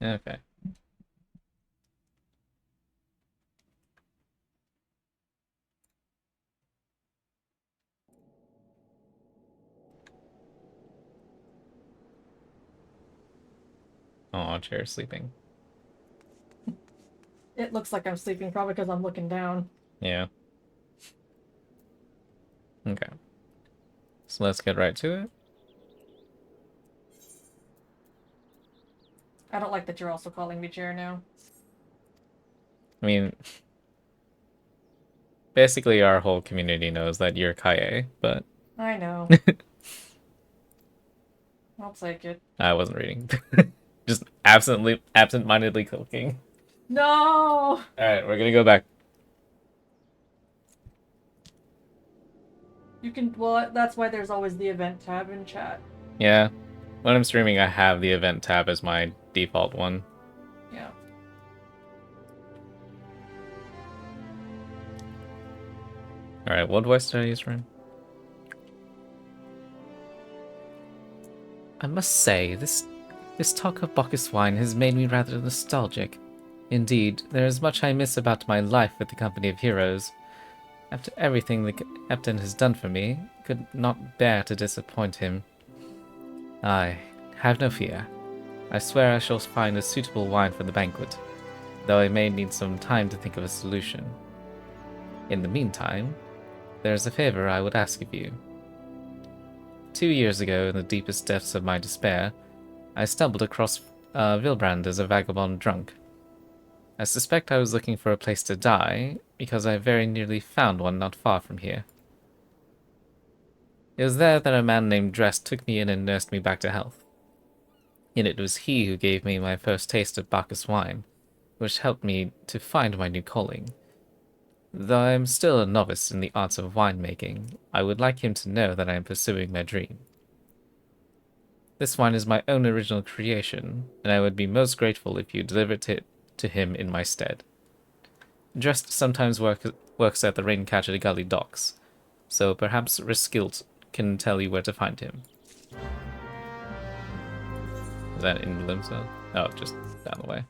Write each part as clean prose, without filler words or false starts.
Okay. Oh, chair's sleeping. It looks like I'm sleeping, probably because I'm looking down. Yeah. Okay. So let's get right to it. I don't like that you're also calling me Jer now. I mean, basically our whole community knows that you're Kaye, but I know. I'll take it. I wasn't reading. Just absent-mindedly clicking. No! All right, we're gonna go back. You can, well, that's why there's always the event tab in chat. Yeah. When I'm streaming, I have the event tab as my default one. Yeah. All right, what voice did I use for him? I must say, this talk of Bacchus wine has made me rather nostalgic. Indeed, there is much I miss about my life with the company of heroes. After everything the captain has done for me, could not bear to disappoint him. Aye, have no fear. I swear I shall find a suitable wine for the banquet, though I may need some time to think of a solution. In the meantime, there is a favor I would ask of you. 2 years ago, in the deepest depths of my despair, I stumbled across Vilbrand as a vagabond drunk. I suspect I was looking for a place to die, because I very nearly found one not far from here. It was there that a man named Dress took me in and nursed me back to health. And it was he who gave me my first taste of Bacchus wine, which helped me to find my new calling. Though I am still a novice in the arts of winemaking, I would like him to know that I am pursuing my dream. This wine is my own original creation, and I would be most grateful if you delivered it to him in my stead. Drest sometimes works at the Raincatcher Gully docks, so perhaps Riskilt can tell you where to find him. Is that in Limsa? Oh, just down the way.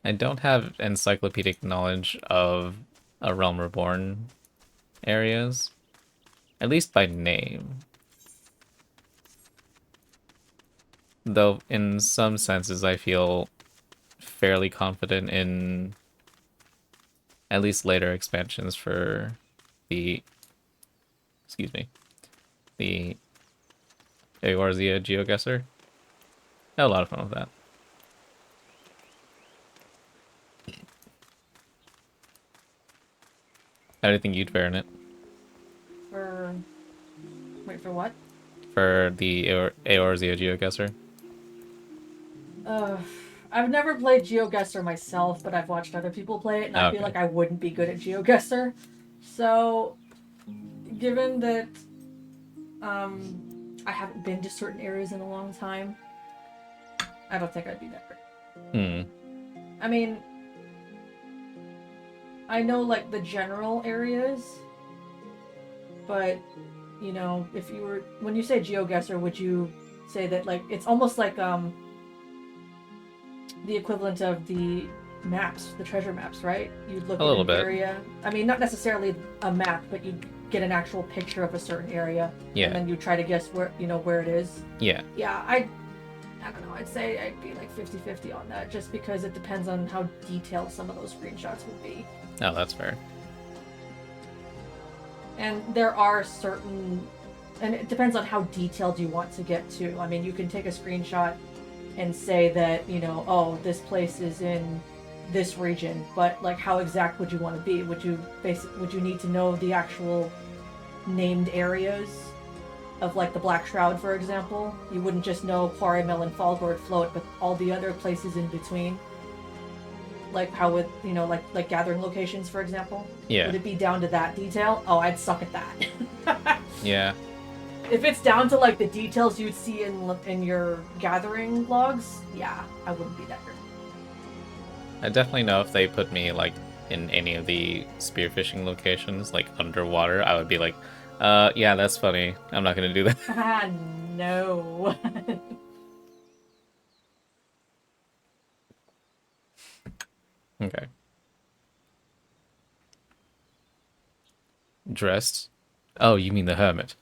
I don't have encyclopedic knowledge of A Realm Reborn areas, at least by name. Though in some senses I feel fairly confident in at least later expansions for the, excuse me, the Eorzea GeoGuessr. Had a lot of fun with that. How do you think you'd fare in it? For. Wait, for what? For the Eorzea GeoGuessr? Uh, I've never played GeoGuessr myself, but I've watched other people play it, and I feel Okay. like I wouldn't be good at GeoGuessr. So, given that I haven't been to certain areas in a long time, I don't think I'd be that great. Hmm. I mean, I know like the general areas, but you know, if you were when you say GeoGuessr, would you say that like it's almost like the equivalent of the maps, the treasure maps, right? You'd look A at little an bit. area. I mean, not necessarily a map, but you'd get an actual picture of a certain area, and Yeah. then you try to guess where where it is. Yeah. Yeah, I don't know. I'd say I'd be like 50-50 on that, just because it depends on how detailed some of those screenshots would be. Oh, that's fair. And there are certain, and it depends on how detailed you want to get to. I mean, you can take a screenshot and say that, oh, this place is in this region, but like how exact would you want to be? Would you need to know the actual named areas of like the Black Shroud, for example? You wouldn't just know Quarry Mill and Fallgourd Float, but all the other places in between. Like how with like gathering locations, for example. Yeah. Would it be down to that detail? Oh, I'd suck at that. Yeah. If it's down to like the details you'd see in your gathering logs, yeah, I wouldn't be that great. I definitely know if they put me, like, in any of the spearfishing locations, like, underwater, I would be like, yeah, that's funny. I'm not gonna do that. Ah, no. Okay. Dressed? Oh, you mean the hermit.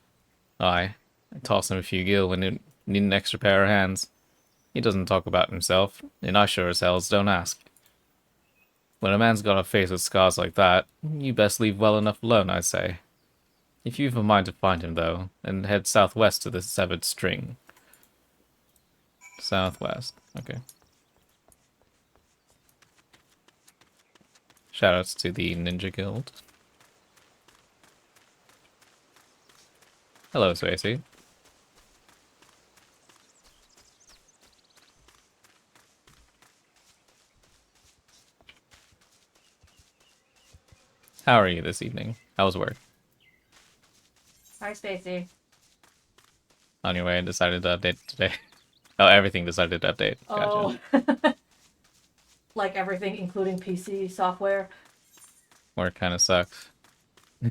Aye. I toss him a few gil when you need an extra pair of hands. He doesn't talk about himself, and I sure as hells don't ask. When a man's got a face with scars like that, you best leave well enough alone, I say. If you've a mind to find him, though, then head southwest to the severed string. Southwest. Okay. Shoutouts to the Ninja Guild. Hello, Swayze. How are you this evening? How was work? Hi, Stacy. On your way, decided to update today. Oh, everything decided to update. Gotcha. Oh, like everything, including PC software. Work kind of sucks. Oh,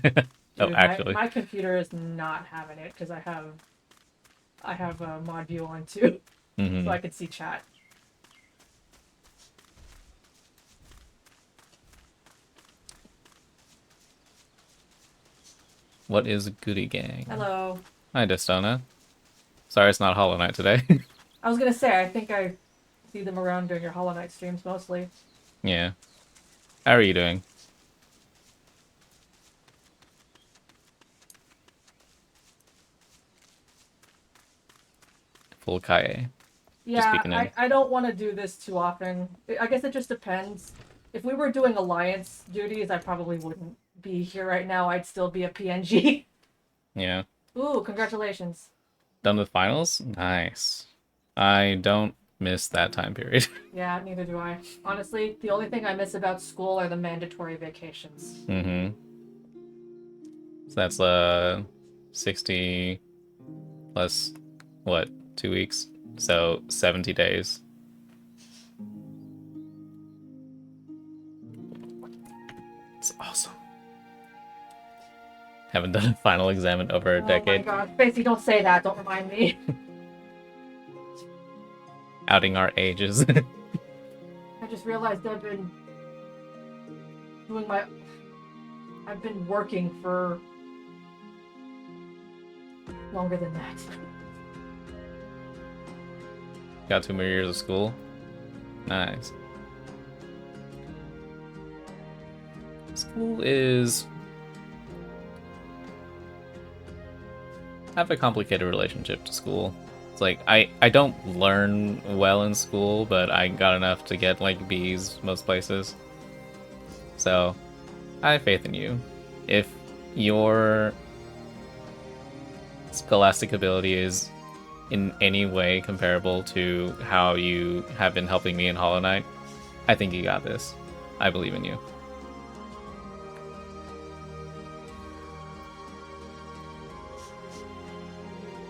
Dude, my actually. my computer is not having it because I have a mod view on too, so Mm-hmm. I can see chat. What is Goody Gang? Hello. Hi, Destona. Sorry it's not Hollow Knight today. I was gonna say I think I see them around during your Hollow Knight streams mostly. Yeah. How are you doing? Full Kaye. Just Yeah, peeking in. I don't want to do this too often. I guess it just depends. If we were doing alliance duties, I probably wouldn't be here right now. I'd still be a PNG. Yeah. Ooh, congratulations. Done with finals? Nice. I don't miss that time period. Yeah, neither do I. Honestly, the only thing I miss about school are the mandatory vacations. Mm-hmm. So that's 60 plus what, 2 weeks? So 70 days. It's awesome. Haven't done a final exam in over a Oh my decade. god. Spacey, don't say that. Don't remind me. Outing our ages. I just realized I've been doing my. I've been working for longer than that. Got 2 more years of school. Nice. School is... I have a complicated relationship to school. It's like, I don't learn well in school, but I got enough to get, like, B's most places. So, I have faith in you. If your scholastic ability is in any way comparable to how you have been helping me in Hollow Knight, I think you got this. I believe in you.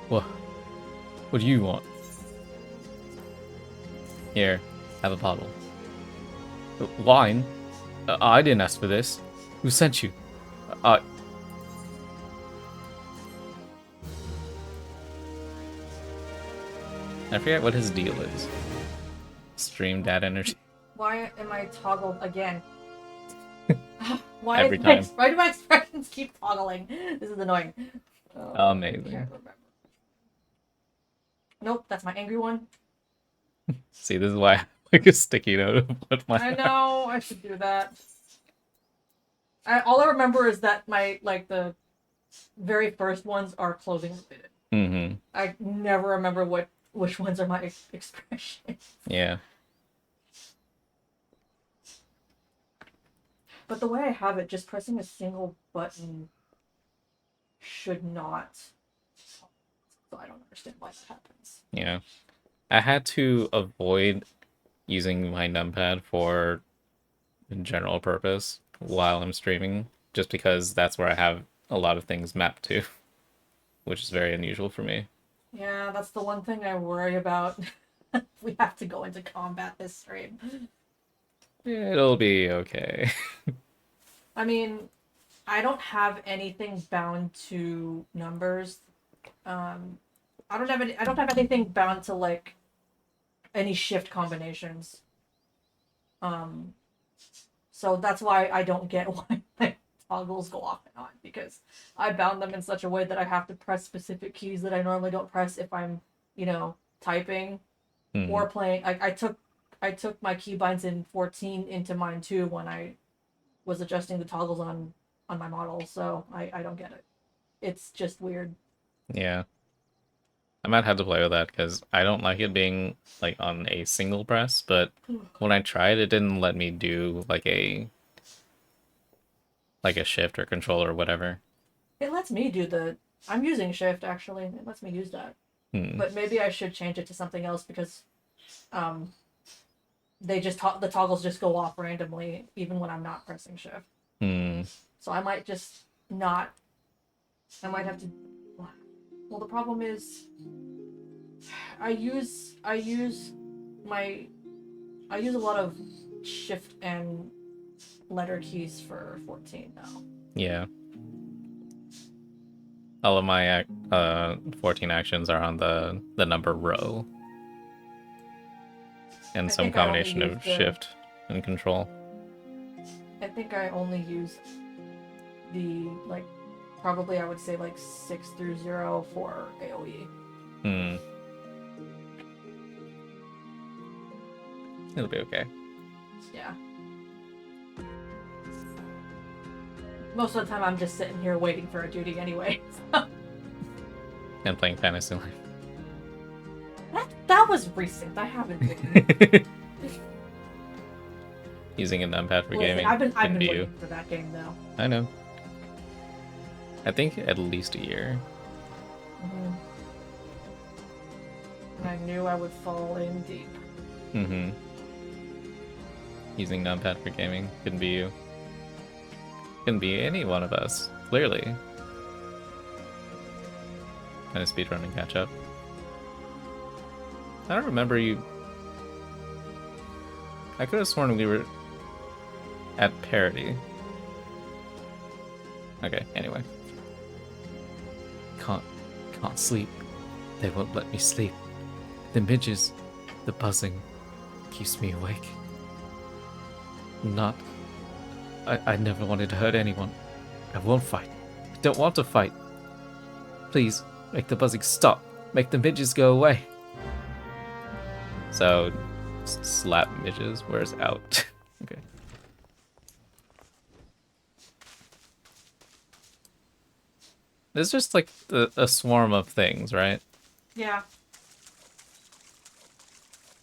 What? What do you want? Here, have a bottle. Wine? I didn't ask for this. Who sent you? Uh, I forget what his deal is. Stream data energy. Why am I toggled again? Why Every time. Why do my expressions keep toggling? This is annoying. Amazing. Can't remember. Nope, that's my angry one. See, this is why I have, like a sticky note of what my... I know, I should do that. All I remember is that the very first ones are clothing related. Mm-hmm. I never remember which ones are my expressions. Yeah. But the way I have it, just pressing a single button should not. So I don't understand why that happens. Yeah. I had to avoid using my numpad for general purpose while I'm streaming, just because that's where I have a lot of things mapped to, which is very unusual for me. Yeah, that's the one thing I worry about. We have to go into combat this stream. It'll be okay. I mean, I don't have anything bound to numbers. Um, I don't have anything bound to like any shift combinations. Um, so that's why I don't get why my toggles go off and on because I bound them in such a way that I have to press specific keys that I normally don't press if I'm, typing Hmm. or playing. I took my keybinds in 14 into mine too when I was adjusting the toggles on my model. So I don't get it. It's just weird. Yeah. I might have to play with that because I don't like it being like on a single press, but when I tried, it didn't let me do like a shift or control or whatever. It lets me do the. I'm using shift actually. It lets me use that. Hmm. But maybe I should change it to something else because um the toggles just go off randomly even when I'm not pressing shift. Hmm. So I might just not. I might have to. Well, the problem is I use my I use a lot of shift and letter keys for 14 now. Yeah. All of my 14 actions are on the number row and I some think I only combination use of the. shift and control. I think I only use the like probably I would say like 6 through 0 for AOE. Hmm. It'll be okay. Yeah. Most of the time I'm just sitting here waiting for a duty anyway. And playing Fantasy That was recent. I haven't been. Life. Using a numpad for Listen, gaming. I've Couldn't been be you. waiting for that game though. I know. I think at least a year. Mm-hmm. And I knew I would fall in deep. Mm-hmm. Using numpad for gaming. Couldn't be you. Couldn't be any one of us. Clearly. Kind of speedrun and catch up. I don't remember you. I could have sworn we were at parity. Okay, anyway. Can't sleep. They won't let me sleep. The midges, the buzzing, keeps me awake. Not. I never wanted to hurt anyone. I won't fight. I don't want to fight. Please, make the buzzing stop. Make the midges go away. So, slap midges, where's out? Okay. It's just like a swarm of things, right? Yeah.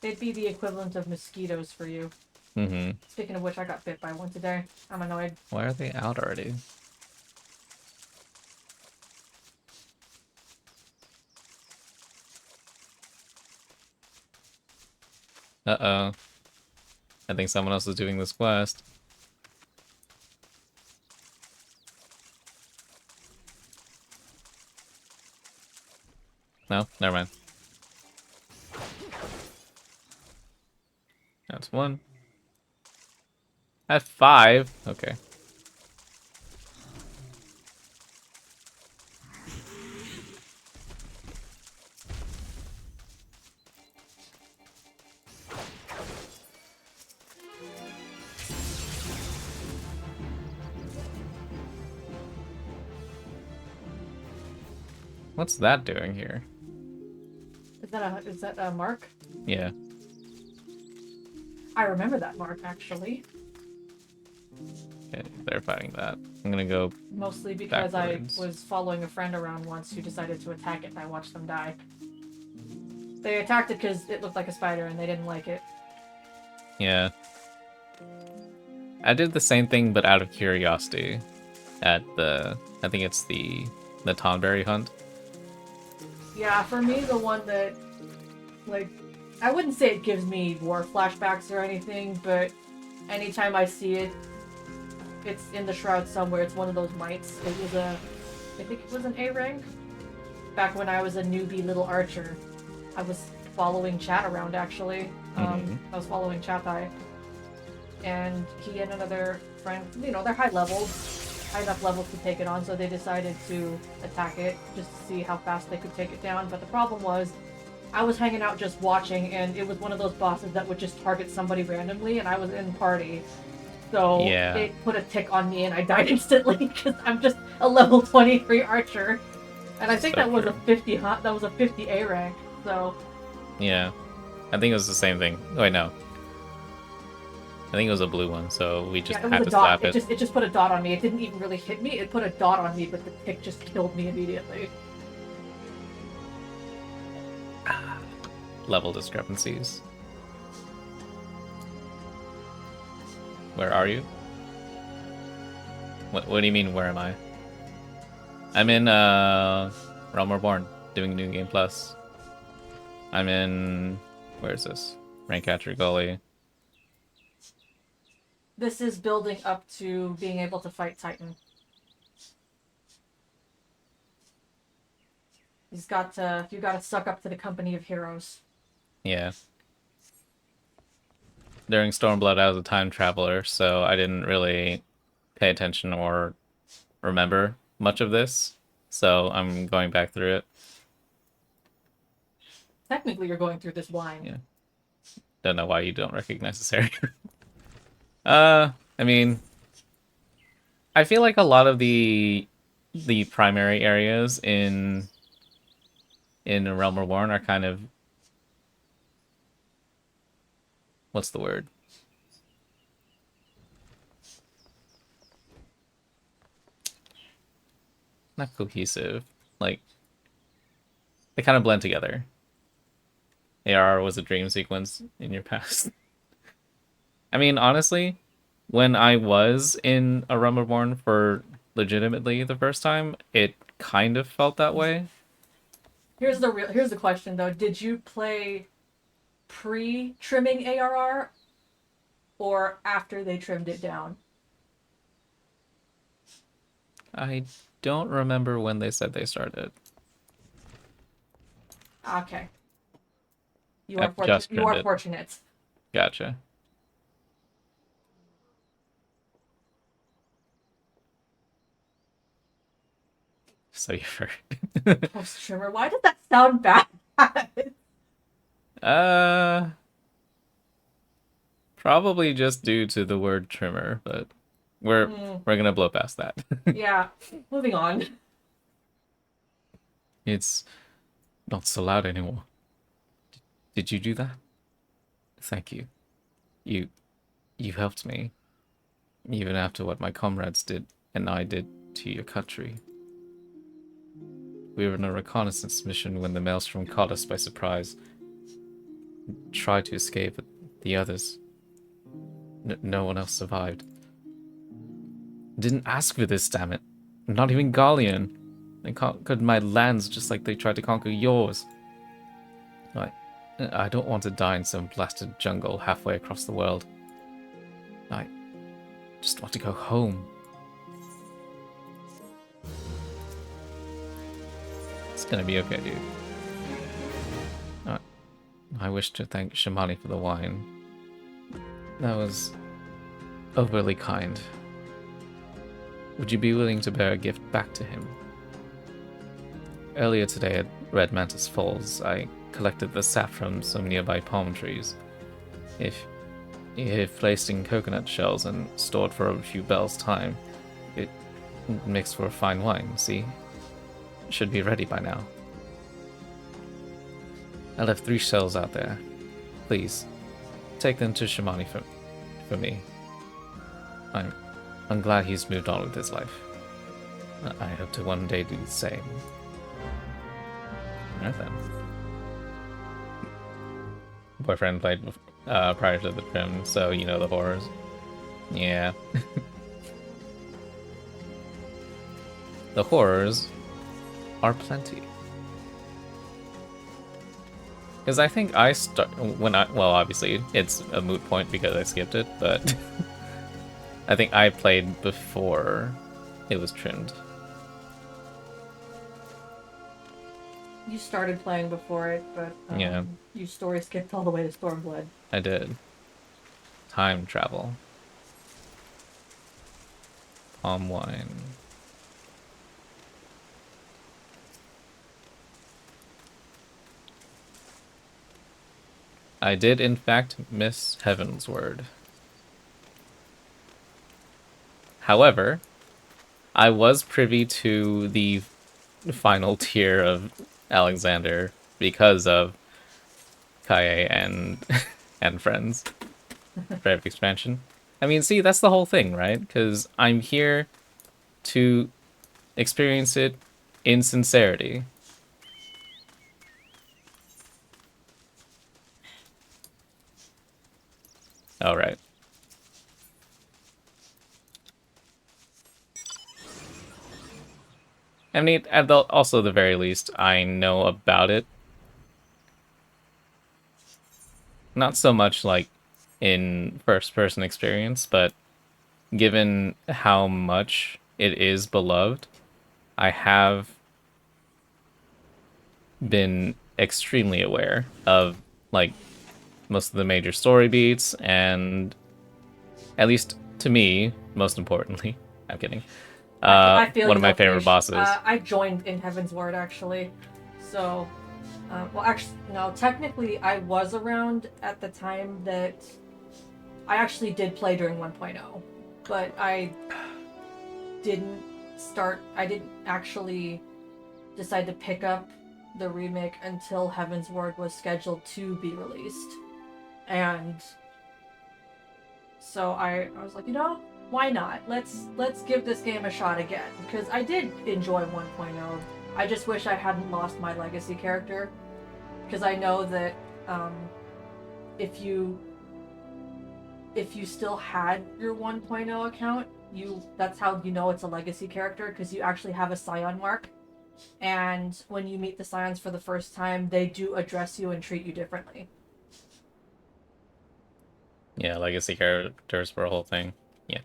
They'd be the equivalent of mosquitoes for you. Mm-hmm. Speaking of which, I got bit by one today. I'm annoyed. Why are they out already? Uh-oh. I think someone else is doing this quest. No? Never mind. That's one. At 5? Okay. What's that doing here? Is that a mark? Yeah. I remember that mark actually. Okay, they're fighting that. I'm gonna go Mostly because backwards. I was following a friend around once who decided to attack it and I watched them die. They attacked it because it looked like a spider and they didn't like it. Yeah. I did the same thing, but out of curiosity. At I think it's the Tonberry hunt. Yeah, for me, the one that, like, I wouldn't say it gives me war flashbacks or anything, but anytime I see it, it's in the shroud somewhere. It's one of those mites. I think it was an A rank. Back when I was a newbie little archer, I was following chat around actually. Mhm. I was following Chatai. and he and another friend, they're high enough levels to take it on, so they decided to attack it just to see how fast they could take it down. But the problem was, I was hanging out just watching, and it was one of those bosses that would just target somebody randomly, and I was in party. So Yeah. it put a tick on me, and I died instantly because I'm just a level 23 archer. And I think So that was a true. 50 A rank, so... Yeah. I think it was the same thing. Oh, wait, no. I think it was a blue one, so we just Yeah, it was had a to dot. slap It it. just put a dot on me. It didn't even really hit me. It put a dot on me, but the tick just killed me immediately. Level discrepancies. Where are you? What do you mean, where am I? I'm in, Realm Reborn, doing New Game Plus. I'm in... Where is this? Rankcatcher Gully. This is building up to being able to fight Titan. You gotta suck up to the company of heroes. Yeah. During Stormblood, I was a time traveler, so I didn't really pay attention or remember much of this. So I'm going back through it. Technically, you're going through this wine. Yeah. Don't know why you don't recognize this area. I mean, I feel like a lot of the primary areas in Realm Reborn are kind of, what's the word? Not cohesive. Like, they kind of blend together. AR was a dream sequence in your past. I mean, honestly, when I was in a Realm Reborn for legitimately the first time, it kind of felt that way. Here's the question though. Did you play pre-trimming ARR or after they trimmed it down? I don't remember when they said they started. Okay. You are I've fortunate. just You trimmed are it. fortunate. Gotcha. So you've heard. Post trimmer. Why does that sound bad? uh, Probably just due to the word trimmer, but we're Mm, we're gonna blow past that. yeah. Moving on. It's not so loud anymore. Did you do that? Thank you. You you helped me, even after what my comrades did and I did to your country. We were on a reconnaissance mission when the maelstrom caught us by surprise. Tried to escape, but the others, no one else survived. Didn't ask for this, damn it. Not even Galleon. They conquered my lands just like they tried to conquer yours. I, I don't want to die in some blasted jungle halfway across the world. I just want to go home. It's gonna be okay, dude. I, I wish to thank Shamani for the wine. That was overly kind. Would you be willing to bear a gift back to him? Earlier today at Red Mantis Falls, I collected the sap from some nearby palm trees. If placed in coconut shells and stored for a few bells' time, it makes for a fine wine, see? Should be ready by now. I left 3 shells out there. Please, take them to Shamani for me. I'm glad he's moved on with his life. I hope to one day do the same. Alright then. Boyfriend played prior to the trim, so you know the horrors. Yeah. The horrors are plenty. Because I think I start when well, obviously it's a moot point because I skipped it, but I think I played before it was trimmed. You started playing before it, but Yeah, you story skipped all the way to Stormblood. I did. Time travel. Palm wine. I did, in fact, miss Heaven's Word. However, I was privy to the final tier of Alexander because of Kaye and and friends for every expansion. I mean, see, that's the whole thing, right? Because I'm here to experience it in sincerity. All right. I mean, also, at the very least, I know about it. Not so much like in first-person experience, but given how much it is beloved, I have been extremely aware of like most of the major story beats and at least to me, most importantly, I'm kidding. I feel One you of my though, favorite Fish. bosses. I joined in Heaven's Word actually, so well, actually, no. Technically, I was around at the time that I actually did play during 1.0, but I didn't start. I didn't actually decide to pick up the remake until Heaven's Word was scheduled to be released, and so I was like, why not? Let's give this game a shot again because I did enjoy 1.0. I just wish I hadn't lost my legacy character because I know that um, if you still had your 1.0 account, that's how you know it's a legacy character because you actually have a scion mark. And when you meet the scions for the first time, they do address you and treat you differently. Yeah, legacy characters were a whole thing. Yeah.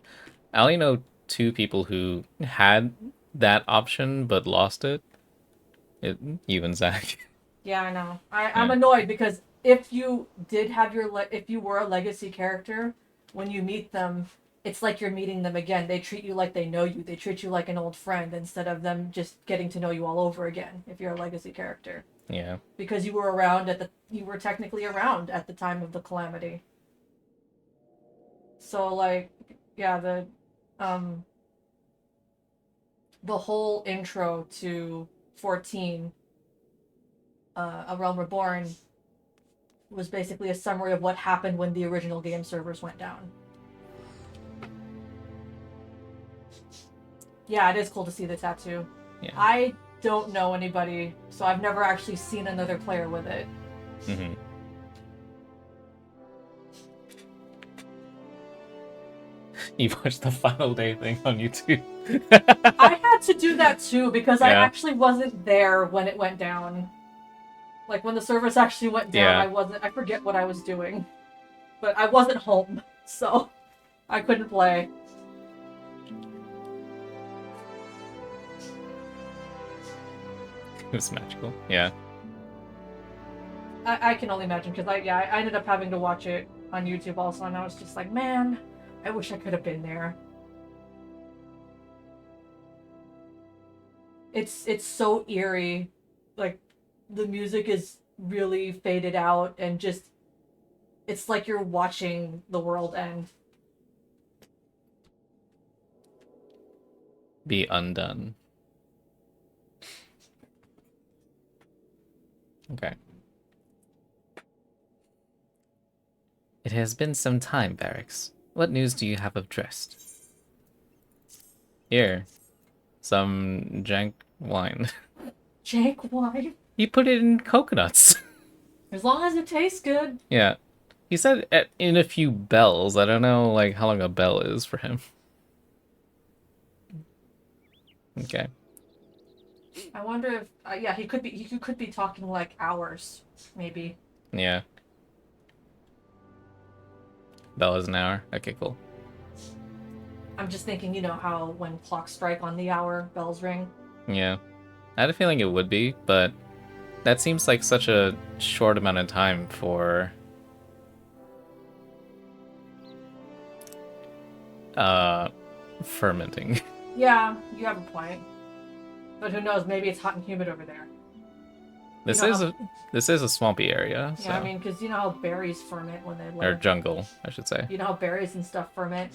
I only know two people who had that option but lost it. You and Zach. Yeah, I know. I'm Yeah. annoyed because if you did have if you were a legacy character, when you meet them, it's like you're meeting them again. They treat you like they know you. They treat you like an old friend instead of them just getting to know you all over again if you're a legacy character. Yeah. Because you were technically around at the time of the calamity. So like yeah, um the whole intro to 14 A Realm Reborn was basically a summary of what happened when the original game servers went down. Yeah, it is cool to see the tattoo. Yeah. I don't know anybody, so I've never actually seen another player with it. Mm-hmm. You watched the final day thing on YouTube. I had to do that too because I Yeah. actually wasn't there when it went down. Like when the servers actually went down, Yeah. I forget what I was doing. But I wasn't home, so I couldn't play. It was magical. Yeah. I can only imagine because I ended up having to watch it on YouTube also, and I was just like, man, I wish I could have been there. It's so eerie, like the music is really faded out and just it's like you're watching the world end. Be undone. Okay. It has been some time, Barracks. What news do you have of Drest? Here. Some jank wine. Jank wine, He put it in coconuts. as long as it tastes good. Yeah. He said in a few bells. I don't know like how long a bell is for him. Okay. I wonder if yeah, he could be talking like hours, maybe. Yeah. Bell is an hour. Okay, cool. I'm just thinking, how when clocks strike on the hour, bells ring. Yeah. I had a feeling it would be, but that seems like such a short amount of time uh fermenting. Yeah, you have a point. But who knows? Maybe it's hot and humid over there. This You know is how, a this is a swampy area, yeah, I so mean, because you know how berries ferment when they or lay. jungle, I should say. You know how berries and stuff ferment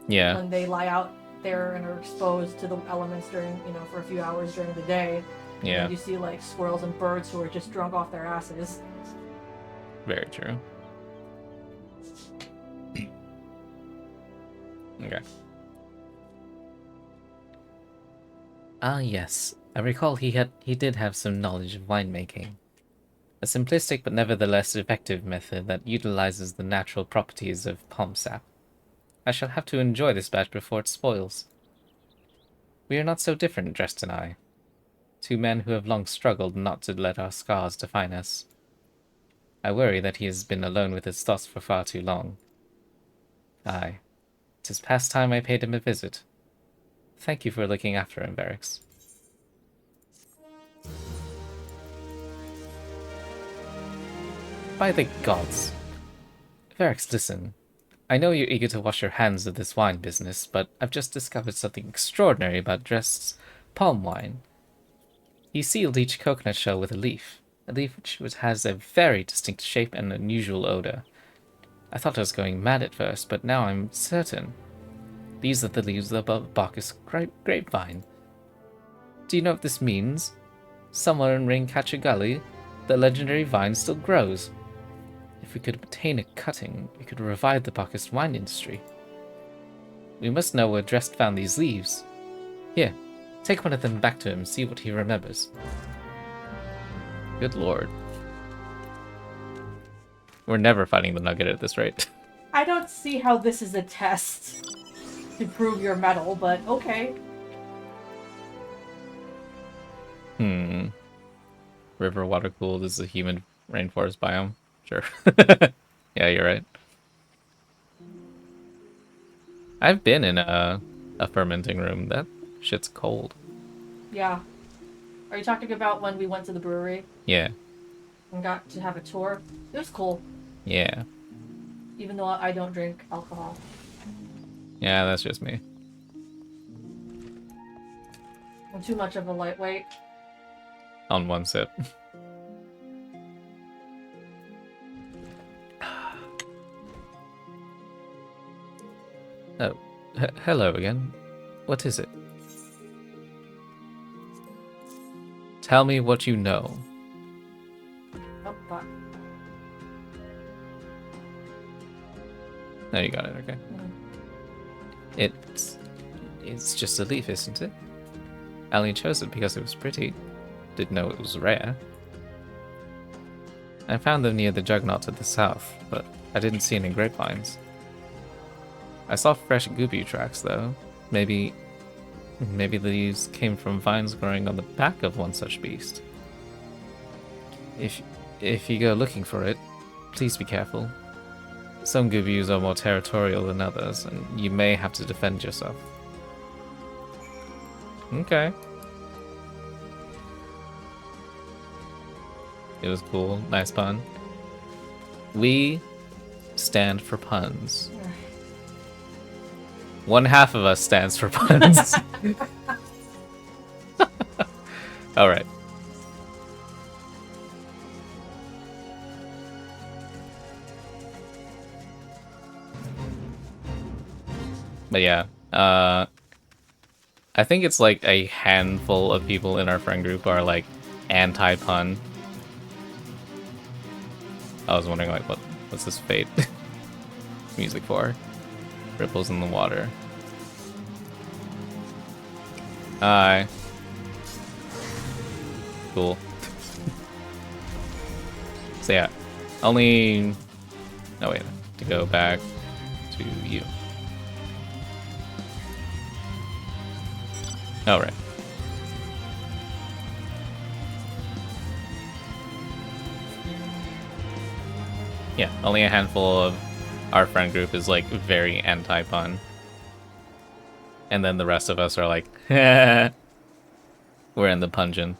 Yeah, when they lie out there and are exposed to the elements during, for a few hours during the day. And yeah, then you see like squirrels and birds who are just drunk off their asses. very true. Okay. Ah, yes. I recall he did have some knowledge of winemaking. A simplistic but nevertheless effective method that utilizes the natural properties of palm sap. I shall have to enjoy this batch before it spoils. We are not so different, Drest and I. Two men who have long struggled not to let our scars define us. I worry that he has been alone with his thoughts for far too long. Aye, 'tis past time I paid him a visit. Thank you for looking after him, Varix. By the gods! Varix, listen. I know you're eager to wash your hands of this wine business, but I've just discovered something extraordinary about Drest's palm wine. He sealed each coconut shell with a leaf which has a very distinct shape and unusual odor. I thought I was going mad at first, but now I'm certain. These are the leaves of the Bacchus grapevine. Do you know what this means? Somewhere in Raincatcher Gully, the legendary vine still grows. If we could obtain a cutting, we could revive the Bacchus wine industry. We must know where Drest found these leaves. Here, take one of them back to him, see what he remembers. Good lord. We're never finding the nugget at this rate. I don't see how this is a test to prove your mettle, but okay. River water cooled is a humid rainforest biome. Sure. Yeah, you're right. I've been in a fermenting room. That shit's cold. Yeah. Are you talking about when we went to the brewery Yeah. and got to have a tour? It was cool, Yeah. even though I don't drink alcohol. Yeah, that's just me. I'm too much of a lightweight. On one sip. Oh, hello again. What is it? Tell me what you know. Oh, fuck. No, you got it, okay. Mm. It's just a leaf, isn't it? Aline chose it because it was pretty. Didn't know it was rare. I found them near the Juggernaut to the south, but I didn't see any grapevines. I saw fresh Gubu tracks, though. Maybe the leaves came from vines growing on the back of one such beast. If you go looking for it, please be careful. Some Gubus are more territorial than others, and you may have to defend yourself. Okay. It was cool. Nice pun. We stand for puns. One half of us stands for puns. Alright. But yeah, I think it's like a handful of people in our friend group are like anti-pun. I was wondering like what's this fate music for? Ripples in the water. Hi. Cool. So yeah, only. No wait, to go back to you. All right. Yeah, only a handful of our friend group is like very anti-pun. And then the rest of us are like, we're in the pungent.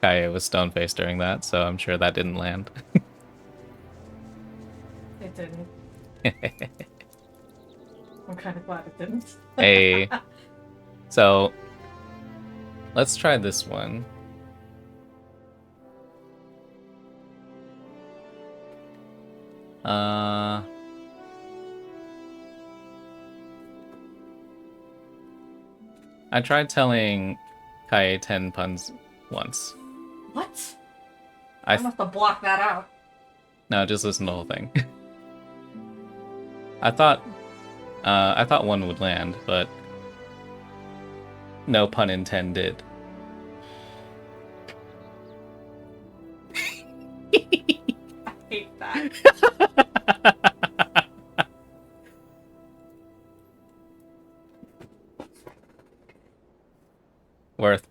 Kaya was stone-faced during that, so I'm sure that didn't land. It didn't. I'm kind of glad it didn't. Hey. So, let's try this one. I tried telling Kaye 10 puns once. What? I must have blocked that out. No, just listen to the whole thing. I thought one would land, but no pun intended. I hate that. Worth.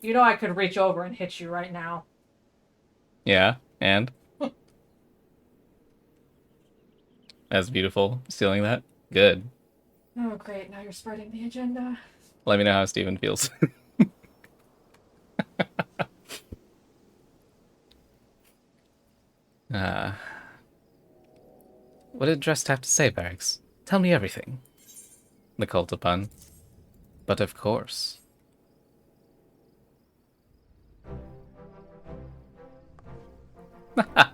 You know I could reach over and hit you right now. Yeah, and? That's beautiful. Stealing that? Good. Oh, great. Now you're spreading the agenda. Let me know how Steven feels. What did Drest have to say, Barracks? Tell me everything. The cult of pun. But of course.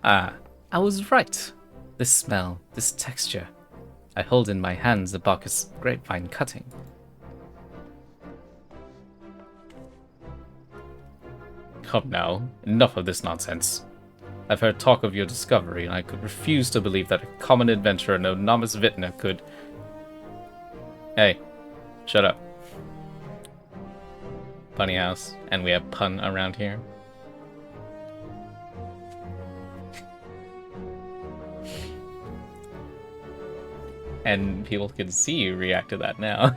I was right. This smell, this texture. I hold in my hands a Bacchus grapevine cutting. Come now, enough of this nonsense. I've heard talk of your discovery, and I could refuse to believe that a common adventurer no novice vintner could... Hey, shut up. Punny house, and we have pun around here. And people can see you react to that now.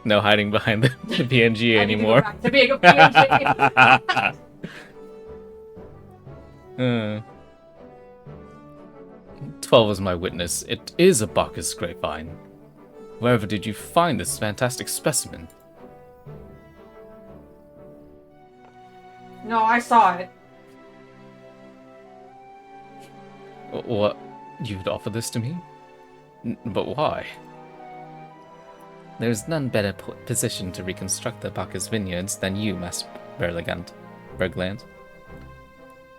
No hiding behind the PNG anymore. I need to go back to being a PNG. 12 is my witness. It is a Bacchus grapevine. Wherever did you find this fantastic specimen? No, I saw it. What? You'd offer this to me? But why? There is none better positioned to reconstruct the Bacchus vineyards than you, Master Bergland.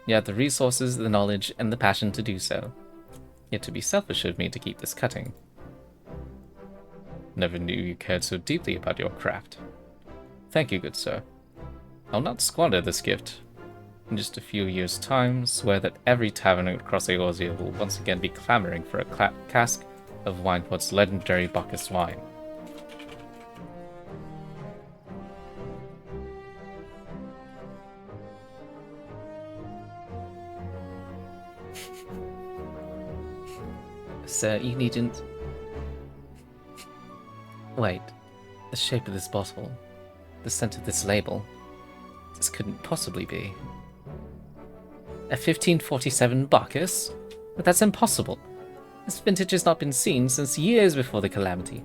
You have the resources, the knowledge, and the passion to do so. Yet to be selfish of me to keep this cutting. Never knew you cared so deeply about your craft. Thank you, good sir. I'll not squander this gift. In just a few years' time, swear that every tavern across Eorzea will once again be clamoring for a cask of Wineport's legendary Bacchus wine. Sir, you needn't... Wait. The shape of this bottle. The scent of this label. This couldn't possibly be. A 1547 Bacchus? But that's impossible. This vintage has not been seen since years before the calamity.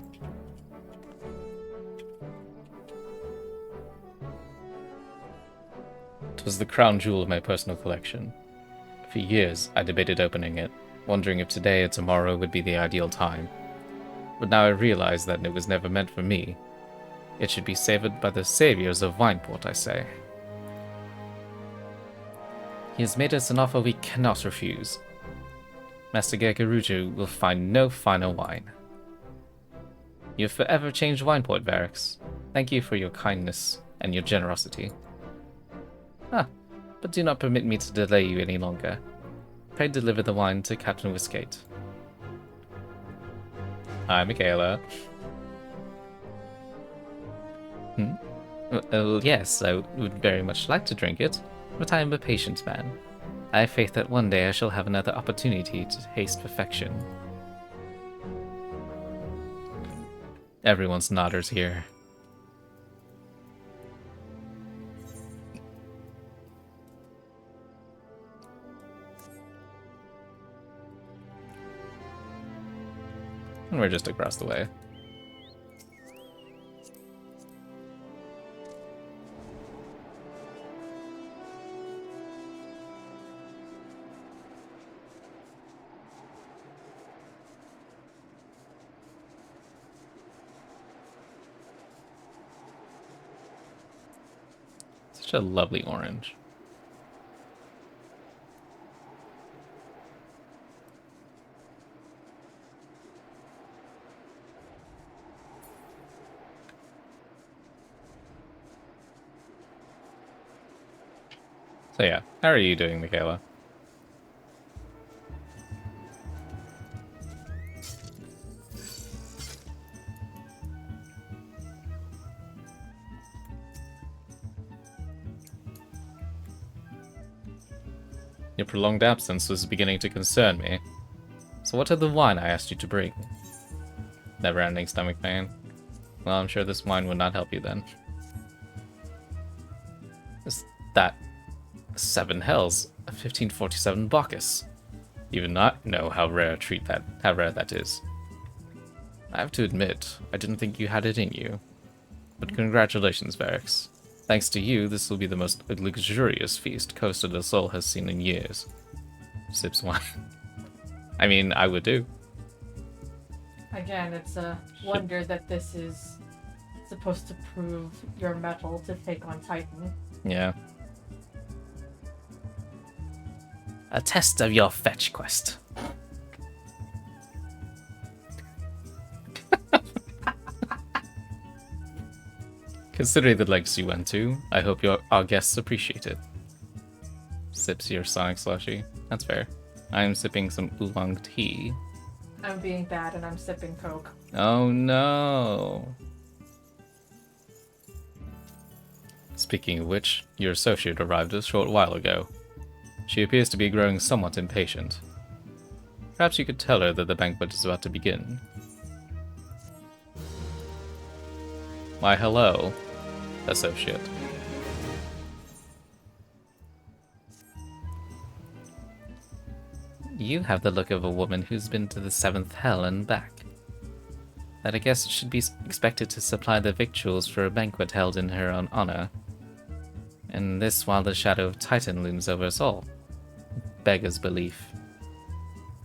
It was the crown jewel of my personal collection. For years, I debated opening it, wondering if today or tomorrow would be the ideal time. But now I realize that it was never meant for me. It should be savored by the saviors of Wineport, I say. He has made us an offer we cannot refuse. Master Gergeruju will find no finer wine. You have forever changed Wineport, Varix. Thank you for your kindness and your generosity. But do not permit me to delay you any longer. Pray deliver the wine to Captain Wiscate. Hi, Michaela. Well, yes, I would very much like to drink it, but I am a patient man. I have faith that one day I shall have another opportunity to taste perfection. Everyone's nodders here. we're just across the way. Such a lovely orange. So yeah, how are you doing, Michaela? Your prolonged absence was beginning to concern me. So what of the wine I asked you to bring? Never-ending stomach pain. Well, I'm sure this wine would not help you then. Is that 7 hells, a 1547 Bacchus? You do not know how rare that is. I have to admit, I didn't think you had it in you. But congratulations, Varix. Thanks to you, this will be the most luxurious feast Costa del Sol has seen in years. Sips wine. I mean, I would do. Again, it's a wonder that this is supposed to prove your mettle to take on Titan. Yeah. A test of your fetch quest. Considering the lengths you went to, I hope our guests appreciate it. Sips your Sonic Slushie. That's fair. I am sipping some oolong tea. I'm being bad and I'm sipping Coke. Oh no. Speaking of which, your associate arrived a short while ago. She appears to be growing somewhat impatient. Perhaps you could tell her that the banquet is about to begin. Why, hello, associate. You have the look of a woman who's been to the 7th hell and back. That I guess should be expected to supply the victuals for a banquet held in her own honor. And this while the shadow of Titan looms over us all. Beggars belief.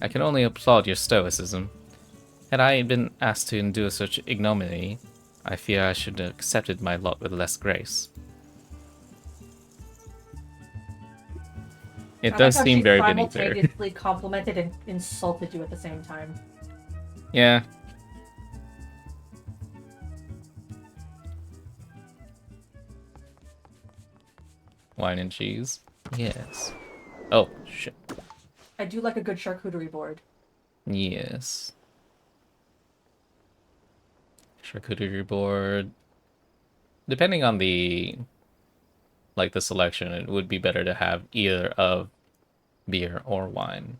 I can only applaud your stoicism. Had I been asked to endure such ignominy, I fear I should have accepted my lot with less grace. It does seem very beneath her. She simultaneously complimented and insulted you at the same time. Yeah. Wine and cheese? Yes. Oh, shit. I do like a good charcuterie board. Yes. Charcuterie board. Depending on the selection, it would be better to have either of beer or wine.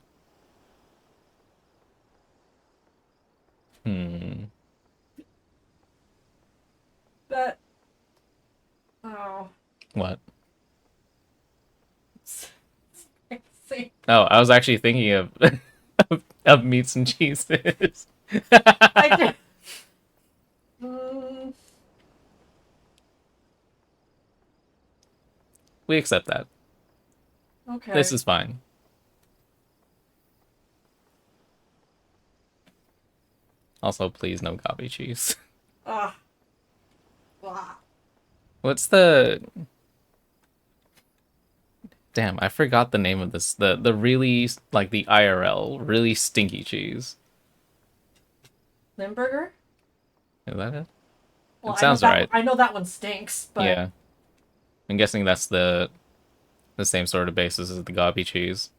But oh. What? Oh, I was actually thinking of of meats and cheeses. I did. We accept that. Okay. This is fine. Also, please no gobby cheese. Ah. Blah. What's the... Damn, I forgot the name of this. The really, the IRL, really stinky cheese. Limburger? Is that it? Well, It sounds right. I know that one stinks, but... Yeah. I'm guessing that's the same sort of basis as the gobby cheese.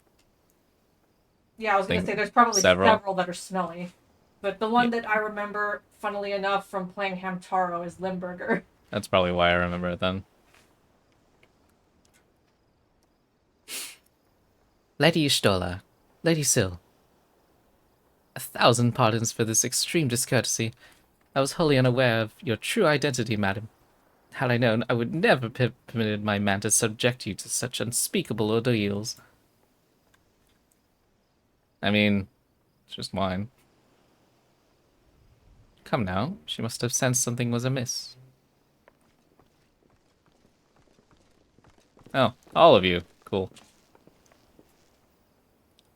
Yeah, I was going to say, there's probably several that are smelly. But the one Yeah. that I remember, funnily enough, from playing Hamtaro is Limburger. That's probably why I remember it then. Lady Stola, Lady Syl, 1,000 pardons for this extreme discourtesy. I was wholly unaware of your true identity, madam. Had I known, I would never have permitted my man to subject you to such unspeakable ordeals. I mean, it's just wine. Come now, she must have sensed something was amiss. Oh, all of you. Cool.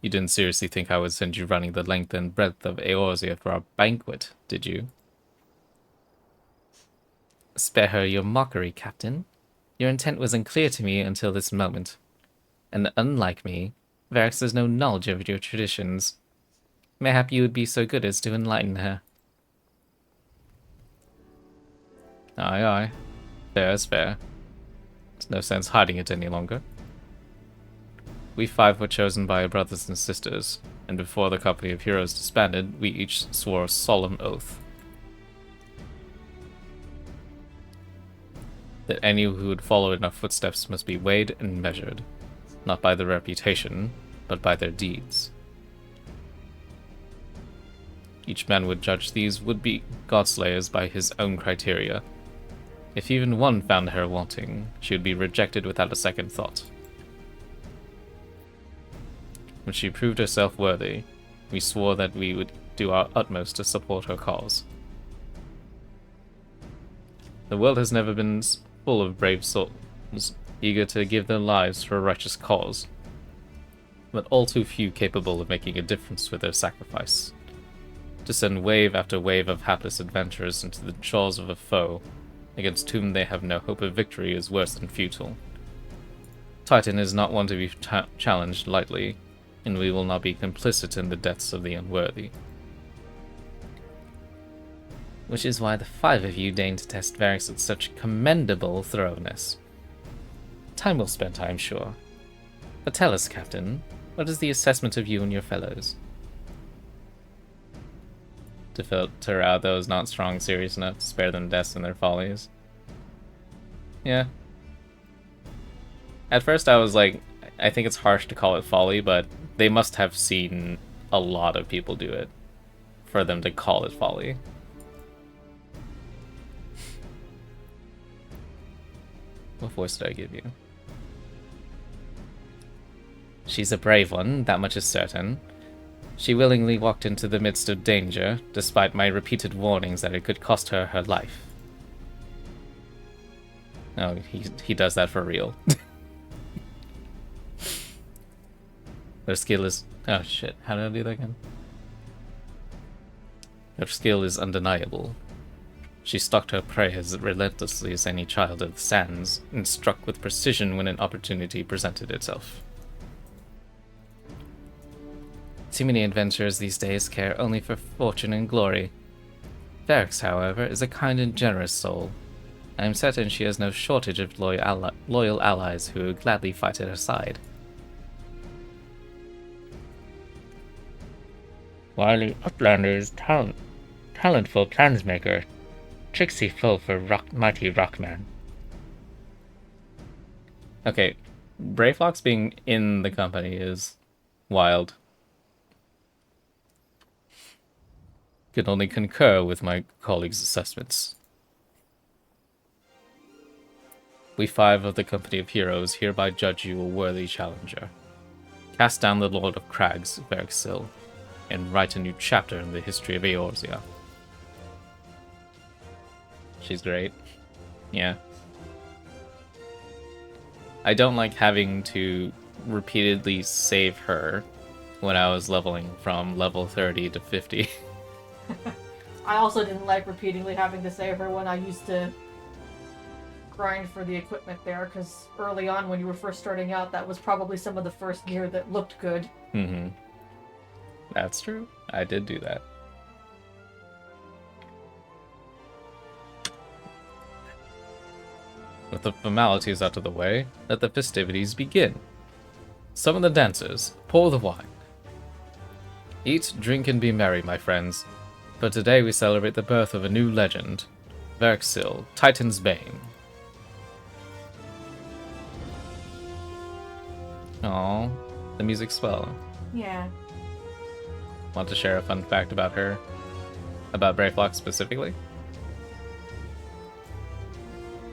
You didn't seriously think I would send you running the length and breadth of Eorzea for our banquet, did you? Spare her your mockery, Captain. Your intent was unclear to me until this moment. And unlike me, Varix has no knowledge of your traditions. Mayhap you would be so good as to enlighten her. Aye, aye. Fair is fair. There's no sense hiding it any longer. We 5 were chosen by our brothers and sisters, and before the company of heroes disbanded, we each swore a solemn oath that any who would follow in our footsteps must be weighed and measured, not by their reputation, but by their deeds. Each man would judge these would-be godslayers by his own criteria. If even one found her wanting, she would be rejected without a second thought. When she proved herself worthy, we swore that we would do our utmost to support her cause. The world has never been full of brave souls, eager to give their lives for a righteous cause, but all too few capable of making a difference with their sacrifice. To send wave after wave of hapless adventurers into the jaws of a foe, against whom they have no hope of victory, is worse than futile. Titan is not one to be challenged lightly, and we will not be complicit in the deaths of the unworthy. Which is why the 5 of you deigned to test Varix with such commendable thoroughness. Time well spent, I am sure. But tell us, Captain, what is the assessment of you and your fellows? To filter out those not strong serious enough to spare them deaths in their follies. Yeah. At first I was like, I think it's harsh to call it folly, but they must have seen a lot of people do it for them to call it folly. What voice did I give you? She's a brave one, that much is certain. She willingly walked into the midst of danger, despite my repeated warnings that it could cost her her life. Oh, he does that for real. Her skill is... Oh shit, how did I do that again? Her skill is undeniable. She stalked her prey as relentlessly as any child of the sands, and struck with precision when an opportunity presented itself. Too many adventurers these days care only for fortune and glory. Varix, however, is a kind and generous soul. I am certain she has no shortage of loyal allies who would gladly fight at her side. Wily Uplander is talentful plansmaker, tricksy foe for mighty Rockman. Okay, Brayflox being in the company is wild. Can only concur with my colleagues' assessments. We 5 of the company of heroes hereby judge you a worthy challenger. Cast down the Lord of Crags, Varixil, and write a new chapter in the history of Eorzea. She's great. Yeah. I don't like having to repeatedly save her when I was leveling from level 30 to 50. I also didn't like repeatedly having to save her when I used to grind for the equipment there, because early on when you were first starting out, that was probably some of the first gear that looked good. Mm-hmm. That's true. I did do that. With the formalities out of the way, let the festivities begin. Summon the dancers, pour the wine. Eat, drink, and be merry, my friends, for today we celebrate the birth of a new legend, Varixil, Titan's Bane. Aww, the music's swell. Yeah. Want to share a fun fact about her? About Brayflox specifically?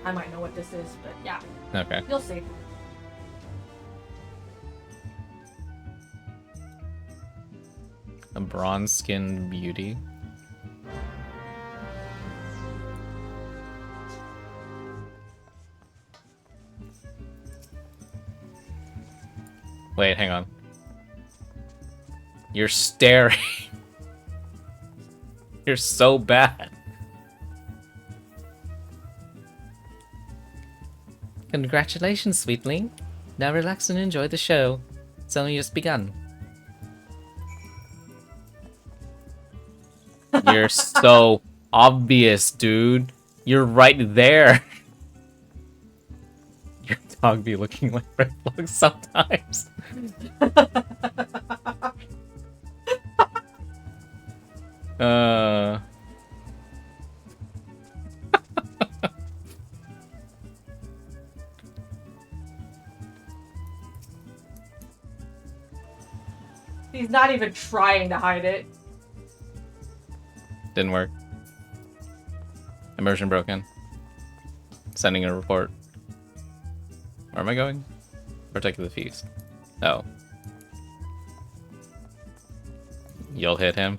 I might know what this is, but yeah. Okay. You'll see. A bronze-skinned beauty. Wait, hang on. You're staring. You're so bad. Congratulations, sweetling. Now relax and enjoy the show. It's only just begun. You're so obvious, dude. You're right there. Your dog be looking like red plugs sometimes. uh... He's not even trying to hide it. Didn't work. Immersion broken. Sending a report. Where am I going? Protect the feast. Oh. You'll hit him.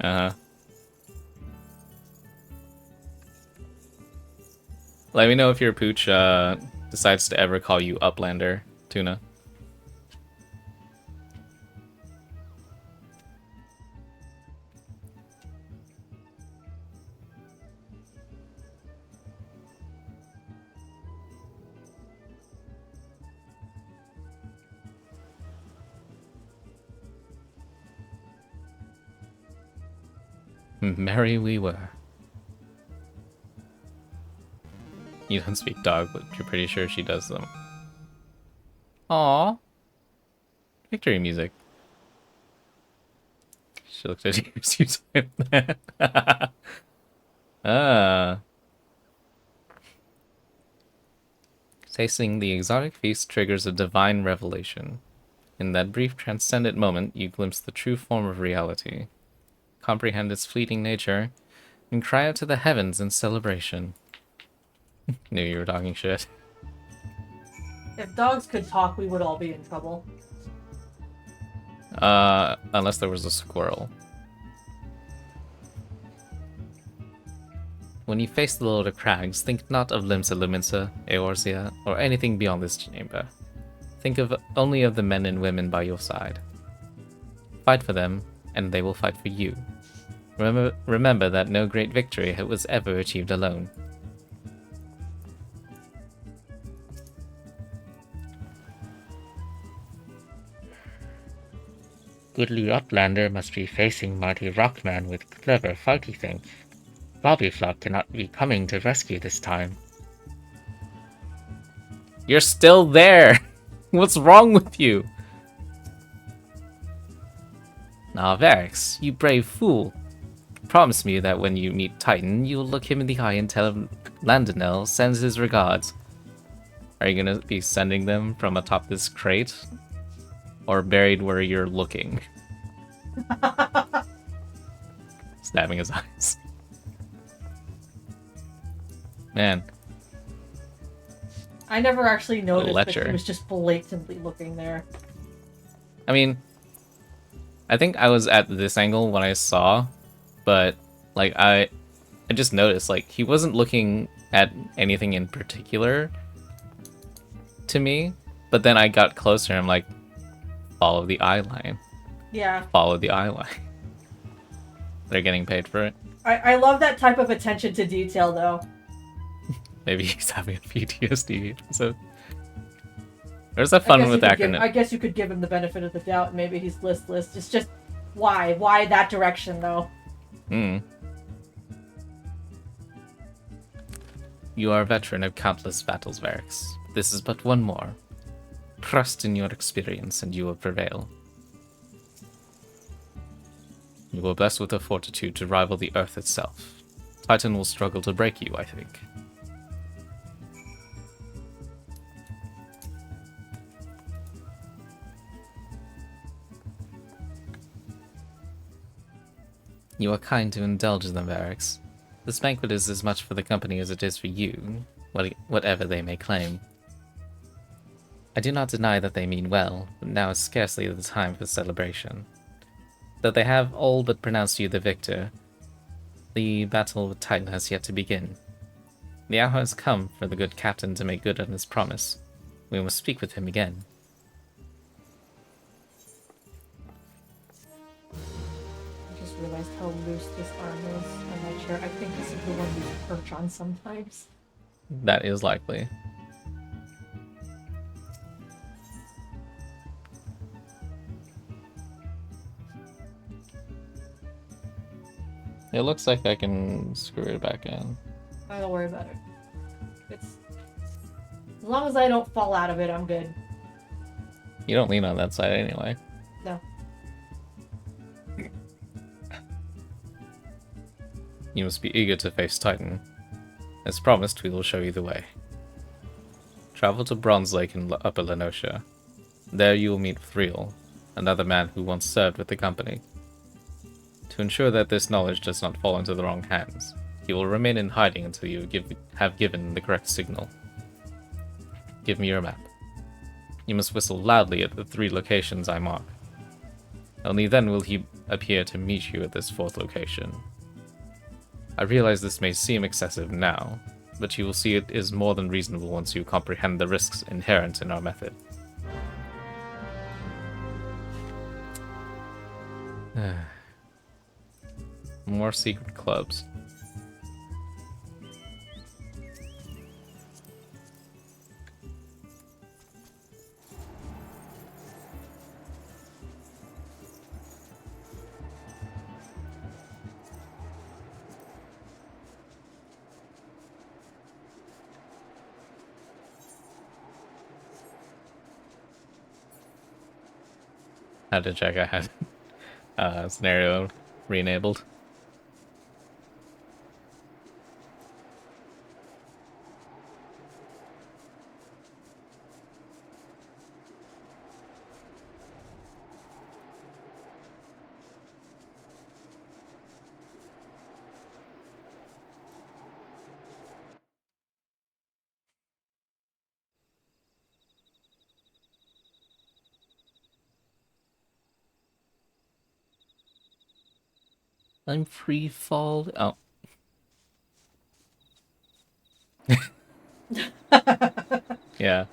Uh-huh. Let me know if your pooch decides to ever call you Uplander, Tuna. Merry we were. You don't speak dog, but you're pretty sure she does them. Aww. Victory music. She looked at you as you typed that. Ah. Tasting the exotic feast triggers a divine revelation. In that brief transcendent moment, you glimpse the true form of reality, comprehend its fleeting nature, and cry out to the heavens in celebration. Knew you were talking shit. If dogs could talk, we would all be in trouble. Unless there was a squirrel. When you face the Lord of Crags, think not of Limsa Luminsa, Eorzea, or anything beyond this chamber. Think of only of the men and women by your side. Fight for them, and they will fight for you. Remember that no great victory was ever achieved alone. Goodly Uplander must be facing mighty Rockman with clever fighty things. Bobbyflock cannot be coming to rescue this time. You're still there! What's wrong with you? Now, Varix, you brave fool. Promise me that when you meet Titan, you'll look him in the eye and tell him Landonel sends his regards. Are you gonna be sending them from atop this crate? Or buried where you're looking? Stabbing his eyes. Man. I never actually noticed that Lecher. he was just blatantly looking there. I mean, I think I was at this angle when I saw, but like I just noticed like he wasn't looking at anything in particular to me, but then I got closer and I'm like, follow the eye line. Yeah. Follow the eye line. They're getting paid for it. I love that type of attention to detail, though. Maybe he's having a PTSD episode. There's a fun with acronym. I guess you could give him the benefit of the doubt, and maybe he's listless. It's just, why? Why that direction, though? You are a veteran of countless battles, Varix. This is but one more. Trust in your experience, and you will prevail. You were blessed with a fortitude to rival the Earth itself. Titan will struggle to break you, I think. You are kind to indulge them, Varix. This banquet is as much for the company as it is for you, whatever they may claim. I do not deny that they mean well, but now is scarcely the time for celebration. Though they have all but pronounced you the victor, the battle with Titan has yet to begin. The hour has come for the good captain to make good on his promise. We must speak with him again. I just realized how loose this arm is on my chair. I think this is the one you perch on sometimes. That is likely. It looks like I can screw it back in. I don't worry about it. It's as long as I don't fall out of it, I'm good. You don't lean on that side anyway. No. You must be eager to face Titan. As promised, we will show you the way. Travel to Bronze Lake in Upper Lenosha. There you will meet with Riel, another man who once served with the company. To ensure that this knowledge does not fall into the wrong hands, he will remain in hiding until you have given the correct signal. Give me your map. You must whistle loudly at the 3 locations I mark. Only then will he appear to meet you at this 4th location. I realize this may seem excessive now, but you will see it is more than reasonable once you comprehend the risks inherent in our method. More secret clubs. Had to check I had scenario re-enabled. I'm free fall. Oh. Yeah.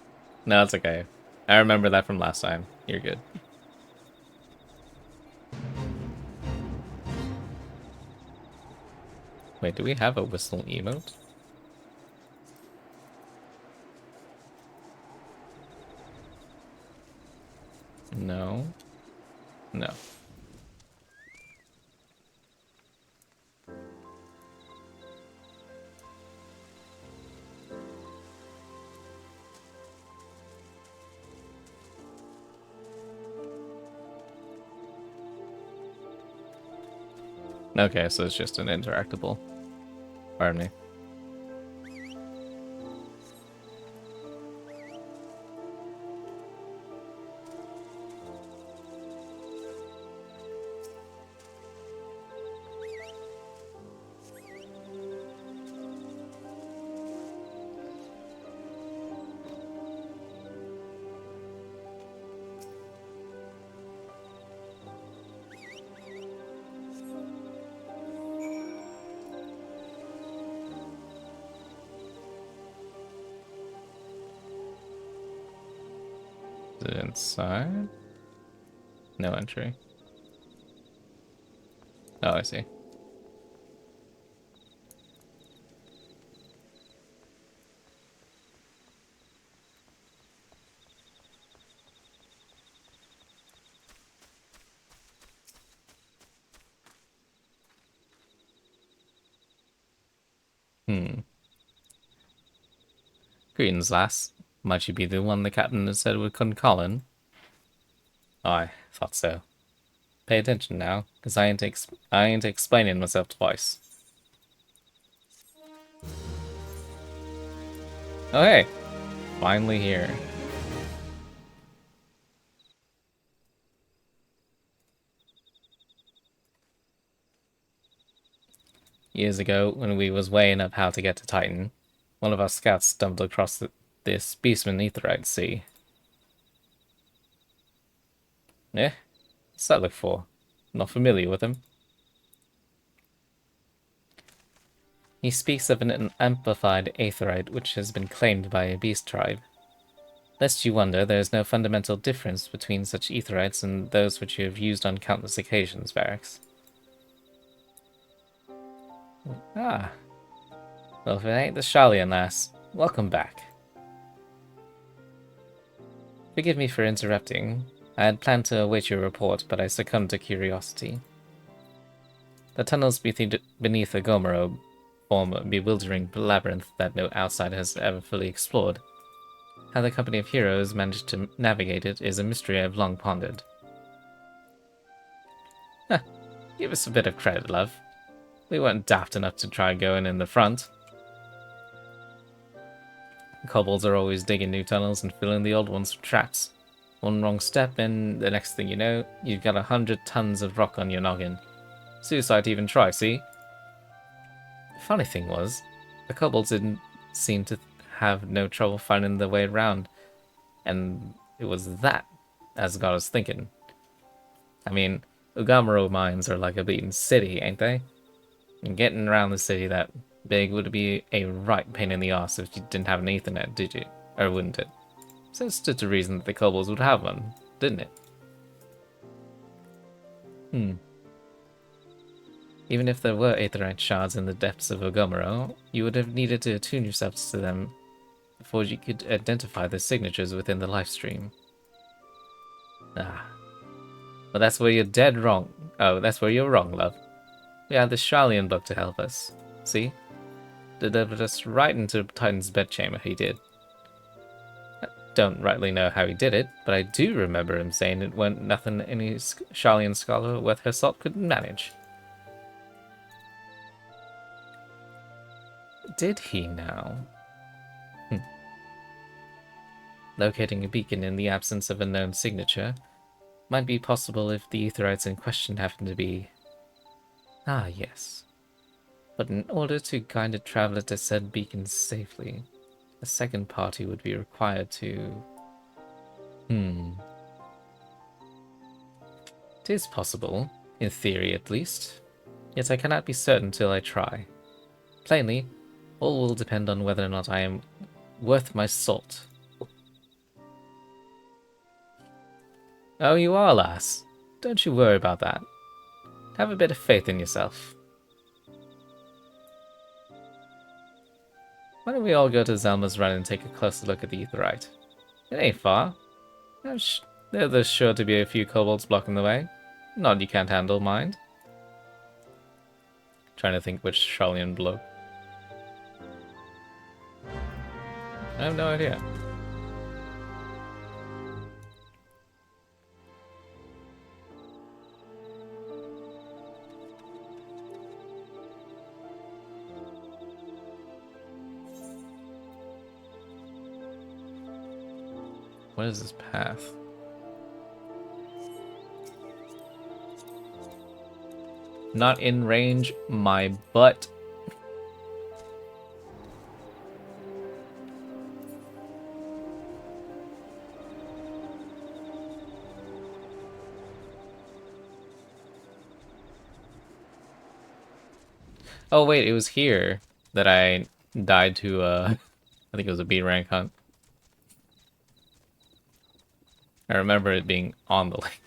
No, it's okay. I remember that from last time. You're good. Wait, do we have a whistle emote? No. No. Okay, so it's just an interactable. Pardon me. Is it inside? No entry. Oh, I see. Hmm. Greetings, lass. Might you be the one the captain had said we couldn't call in? I thought so. Pay attention now, because I ain't explaining myself twice. Oh hey! Finally here. Years ago, when we was weighing up how to get to Titan, one of our scouts stumbled across this beastman Aetherite sea. Eh? What's that look for? Not familiar with him. He speaks of an amplified Aetherite which has been claimed by a beast tribe. Lest you wonder, there is no fundamental difference between such aetherites and those which you have used on countless occasions, Varix. Ah. Well, if it ain't the Shalian lass, welcome back. Forgive me for interrupting. I had planned to await your report, but I succumbed to curiosity. The tunnels beneath Agomero form a bewildering labyrinth that no outsider has ever fully explored. How the company of heroes managed to navigate it is a mystery I've long pondered. Huh, give us a bit of credit, love. We weren't daft enough to try going in the front. Kobolds are always digging new tunnels and filling the old ones with traps. One wrong step and the next thing you know, you've got 100 tons of rock on your noggin. Suicide to even try, see? The funny thing was, the kobolds didn't seem to have no trouble finding their way around, and it was that as got us thinking. I mean, Ugamaro mines are like a beaten city, ain't they? And getting around the city that big would be a right pain in the arse if you didn't have an Ethernet, did you? Or wouldn't it? So it stood to reason that the kobolds would have one, didn't it? Even if there were aetherite shards in the depths of Ogomero, you would have needed to attune yourselves to them before you could identify the signatures within the life stream. Ah. Well, that's where you're dead wrong. Oh, that's where you're wrong, love. We had the Sharlayan book to help us. See? Delivered us right into Titan's bedchamber, he did. I don't rightly know how he did it, but I do remember him saying it went nothing any Sharlayan scholar worth her salt could manage. Did he now? Locating a beacon in the absence of a known signature might be possible if the aetherites in question happen to be... Ah, yes. But in order to guide a traveler to said beacon safely, a second party would be required to... It is possible, in theory at least, yet I cannot be certain till I try. Plainly, all will depend on whether or not I am worth my salt. Oh, you are, lass. Don't you worry about that. Have a bit of faith in yourself. Why don't we all go to Zelma's Run and take a closer look at the aetherite? It ain't far. There's sure to be a few kobolds blocking the way. Not you can't handle, mind. Trying to think which Sharlayan bloke. I have no idea. What is this path? Not in range, my butt. Oh wait, it was here that I died to I think it was a B rank hunt. I remember it being on the lake.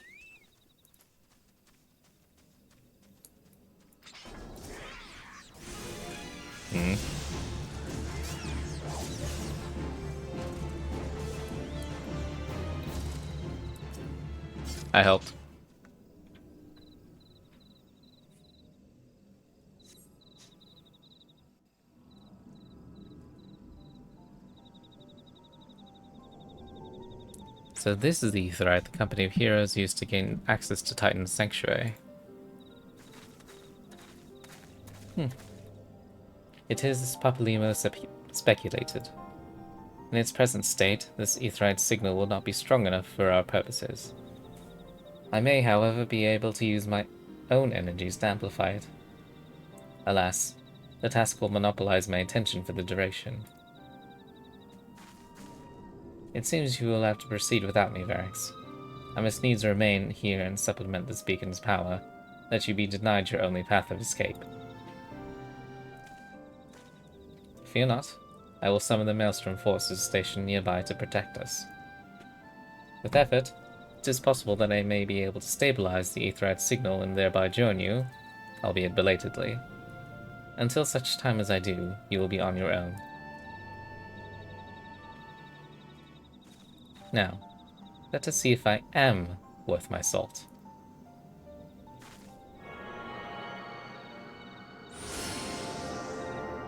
I helped. So this is the aetherite the company of heroes used to gain access to Titan's sanctuary. It is as Papalimo speculated. In its present state, this aetherite signal will not be strong enough for our purposes. I may, however, be able to use my own energies to amplify it. Alas, the task will monopolize my attention for the duration. It seems you will have to proceed without me, Varix. I must needs remain here and supplement this beacon's power, lest you be denied your only path of escape. Fear not. I will summon the Maelstrom forces stationed nearby to protect us. With effort, it is possible that I may be able to stabilize the Aetheryte signal and thereby join you, albeit belatedly. Until such time as I do, you will be on your own. Now, let us see if I am worth my salt.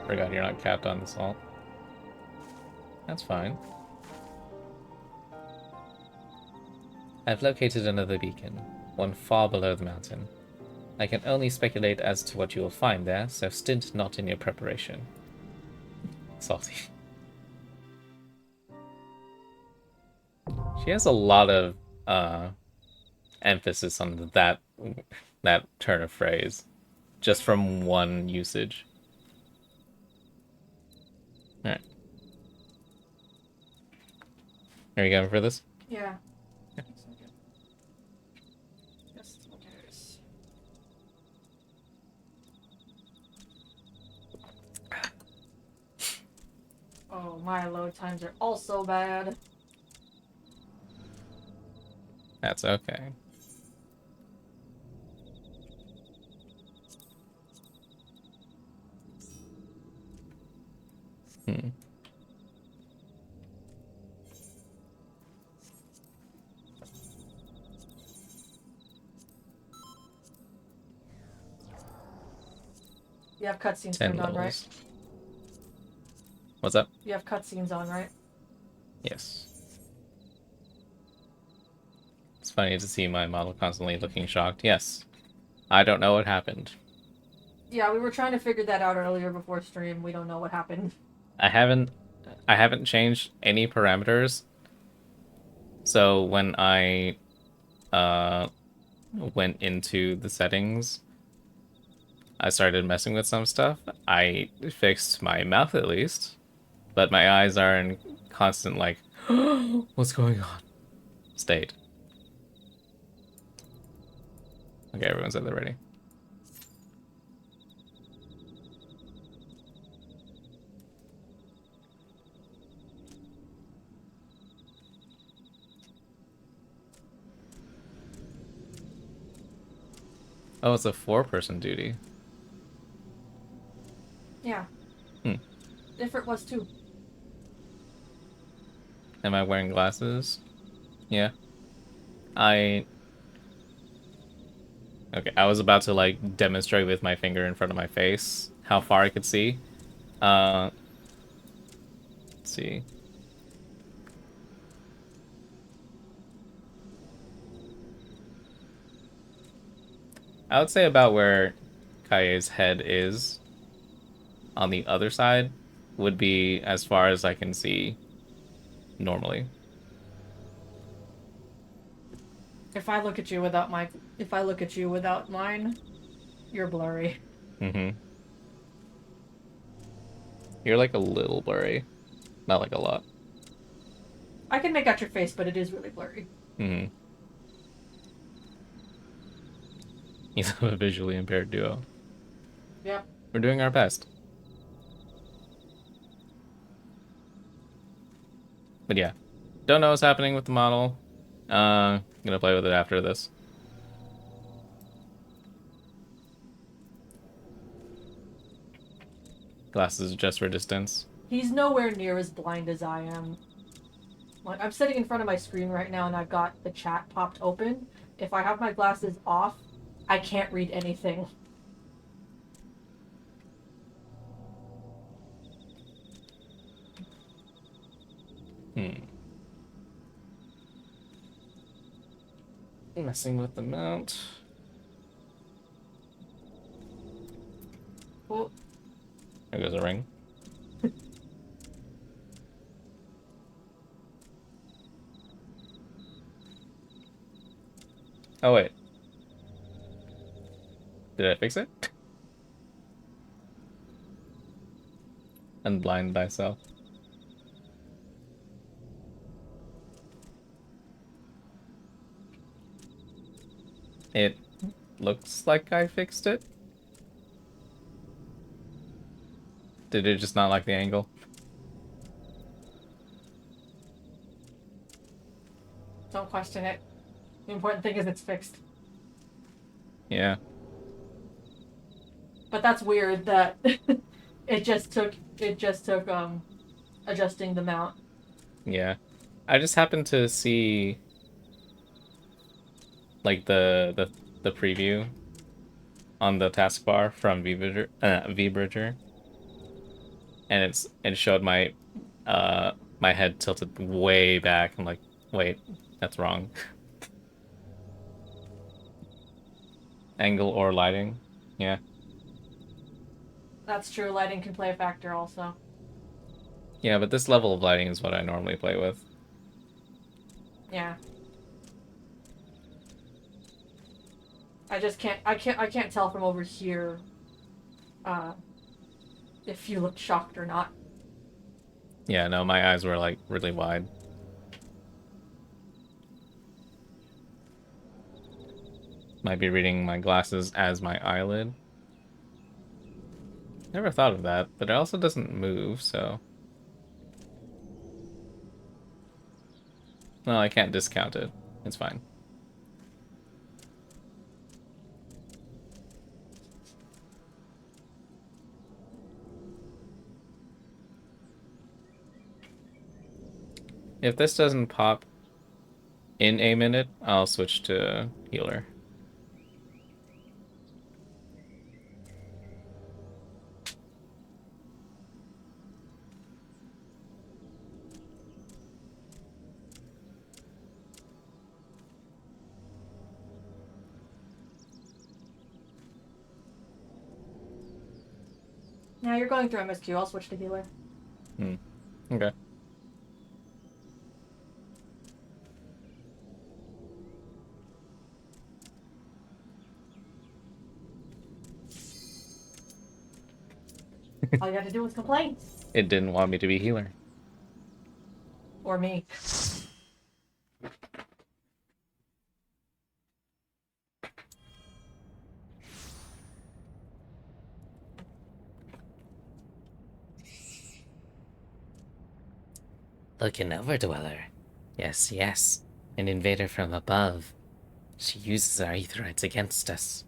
Forgot you're not capped on the salt. That's fine. I've located another beacon, one far below the mountain. I can only speculate as to what you will find there, so stint not in your preparation. Salty. She has a lot of emphasis on that turn of phrase, just from one usage. All right, are you going for this? Yeah. Yeah. Just in case. Oh, my load times are also bad. That's okay. Hmm. You have cutscenes 10 turned on, right? levels. What's up? You have cutscenes on, right? Yes. It's funny to see my model constantly looking shocked. Yes. I don't know what happened. Yeah, we were trying to figure that out earlier before stream. We don't know what happened. I haven't changed any parameters. So when I went into the settings, I started messing with some stuff. I fixed my mouth at least, but my eyes are in constant like, what's going on? State. Okay, everyone's at the ready. Oh, it's a 4-person duty. Yeah. Hmm. Different was too. Am I wearing glasses? Yeah. I... Okay, I was about to, like, demonstrate with my finger in front of my face how far I could see. Let's see. I would say about where Kaye's head is on the other side would be as far as I can see normally. If I look at you without mine, you're blurry. Mm-hmm. You're like a little blurry. Not like a lot. I can make out your face, but it is really blurry. Mm-hmm. He's a visually impaired duo. Yep. We're doing our best. But yeah. Don't know what's happening with the model. Gonna play with it after this. Glasses just for distance. He's nowhere near as blind as I am. Like, I'm sitting in front of my screen right now and I've got the chat popped open. If I have my glasses off, I can't read anything. Messing with the mount. Well, There goes a ring. Oh, wait. Did I fix it? Unblind thyself. It looks like I fixed it. Did it just not like the angle? Don't question it. The important thing is it's fixed. Yeah. But that's weird that it just took adjusting the mount. Yeah. I just happened to see like the preview on the taskbar from VBridger, and it showed my head tilted way back. I'm like, wait, that's wrong. Angle or lighting. Yeah. That's true. Lighting can play a factor also. Yeah, but this level of lighting is what I normally play with. Yeah. I can't tell from over here if you look shocked or not. Yeah, no, my eyes were like really wide. Might be reading my glasses as my eyelid. Never thought of that, but it also doesn't move, so... Well, I can't discount it. It's fine. If this doesn't pop in a minute, I'll switch to healer. Now you're going through MSQ. I'll switch to healer. Okay. All you had to do was complain. It didn't want me to be healer. Or me. Look, an Overdweller. Yes, yes. An invader from above. She uses our aetherites against us.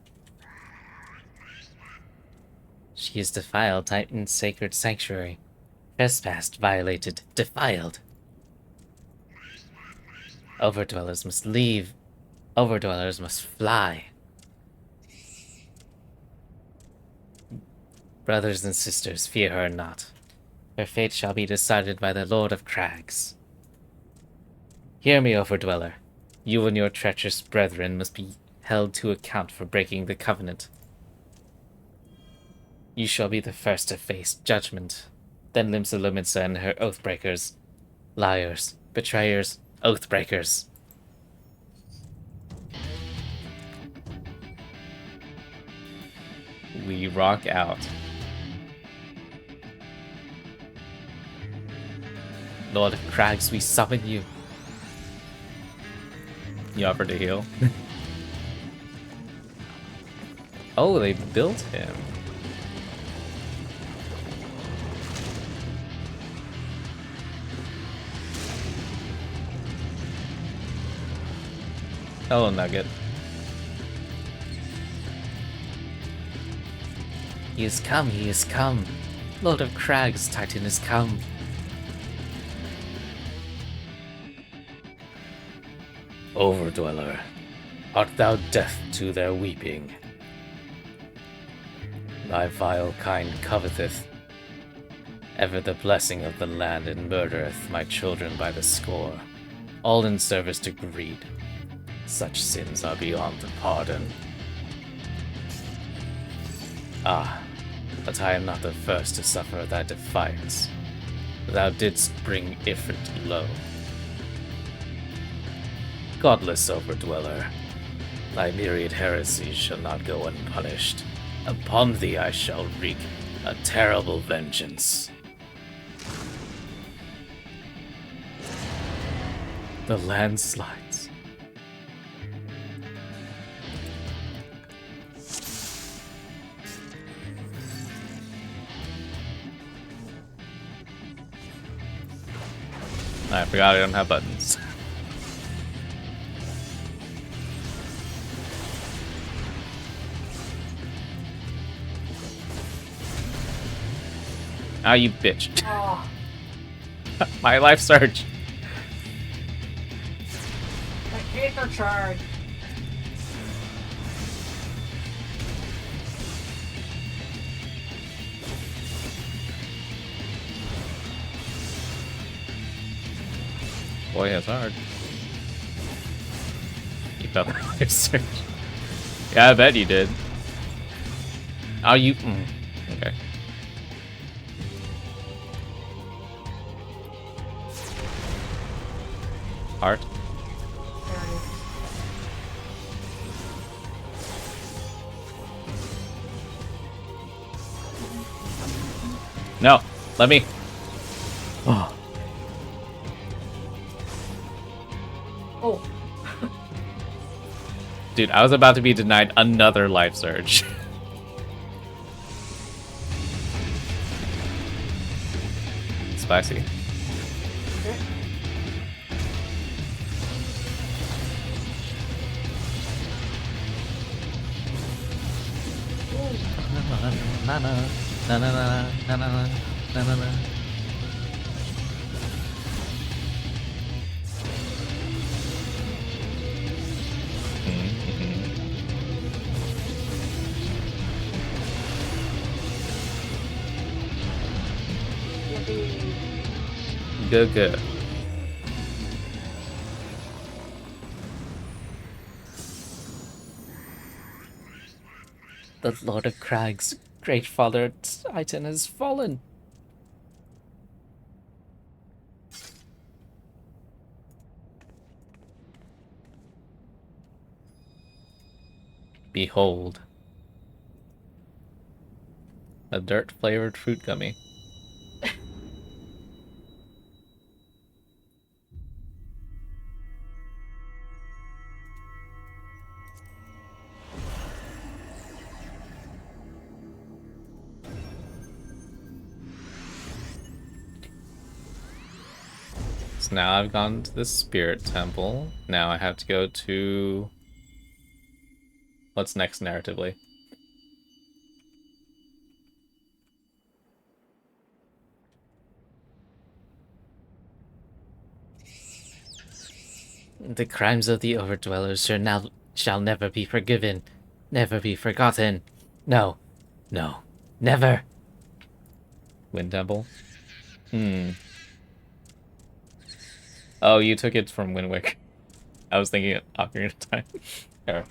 She has defiled Titan's sacred sanctuary. Trespassed, violated, defiled. Overdwellers must leave. Overdwellers must fly. Brothers and sisters, fear her not. Her fate shall be decided by the Lord of Crags. Hear me, Overdweller. You and your treacherous brethren must be held to account for breaking the covenant. You shall be the first to face judgment. Then Limsa Lominsa and her oathbreakers. Liars, betrayers, oathbreakers. We rock out. Lord of Crags, we summon you. You offered to heal? Oh, they built him. Hello, Nugget. He has come, he has come. Lord of Crags, Titan has come. Overdweller, art thou deaf to their weeping? Thy vile kind coveteth ever the blessing of the land and murdereth my children by the score, all in service to greed. Such sins are beyond the pardon. Ah, but I am not the first to suffer thy defiance. Thou didst bring Ifrit low. Godless Overdweller, thy myriad heresies shall not go unpunished. Upon thee I shall wreak a terrible vengeance. The landslides. I forgot I don't have buttons. Ah, you bitch. Oh, My life surge. I hate their charge. Boy, that's hard. You felt the life surge. Yeah, I bet you did. Oh, you... Okay. Heart. There it is. No, let me. Oh. Oh. Dude, I was about to be denied another life surge. Spicy. Okay. Na na na na na na na na na na na. Yippee. Good, good. The Lord of Crag's great father Titan has fallen. Behold. A dirt-flavored fruit gummy. So now I've gone to the Spirit Temple. Now I have to go to... What's next narratively? The crimes of the Overdwellers shall never be forgiven, never be forgotten. No, no, never. Wind Temple? Oh, you took it from Winwick. I was thinking of Ocarina of Time. Error.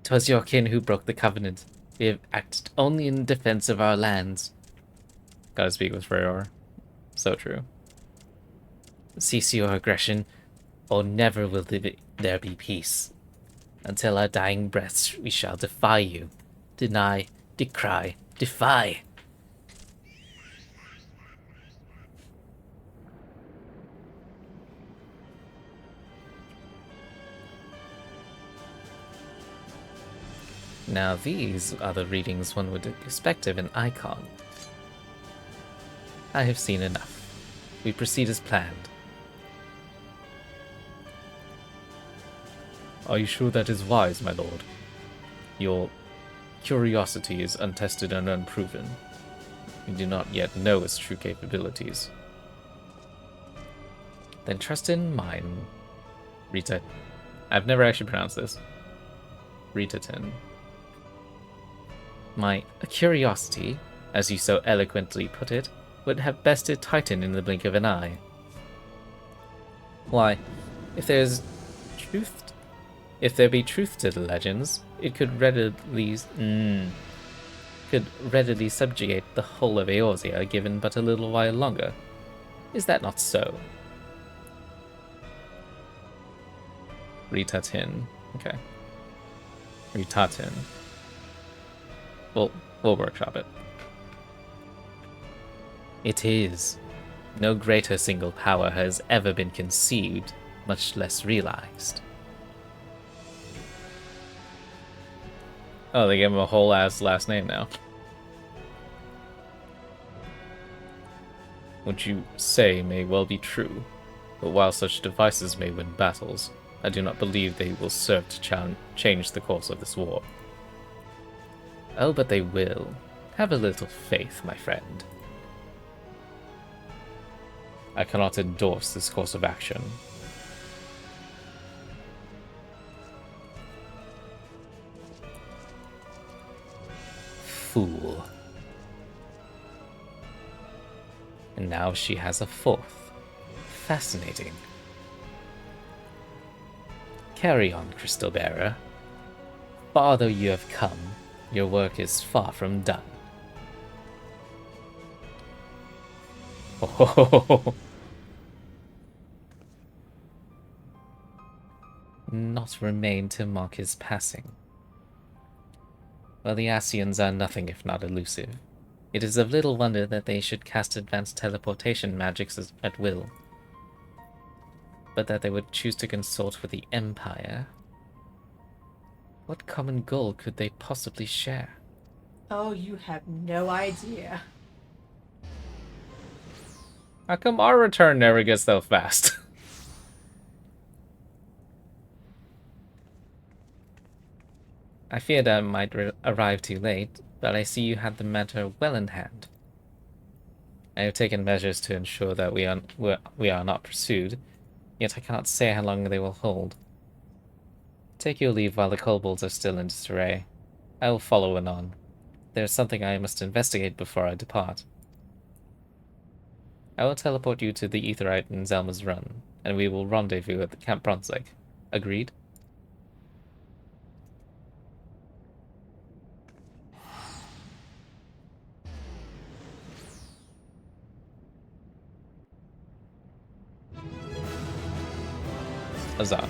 'Twas your kin who broke the covenant. We have acted only in defense of our lands. Gotta speak with Freyr. So true. Cease your aggression, or never will there be peace. Until our dying breaths we shall defy you. Deny, decry, defy. Now these are the readings one would expect of an icon. I have seen enough. We proceed as planned. Are you sure that is wise, my lord? Your curiosity is untested and unproven. You do not yet know its true capabilities. Then trust in mine, Rita. I've never actually pronounced this. Ritatin. My curiosity, as you so eloquently put it, would have bested Titan in the blink of an eye. Why, if there be truth to the legends, it could readily subjugate the whole of Eorzea given but a little while longer. Is that not so? Ritatin. Okay. Ritatin. We'll workshop it. It is. No greater single power has ever been conceived, much less realized. Oh, they gave him a whole ass last name now. What you say may well be true, but while such devices may win battles, I do not believe they will serve to change the course of this war. Oh, but they will. Have a little faith, my friend. I cannot endorse this course of action. Fool. And now she has a fourth. Fascinating. Carry on, Crystal Bearer. Far though you have come, your work is far from done. Oh, not remain to mark his passing. Well, the Asians are nothing if not elusive. It is of little wonder that they should cast advanced teleportation magics at will. But that they would choose to consult with the Empire? What common goal could they possibly share? Oh, you have no idea. How come our return never gets so fast? I feared I might arrive too late, but I see you had the matter well in hand. I have taken measures to ensure that we are not pursued, yet I cannot say how long they will hold. Take your leave while the kobolds are still in disarray. I will follow anon. There is something I must investigate before I depart. I will teleport you to the Aetheryte in Zelma's Run, and we will rendezvous at the Camp Brunswick. Agreed? Huzzah.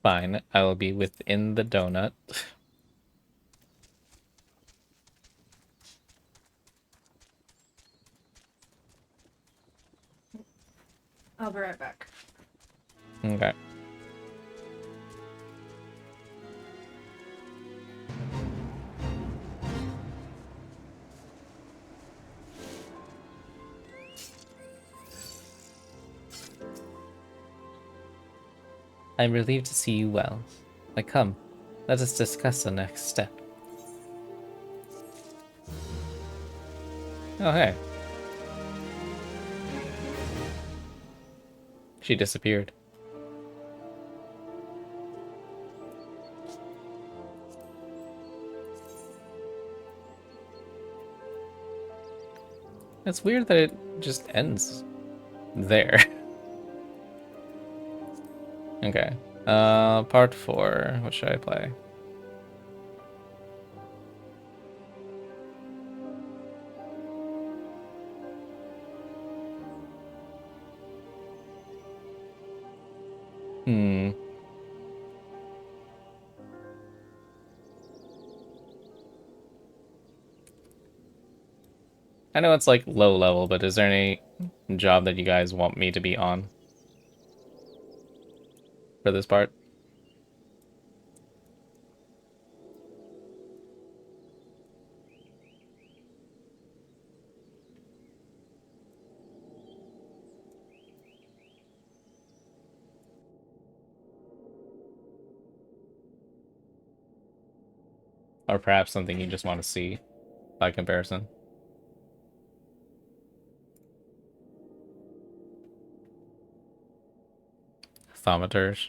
Fine, I will be within the donut. I'll be right back. Okay. I am relieved to see you well. Now come, let us discuss the next step. Oh, hey. She disappeared. It's weird that it just ends there. Okay. Part 4. What should I play? Hmm. I know it's like low level, but is there any job that you guys want me to be on for this part? Or perhaps something you just want to see by comparison? Thaumaturs.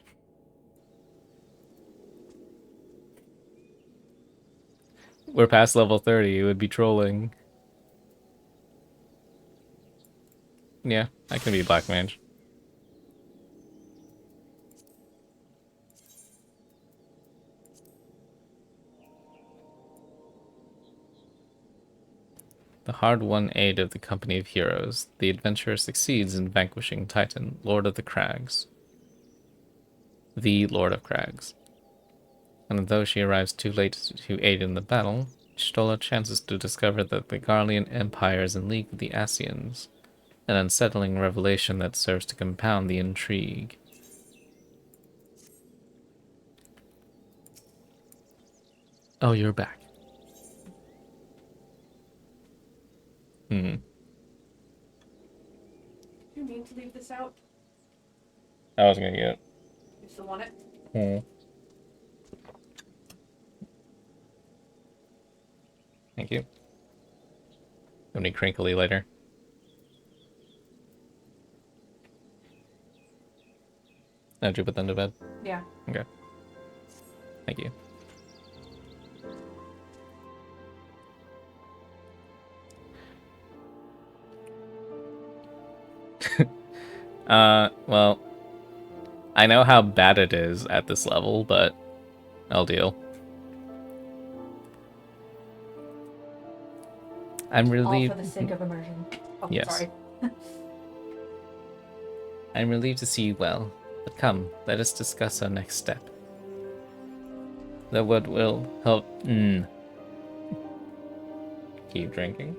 We're past level 30, it would be trolling. Yeah, I can be Black Mage. The hard-won aid of the company of heroes, the adventurer succeeds in vanquishing Titan, Lord of the Crags. The Lord of Crags. And though she arrives too late to aid in the battle, Stola chances to discover that the Garlean Empire is in league with the Asians. An unsettling revelation that serves to compound the intrigue. Oh, you're back. Hmm. Do you mean to leave this out? I was gonna get it. You still want it? Hmm. Thank you. Gonna be crinkly later. Did you put them to bed? Yeah. Okay. Thank you. Well, I know how bad it is at this level, but I'll deal. I'm All relieved. for the sake of immersion. Oh, Yes. sorry. I'm relieved to see you well. But come, let us discuss our next step. The word will help. Keep drinking.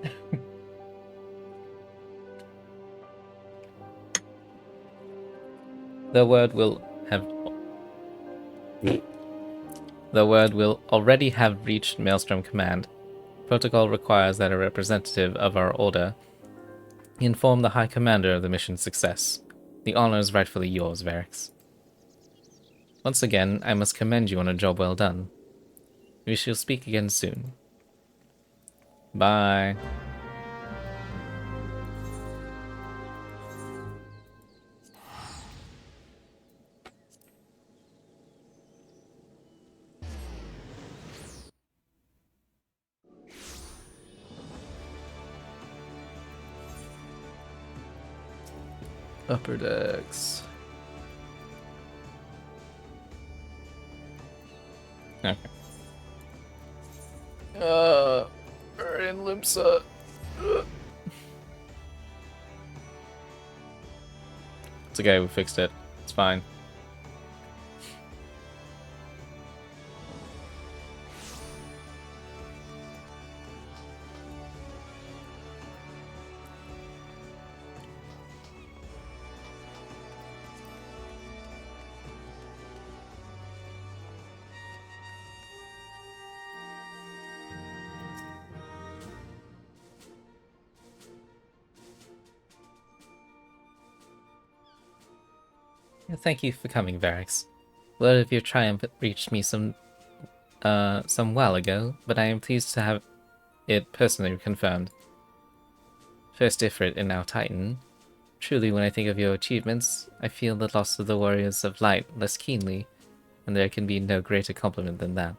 The word will have. The word will already have reached Maelstrom Command. Protocol requires that a representative of our order inform the High Commander of the mission's success. The honor is rightfully yours, Varix. Once again, I must commend you on a job well done. We shall speak again soon. Bye. Upper decks. Okay. We're in Limsa. It's okay, we fixed it. It's fine. Thank you for coming, Varix. Word of your triumph reached me some while ago, but I am pleased to have it personally confirmed. First Ifrit and now Titan. Truly, when I think of your achievements, I feel the loss of the Warriors of Light less keenly, and there can be no greater compliment than that.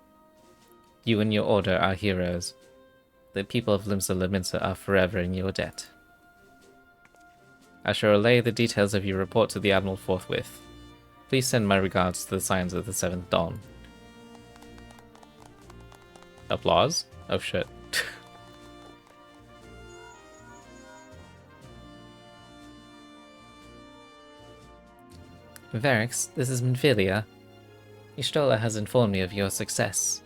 You and your order are heroes. The people of Limsa Lominsa are forever in your debt. I shall relay the details of your report to the Admiral forthwith. Please send my regards to the Scions of the Seventh Dawn. Applause? Oh shit. Varix, this is Minfilia. Y'shtola has informed me of your success.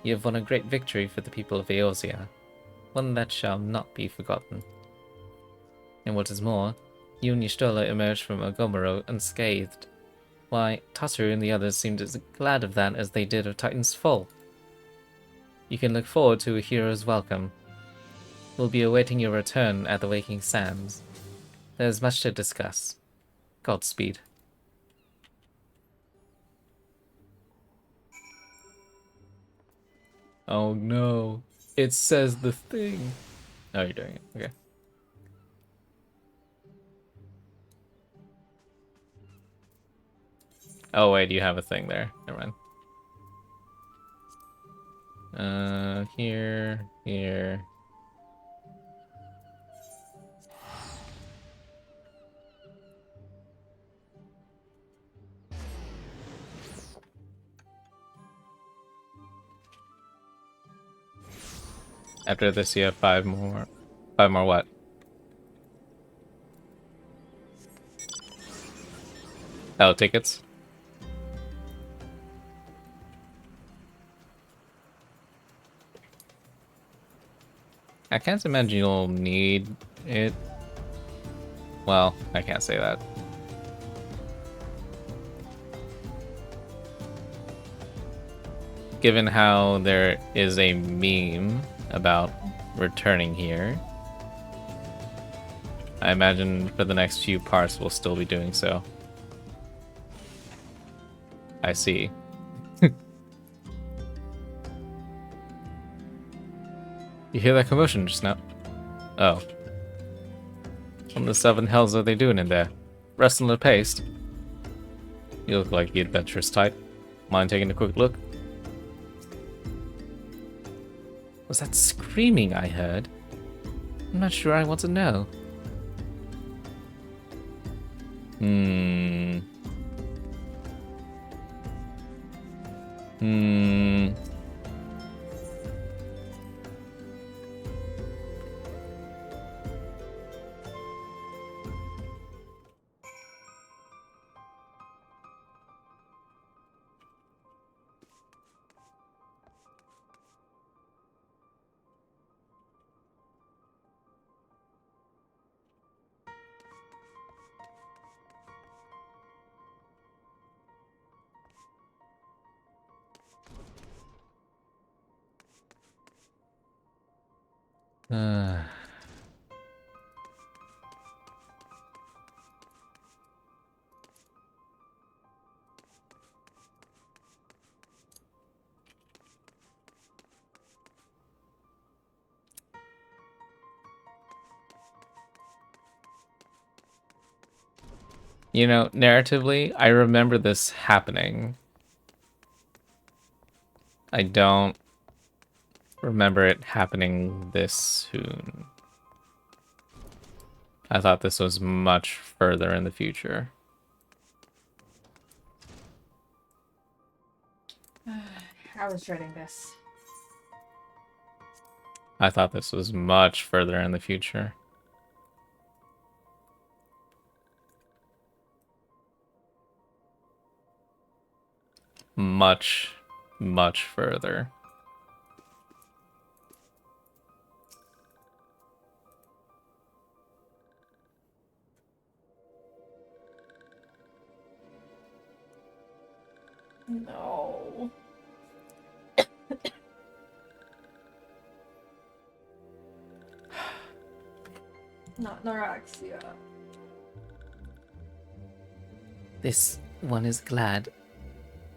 You have won a great victory for the people of Eorzea, one that shall not be forgotten. And what is more, you and Y'shtola emerged from Ogomoro unscathed. Why, Tataru and the others seemed as glad of that as they did of Titan's fall. You can look forward to a hero's welcome. We'll be awaiting your return at the Waking Sands. There's much to discuss. Godspeed. Oh no. It says the thing. Oh, you're doing it. Okay. Oh wait, you have a thing there. Never mind. Here. After this, you have 5 more. 5 more what? Oh, tickets? I can't imagine you'll need it Well, I can't say that. Given how there is a meme about returning here, I imagine for the next few parts we'll still be doing so. I see. You hear that commotion just now? Oh. What the seven hells are they doing in there? Wrestling at pace? You look like the adventurous type. Mind taking a quick look? Was that screaming I heard? I'm not sure I want to know. Hmm. You know, narratively, I remember this happening. I don't remember it happening this soon. I thought this was much further in the future. I was dreading this. I thought this was much further in the future. Much, much further. No. Not Noraxia. This one is glad.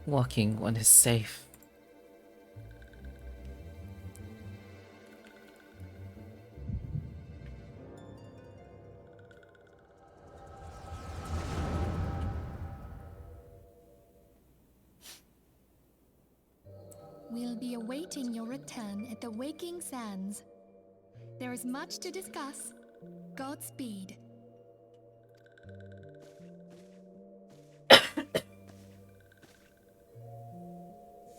Walking one is safe. We'll be awaiting your return at the Waking Sands. There is much to discuss. Godspeed.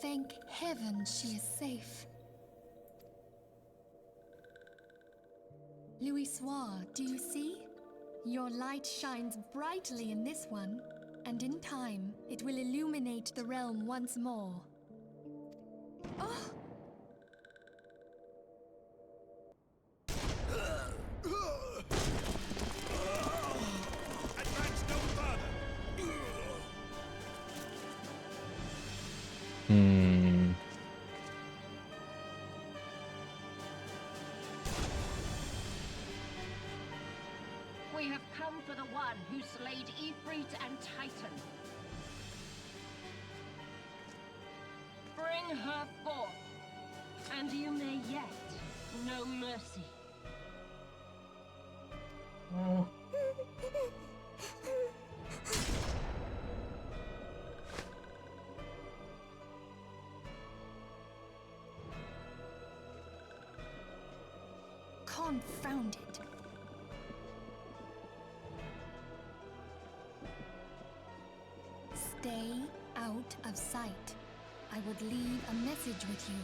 Thank heaven she is safe. Louisoire, do you see? Your light shines brightly in this one, and in time, it will illuminate the realm once more. Oh! We have come for the one who slayed Ifrit and Titan. Bring her forth, and you may yet know mercy. Confound it. Stay out of sight. I would leave a message with you.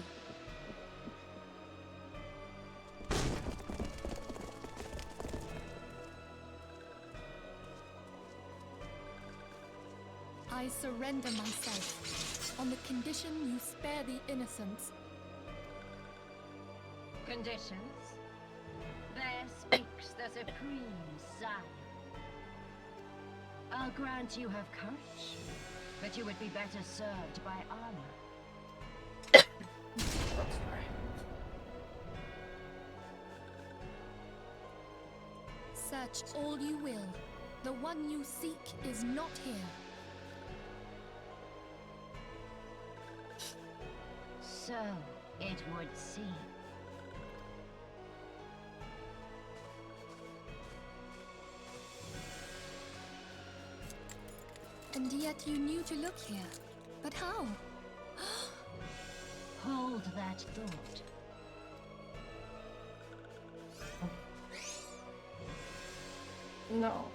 I surrender myself, on the condition you spare the innocents. Conditions? There speaks the supreme Sire. grant you have courage, but you would be better served by armor. Search all you will. The one you seek is not here. So it would seem. And yet you knew to look here. But how? Hold that thought. No.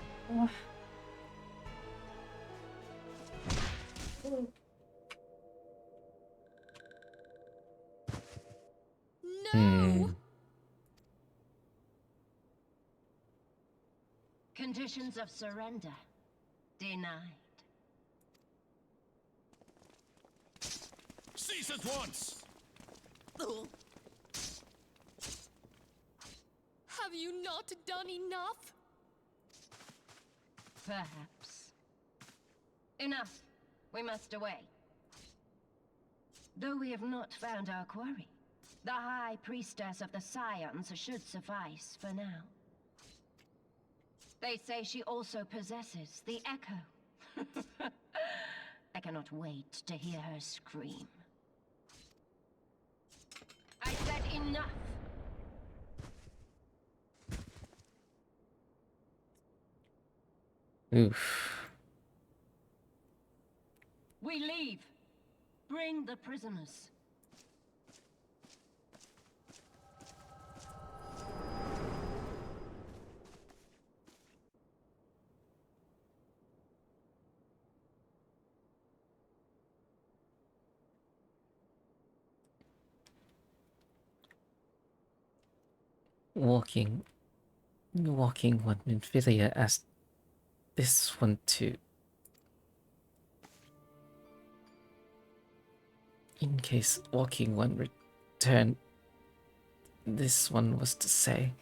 No! Conditions of surrender denied. Cease at once! Have you not done enough? Perhaps. Enough. We must away. Though we have not found our quarry, the High Priestess of the Scions should suffice for now. They say she also possesses the Echo. I cannot wait to hear her scream. I said enough! Oof. We leave. Bring the prisoners. Walking one Nymphilia asked this one to... In case walking one returned, this one was to say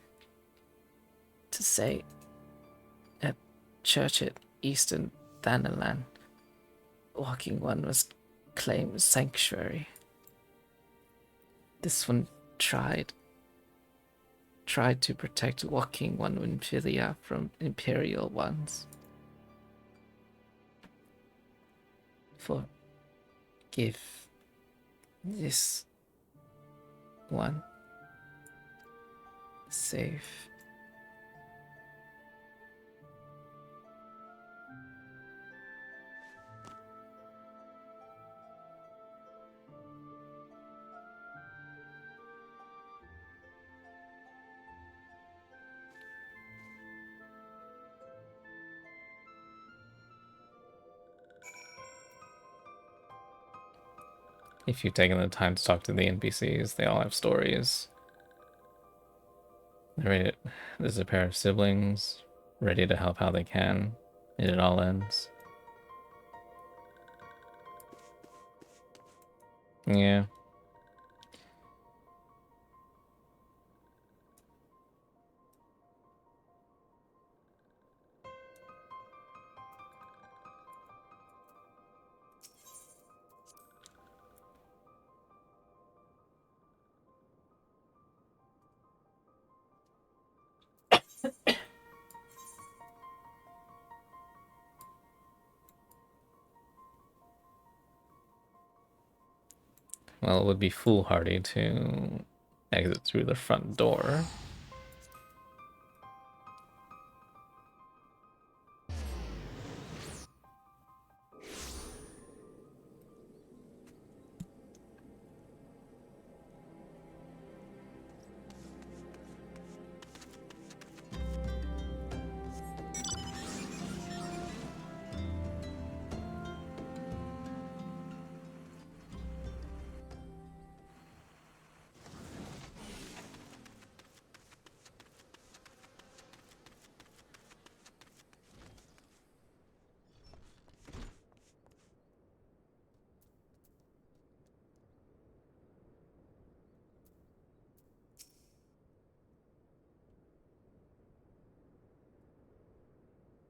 at church at Eastern Thanalan, walking one was claimed sanctuary. This one tried to protect walking one Nymphilia from Imperial ones. Forgive this one. Safe. If you've taken the time to talk to the NPCs, they all have stories. There's a pair of siblings, ready to help how they can, and it all ends. Yeah. Well, it would be foolhardy to exit through the front door.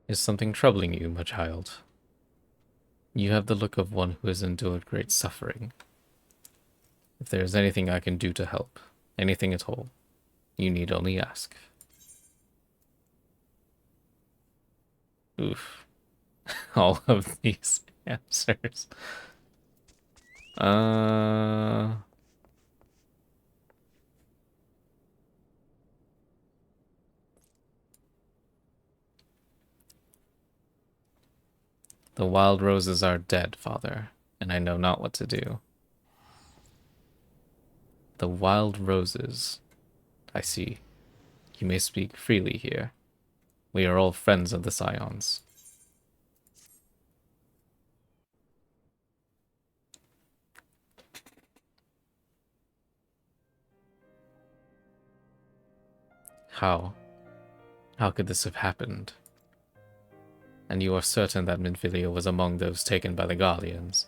Is something troubling you, my child? You have the look of one who has endured great suffering. If there is anything I can do to help, anything at all, you need only ask. Oof. All of these answers. Uh... The wild roses are dead, father, and I know not what to do. The wild roses. I see. You may speak freely here. We are all friends of the Scions. How? How could this have happened? And you are certain that Minfilia was among those taken by the Guardians?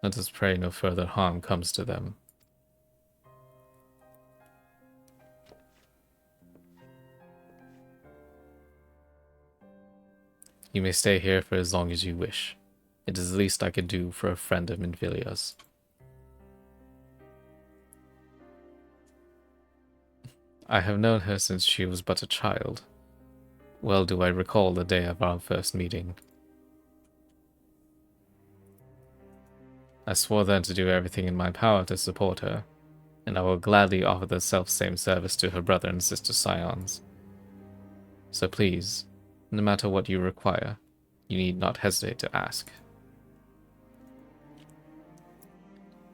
Let us pray no further harm comes to them. You may stay here for as long as you wish. It is the least I could do for a friend of Minfilia's. I have known her since she was but a child. Well do I recall the day of our first meeting. I swore then to do everything in my power to support her, and I will gladly offer the self-same service to her brother and sister Scions. So please, no matter what you require, you need not hesitate to ask.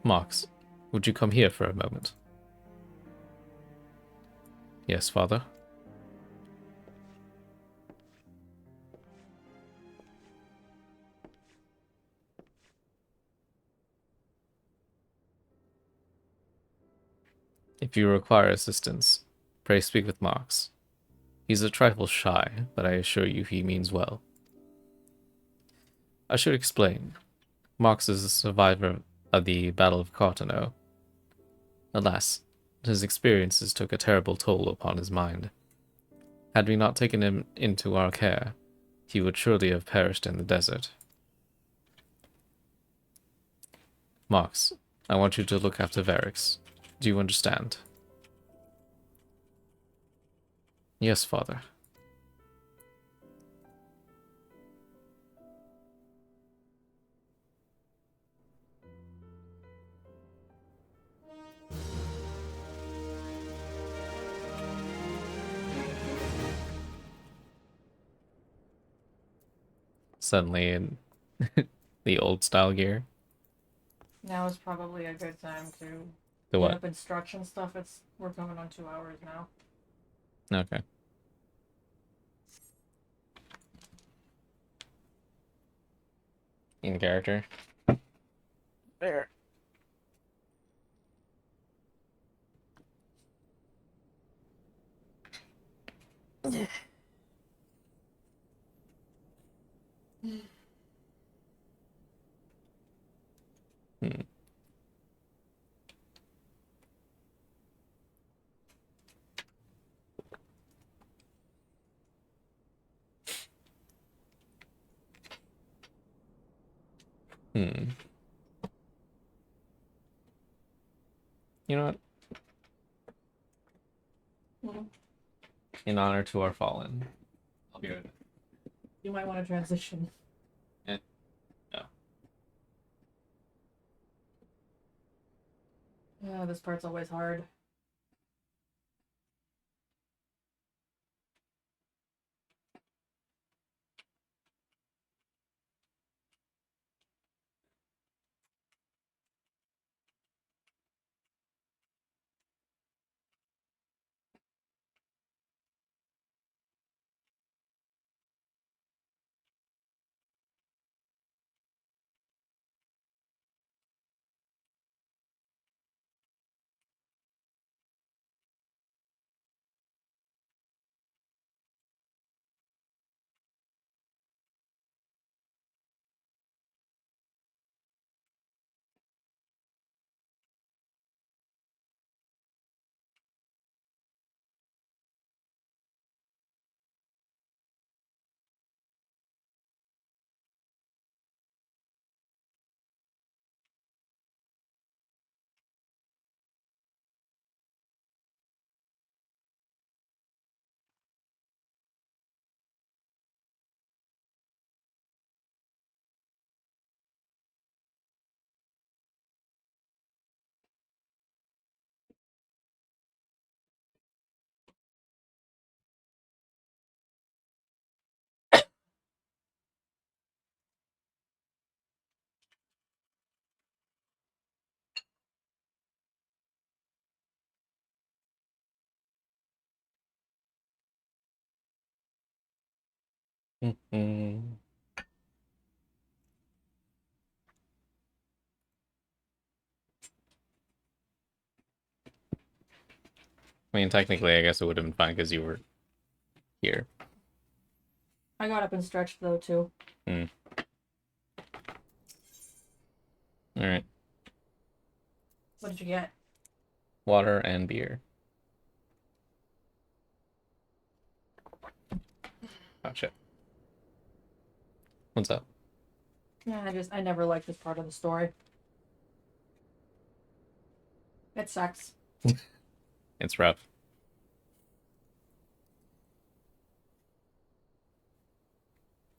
Marx, would you come here for a moment? Yes, father? If you require assistance, pray speak with Marx. He's a trifle shy, but I assure you he means well. I should explain. Marx is a survivor of the Battle of Cartano. Alas, his experiences took a terrible toll upon his mind. Had we not taken him into our care, he would surely have perished in the desert. Marx, I want you to look after Varix. Do you understand? Yes, father. Suddenly in the old style gear. Now is probably a good time to The get what? up instruction stuff. We're going on 2 hours now. Okay. In character. There. Hmm. Hmm. You know what? Mhm. In honor to our fallen. I'll be right back. You might want to transition. Eh, no. Yeah, this part's always hard. Mm. I mean, technically, I guess it would have been fine because you were here. I got up and stretched though too. Hmm. All right. What did you get? Water and beer. Oh shit. What's up? Yeah, I never liked this part of the story. It sucks. It's rough.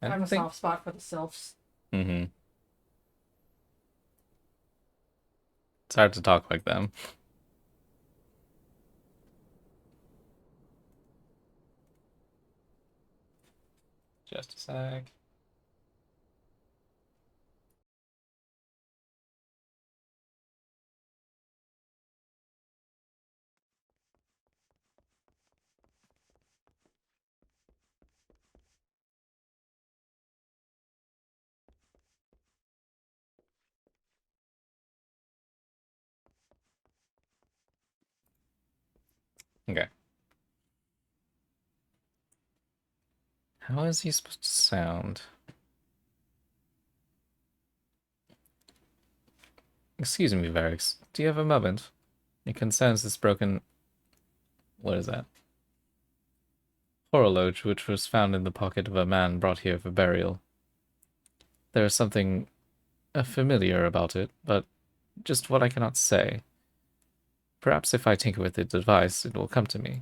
I have a soft spot for the sylphs. Mm-hmm. It's hard to talk like them. Just a sec. Okay. How is he supposed to sound? Excuse me, Varix. Do you have a moment? It concerns this broken... What is that? Horologe, which was found in the pocket of a man brought here for burial. There is something familiar about it, but just what I cannot say. Perhaps if I tinker with the device, it will come to me.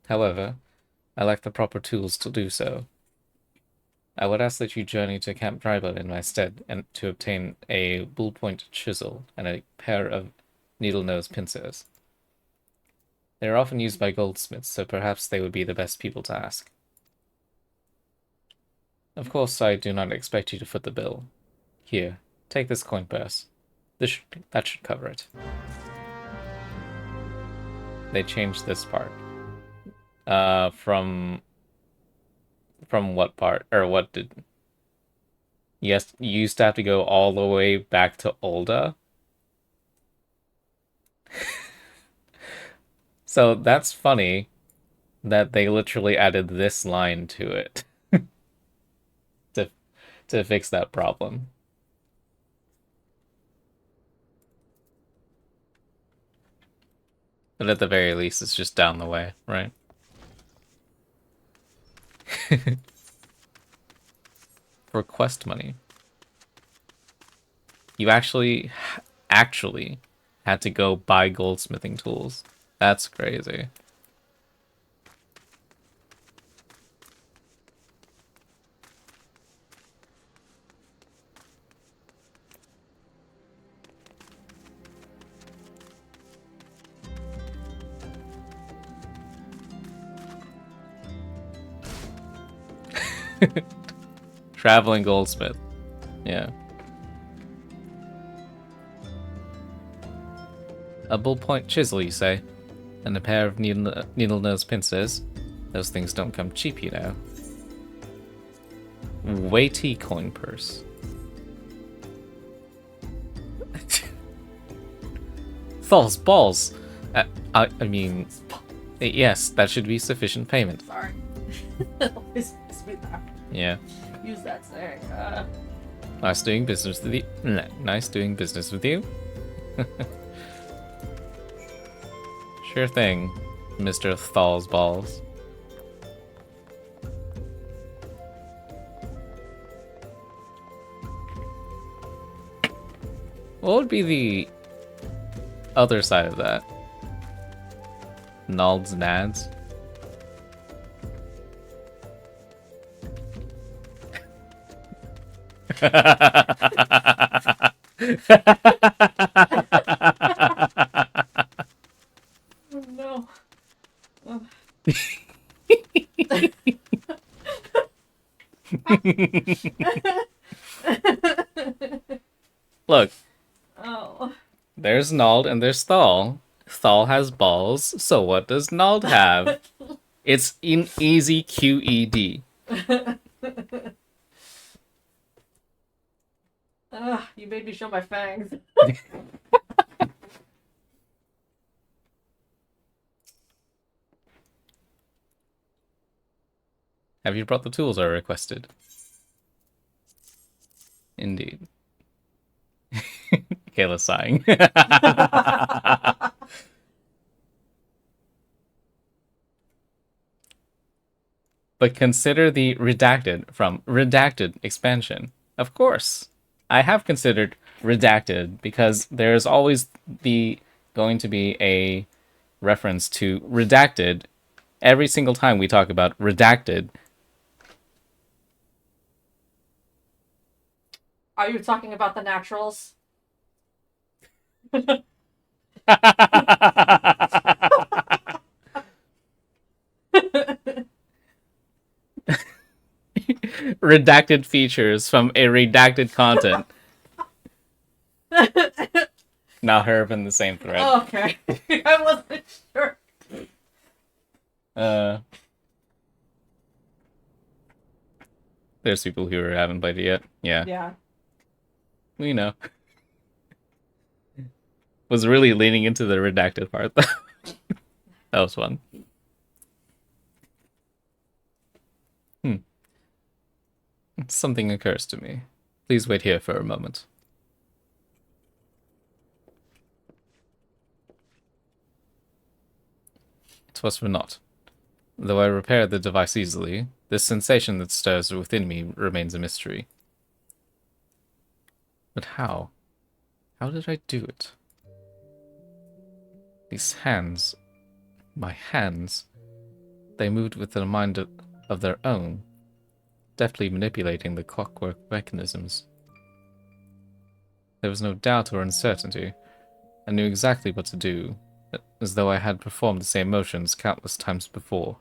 However, I lack the proper tools to do so. I would ask that you journey to Camp Dryblood in my stead and to obtain a bull-point chisel and a pair of needle-nose pincers. They are often used by goldsmiths, so perhaps they would be the best people to ask. Of course, I do not expect you to foot the bill. Here, take this coin purse. That should cover it. They changed this part. From what part? Or what did... Yes, you used to have to go all the way back to Olda? So that's funny that they literally added this line to it to fix that problem. But at the very least, it's just down the way, right? For quest money. You actually had to go buy goldsmithing tools. That's crazy. Traveling goldsmith. Yeah. A bull-point chisel, you say? And a pair of needle-nose pincers? Those things don't come cheap, you know. Weighty coin purse. Thal's balls! I mean... Yes, that should be sufficient payment. Sorry. Always miss me that. Yeah. Use that saying. Nice doing business with you. Nice doing business with you. Sure thing, Mr. Thal's balls. What would be the other side of that? Nalds nads? Oh no. Oh. Look, Oh. there's Nald and there's Thal. Thal has balls, so what does Nald have? It's in easy QED. You made me show my fangs. Have you brought the tools I requested? Indeed. Kayla's sighing. But consider the redacted from redacted expansion. Of course. I have considered redacted because there's always going to be a reference to redacted every single time we talk about redacted. Are you talking about the naturals? Redacted features from a redacted content. Now Herb in the same thread. Okay. I wasn't sure. There's people who haven't played it yet. Yeah. Yeah. We know. Was really leaning into the redacted part, though. That was fun. Something occurs to me. Please wait here for a moment. Twas for naught. Though I repaired the device easily, this sensation that stirs within me remains a mystery. But how? How did I do it? These hands, my hands, they moved with a mind of their own, deftly manipulating the clockwork mechanisms. There was no doubt or uncertainty. I knew exactly what to do, as though I had performed the same motions countless times before.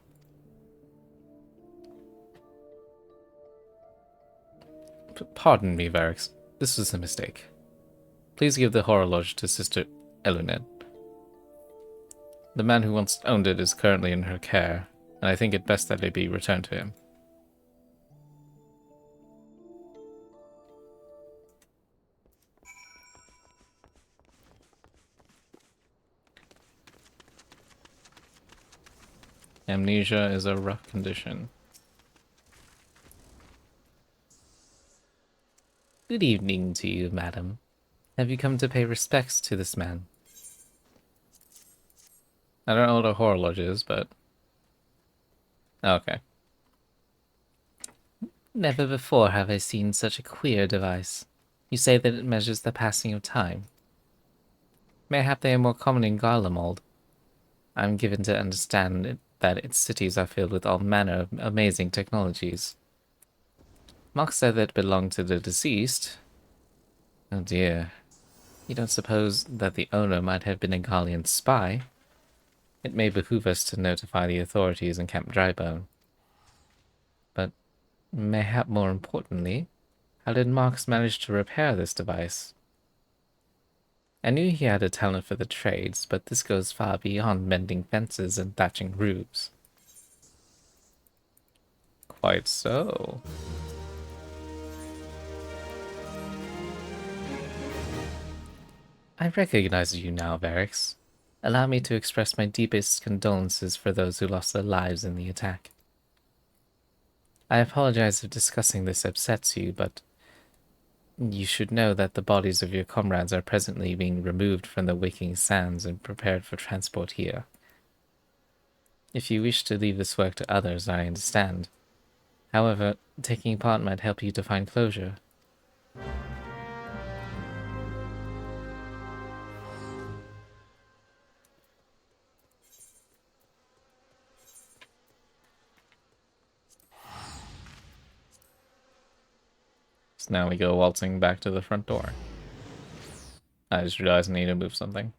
Pardon me, Varix. This was a mistake. Please give the horologe to Sister Elunet. The man who once owned it is currently in her care, and I think it best that it be returned to him. Amnesia is a rough condition. Good evening to you, madam. Have you come to pay respects to this man? I don't know what a horologe is, but... Okay. Never before have I seen such a queer device. You say that it measures the passing of time. Mayhap they are more common in Garlemald. I am given to understand that its cities are filled with all manner of amazing technologies. Mark said that it belonged to the deceased. Oh dear. You don't suppose that the owner might have been a Gallian spy? It may behoove us to notify the authorities in Camp Drybone. But mayhap more importantly, how did Marx manage to repair this device? I knew he had a talent for the trades, but this goes far beyond mending fences and thatching roofs. Quite so. I recognize you now, Varix. Allow me to express my deepest condolences for those who lost their lives in the attack. I apologize if discussing this upsets you, but you should know that the bodies of your comrades are presently being removed from the Waking Sands and prepared for transport here. If you wish to leave this work to others, I understand. However, taking part might help you to find closure. So now we go waltzing back to the front door. I just realized I need to move something.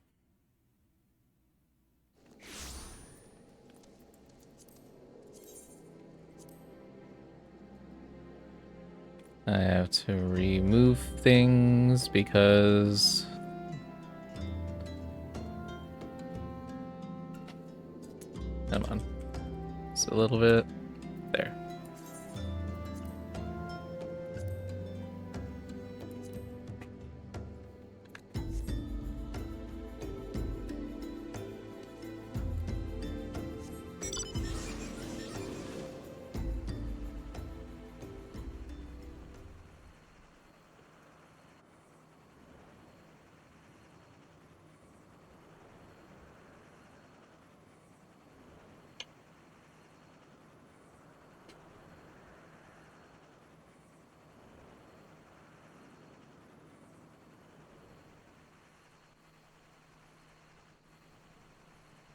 I have to remove things because... Come on. little bit. There.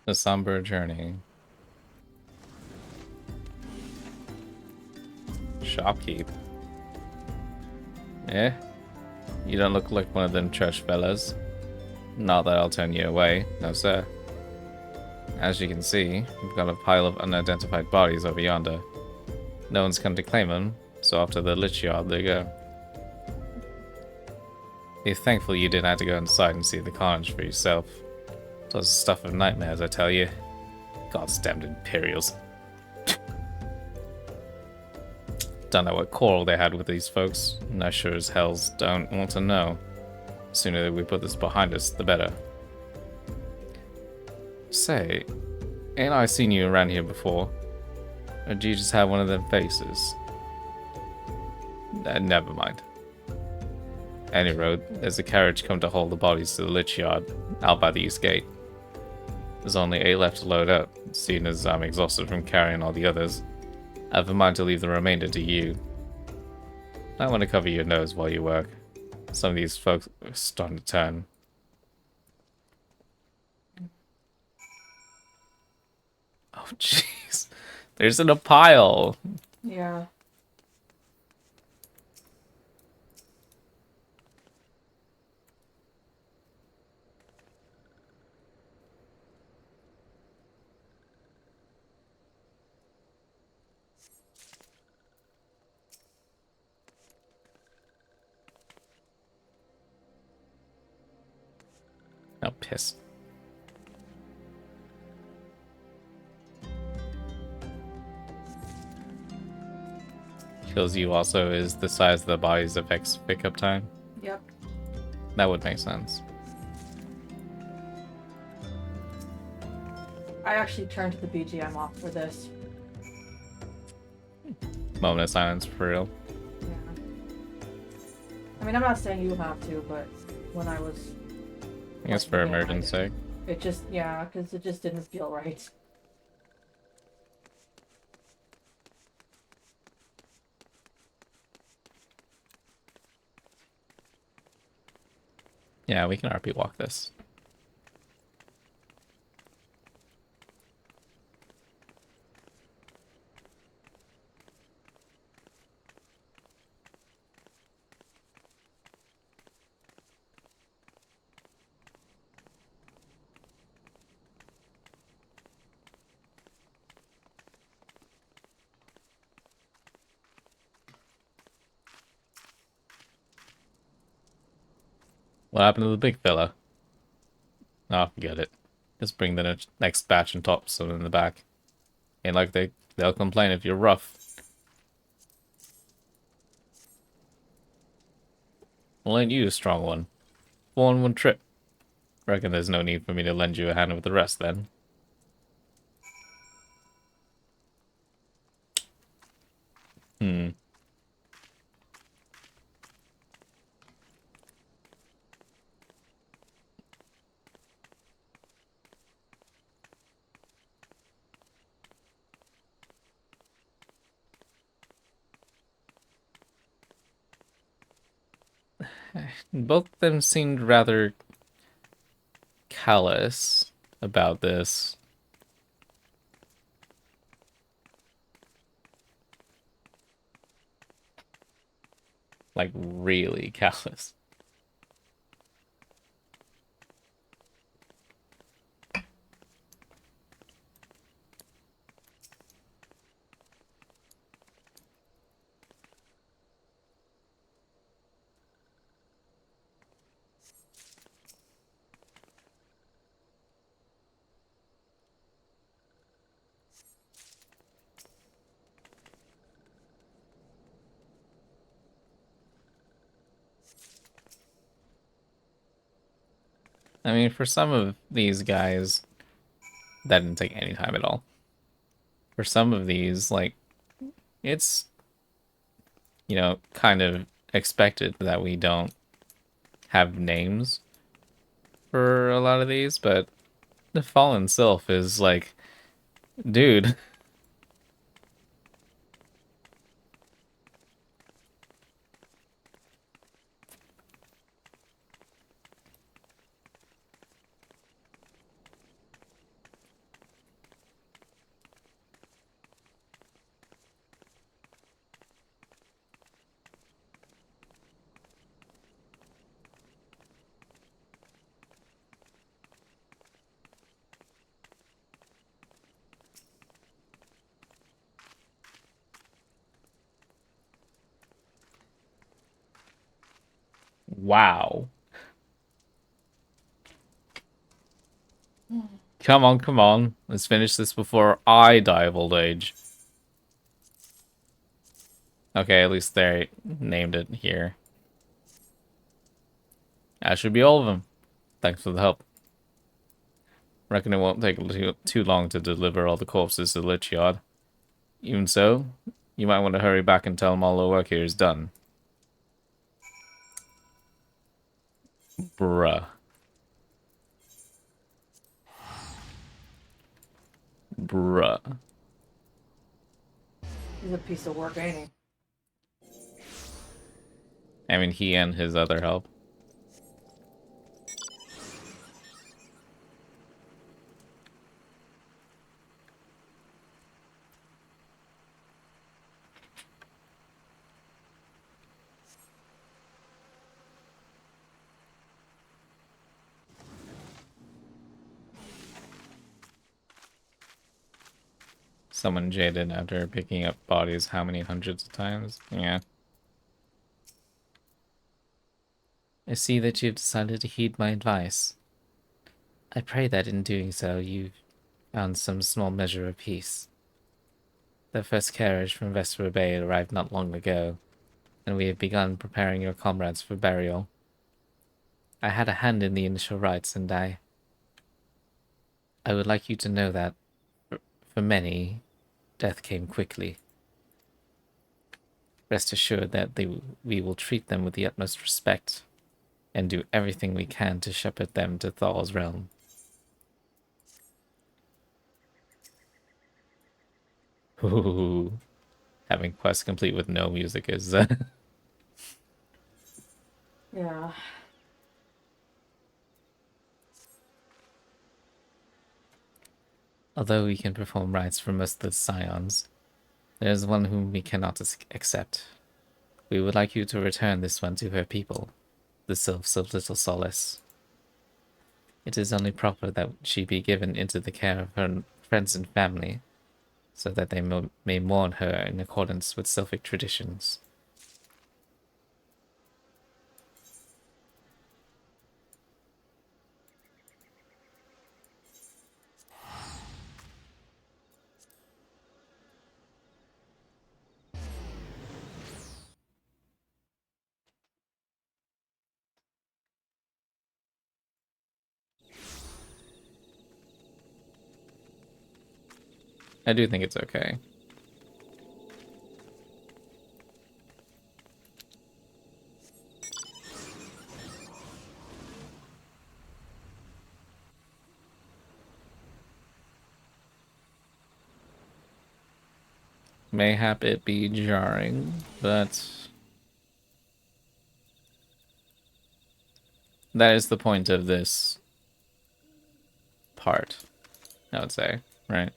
The somber journey. Shopkeep. Eh? You don't look like one of them church fellas. Not that I'll turn you away, no sir. As you can see, we've got a pile of unidentified bodies over yonder. No one's come to claim them, so off to the lich yard they go. Be thankful you didn't have to go inside and see the carnage for yourself. It was the stuff of nightmares, I tell you. God's damned Imperials. Don't know what quarrel they had with these folks, and I sure as hells don't want to know. The sooner we put this behind us, the better. Say, ain't I seen you around here before? Or do you just have one of them faces? Never mind. Any road, there's a carriage come to haul the bodies to the lich yard, out by the east gate. There's only 8 left to load up, seeing as I'm exhausted from carrying all the others. I have a mind to leave the remainder to you. I want to cover your nose while you work. Some of these folks are starting to turn. Oh, jeez. There's in a pile. Yeah. Oh, piss. Kills you also is the size of the body's effects pickup time. Yep. That would make sense. I actually turned the BGM off for this. Moment of silence for real. Yeah. I mean, I'm not saying you have to, but when I was... I guess for emergency. It just, yeah, because it just didn't feel right. Yeah, we can RP walk this. What happened to the big fella? Oh, forget it. Just bring the next batch and top some in the back. Ain't like they'll complain if you're rough. Well, ain't you a strong one? 4 in 1 trip. Reckon there's no need for me to lend you a hand with the rest then. Both of them seemed rather callous about this. Like, really callous. I mean, for some of these guys, that didn't take any time at all. For some of these, like, it's, kind of expected that we don't have names for a lot of these, but the Fallen Sylph is like, dude. Wow. Come on, come on. Let's finish this before I die of old age. Okay, at least they named it here. That should be all of them. Thanks for the help. Reckon it won't take too long to deliver all the corpses to the Lich Yard. Even so, you might want to hurry back and tell them all the work here is done. Bruh. Bruh. He's a piece of work, ain't he? I mean, he and his other help. Someone jaded after picking up bodies how many hundreds of times? Yeah. I see that you've decided to heed my advice. I pray that in doing so, you've found some small measure of peace. The first carriage from Vesper Bay arrived not long ago, and we have begun preparing your comrades for burial. I had a hand in the initial rites, and I would like you to know that, for many, death came quickly. Rest assured that we will treat them with the utmost respect, and do everything we can to shepherd them to Thal's realm. Ooh, having quests complete with no music is... Yeah. Although we can perform rites for most of the scions, there is one whom we cannot accept. We would like you to return this one to her people, the sylphs of Little Solace. It is only proper that she be given into the care of her friends and family, so that they may mourn her in accordance with sylphic traditions. I do think it's okay. Mayhap it be jarring, but that is the point of this part, I would say, right?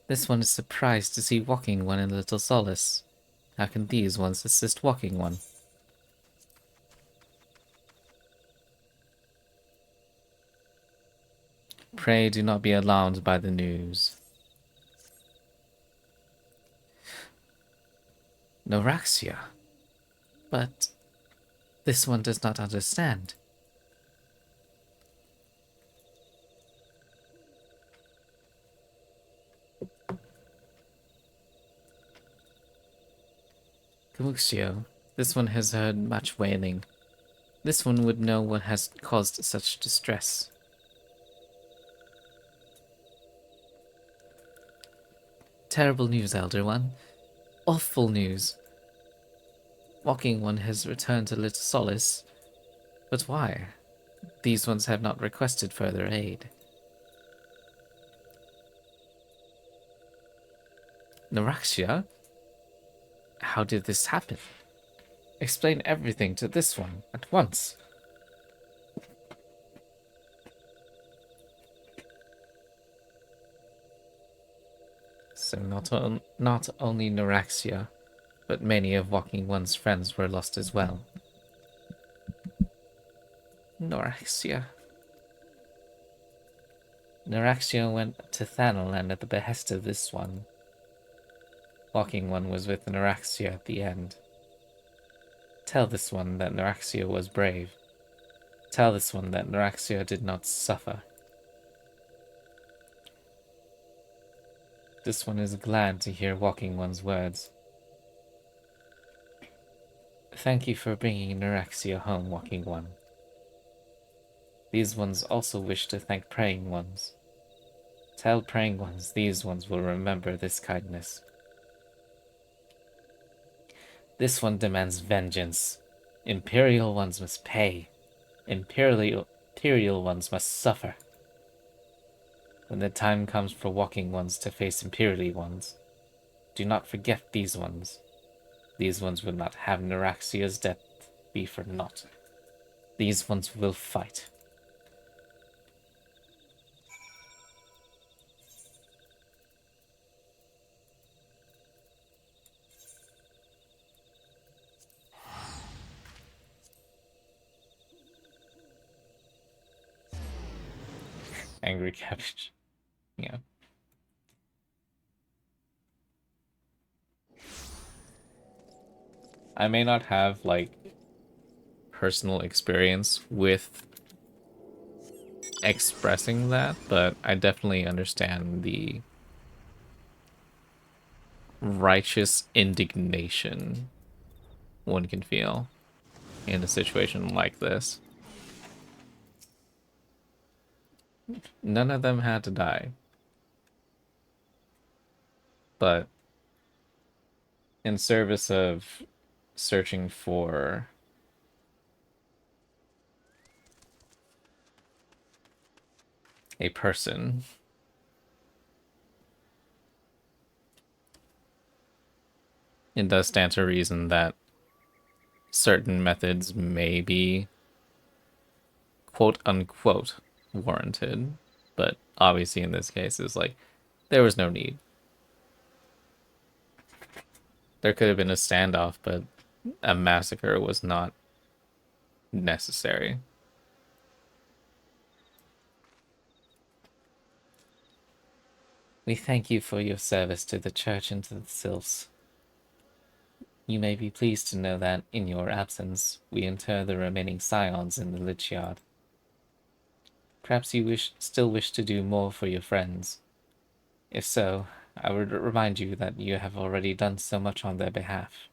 This one is surprised to see walking one in Little Solace. How can these ones assist walking one? Pray do not be alarmed by the news. Noraxia? But this one does not understand. Camuxio, this one has heard much wailing. This one would know what has caused such distress. Terrible news, Elder One. Awful news. Walking One has returned to little solace. But why? These ones have not requested further aid. Naraxia? How did this happen? Explain everything to this one at once. So not only Naraxia, but many of Walking One's friends were lost as well. Naraxia. Naraxia went to Thanalan at the behest of this one. Walking One was with Naraxia at the end. Tell this one that Naraxia was brave. Tell this one that Naraxia did not suffer. This one is glad to hear Walking One's words. Thank you for bringing Naraxia home, Walking One. These ones also wish to thank Praying Ones. Tell Praying Ones these ones will remember this kindness. This one demands vengeance. Imperial ones must pay. Imperial ones must suffer. When the time comes for Walking Ones to face Imperial ones, do not forget these ones. These ones will not have Naraxia's death be for naught. These ones will fight. Angry cabbage. Yeah. I may not have, like, personal experience with expressing that, but I definitely understand the righteous indignation one can feel in a situation like this. None of them had to die. But in service of searching for a person, it does stand to reason that certain methods may be quote-unquote warranted, but obviously in this case is like there was no need. There could have been a standoff, but a massacre was not necessary. We thank you for your service to the church and to the sylphs. You may be pleased to know that, in your absence, we inter the remaining scions in the Lich Yard. Perhaps you still wish to do more for your friends. If so, I would remind you that you have already done so much on their behalf.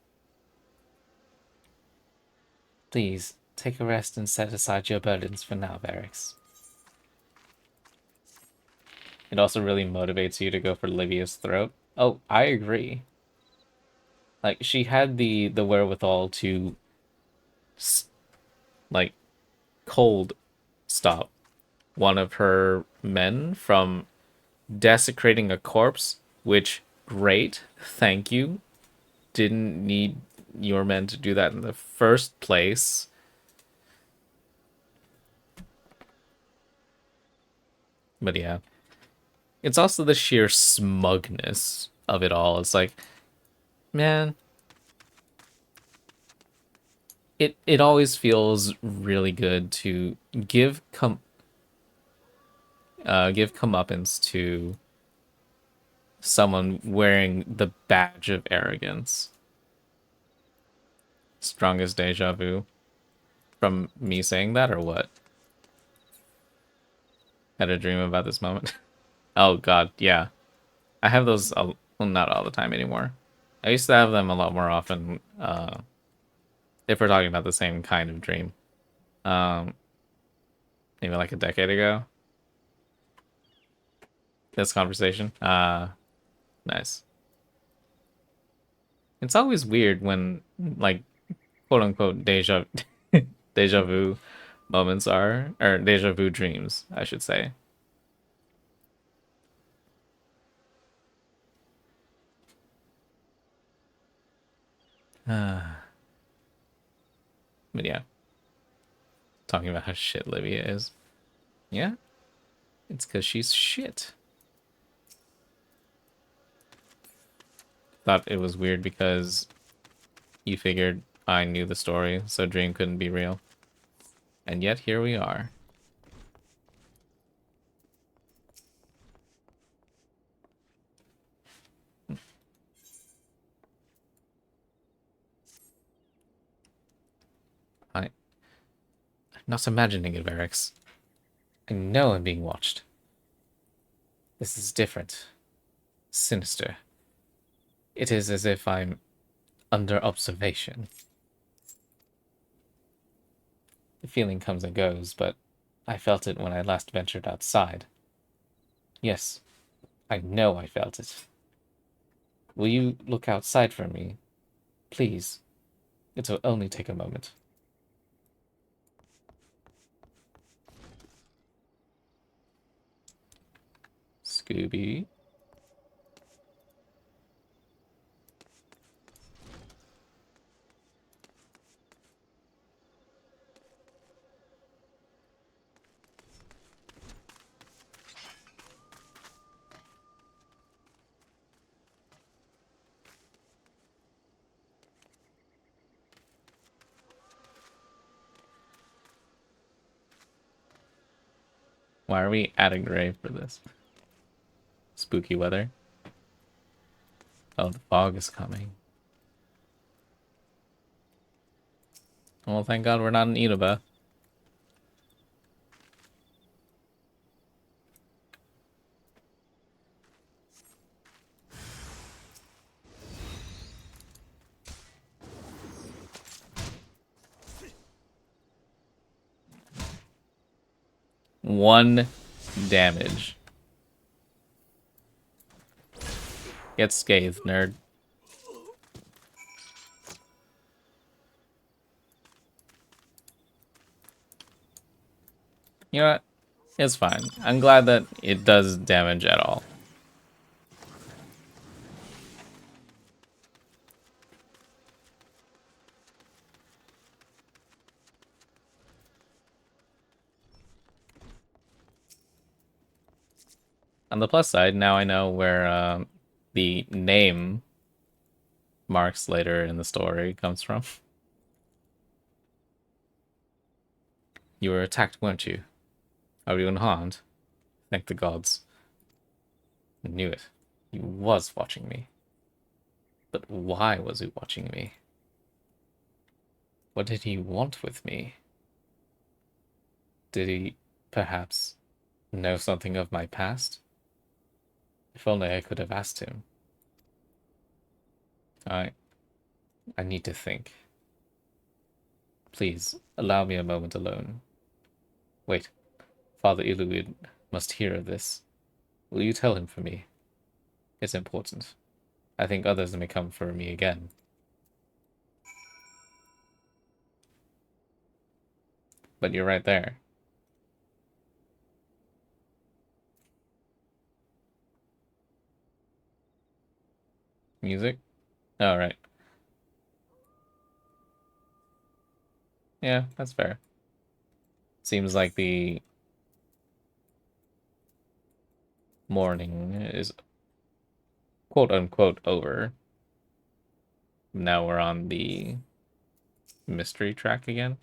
Please, take a rest and set aside your burdens for now, Varix. It also really motivates you to go for Livia's throat. Oh, I agree. Like, she had the wherewithal to, like, cold stop one of her men from desecrating a corpse, which, great, thank you. Didn't need your men to do that in the first place. But yeah. It's also the sheer smugness of it all. It's like, man, it always feels really good to give comeuppance to someone wearing the badge of arrogance. Strongest deja vu from me saying that, or what? Had a dream about this moment. Oh god, yeah. I have those, well, not all the time anymore. I used to have them a lot more often, if we're talking about the same kind of dream. maybe like a decade ago. This conversation. Nice. It's always weird when like quote unquote deja vu moments are, or deja vu dreams, I should say. But yeah, talking about how shit Livia is. Yeah, it's because she's shit. Thought it was weird because you figured I knew the story, so Dream couldn't be real. And yet here we are. I'm not imagining it, Varix. I know I'm being watched. This is different. Sinister. It is as if I'm under observation. The feeling comes and goes, but I felt it when I last ventured outside. Yes, I know I felt it. Will you look outside for me? Please. It'll only take a moment. Scooby. Why are we adding gray for this? Spooky weather. Oh, the fog is coming. Well, thank God we're not in Idaba. One damage. Get scathed, nerd. You know what? It's fine. I'm glad that it does damage at all. On the plus side, now I know where the name marks later in the story comes from. You were attacked, weren't you? Are you unharmed? Thank the gods. I knew it. He was watching me. But why was he watching me? What did he want with me? Did he, perhaps, know something of my past? If only I could have asked him. I need to think. Please, allow me a moment alone. Wait, Father Iluid must hear of this. Will you tell him for me? It's important. I think others may come for me again. But you're right there. Music? Oh, right. Yeah, that's fair. Seems like the morning is quote-unquote over. Now we're on the mystery track again.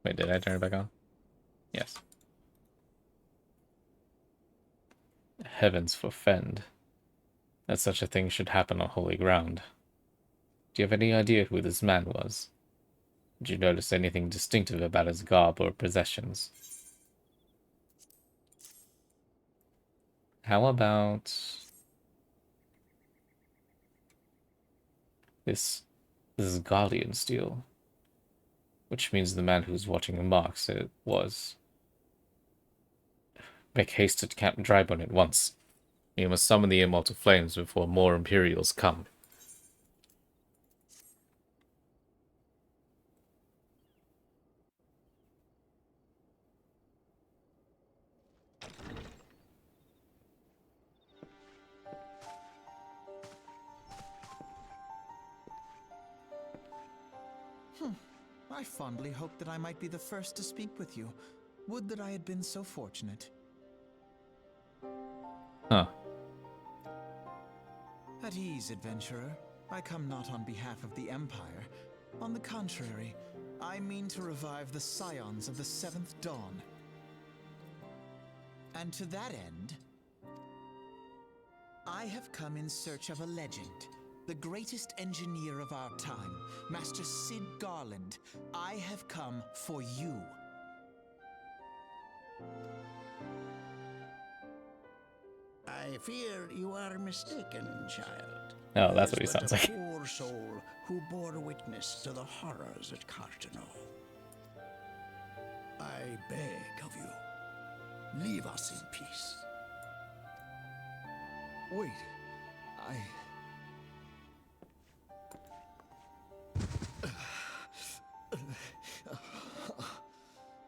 Wait, did I turn it back on? Yes. Heavens forfend that such a thing should happen on holy ground. Do you have any idea who this man was? Did you notice anything distinctive about his garb or possessions? How about this Guardian steel? Which means the man who's watching the marks it was. Make haste to Camp Drybone at once. You must summon the immortal flames before more Imperials come. I fondly hoped that I might be the first to speak with you. Would that I had been so fortunate. Huh. At ease, adventurer. I come not on behalf of the Empire. On the contrary, I mean to revive the scions of the Seventh Dawn. And to that end, I have come in search of a legend. The greatest engineer of our time, Master Cid Garland. I have come for you. I fear you are mistaken, child. Oh, that's He what he is sounds but like. a poor soul who bore witness to the horrors at Cartano. I beg of you, leave us in peace. Wait,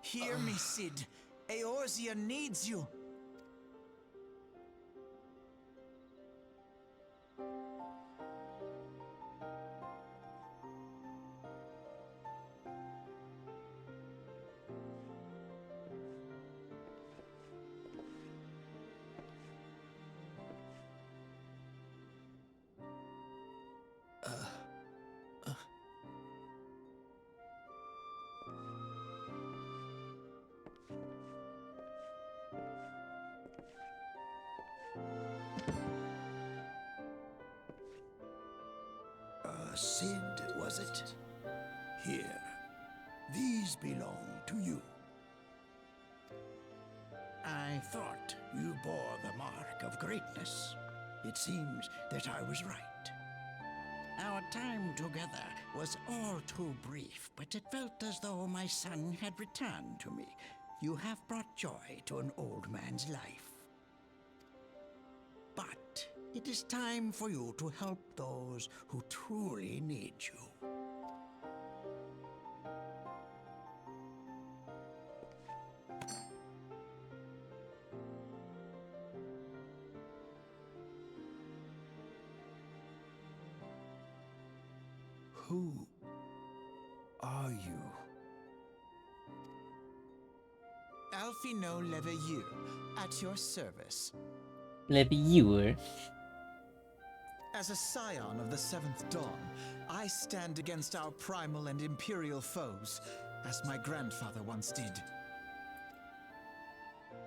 Hear me, Cid. Eorzea needs you. Cid, was it? Here, these belong to you. I thought you bore the mark of greatness. It seems that I was right. Our time together was all too brief, but it felt as though my son had returned to me. You have brought joy to an old man's life. But it is time for you to help those who truly need you. Who are you? Alfino Leveilleur, at your service. Leveilleur. As a scion of the Seventh Dawn, I stand against our primal and imperial foes, as my grandfather once did.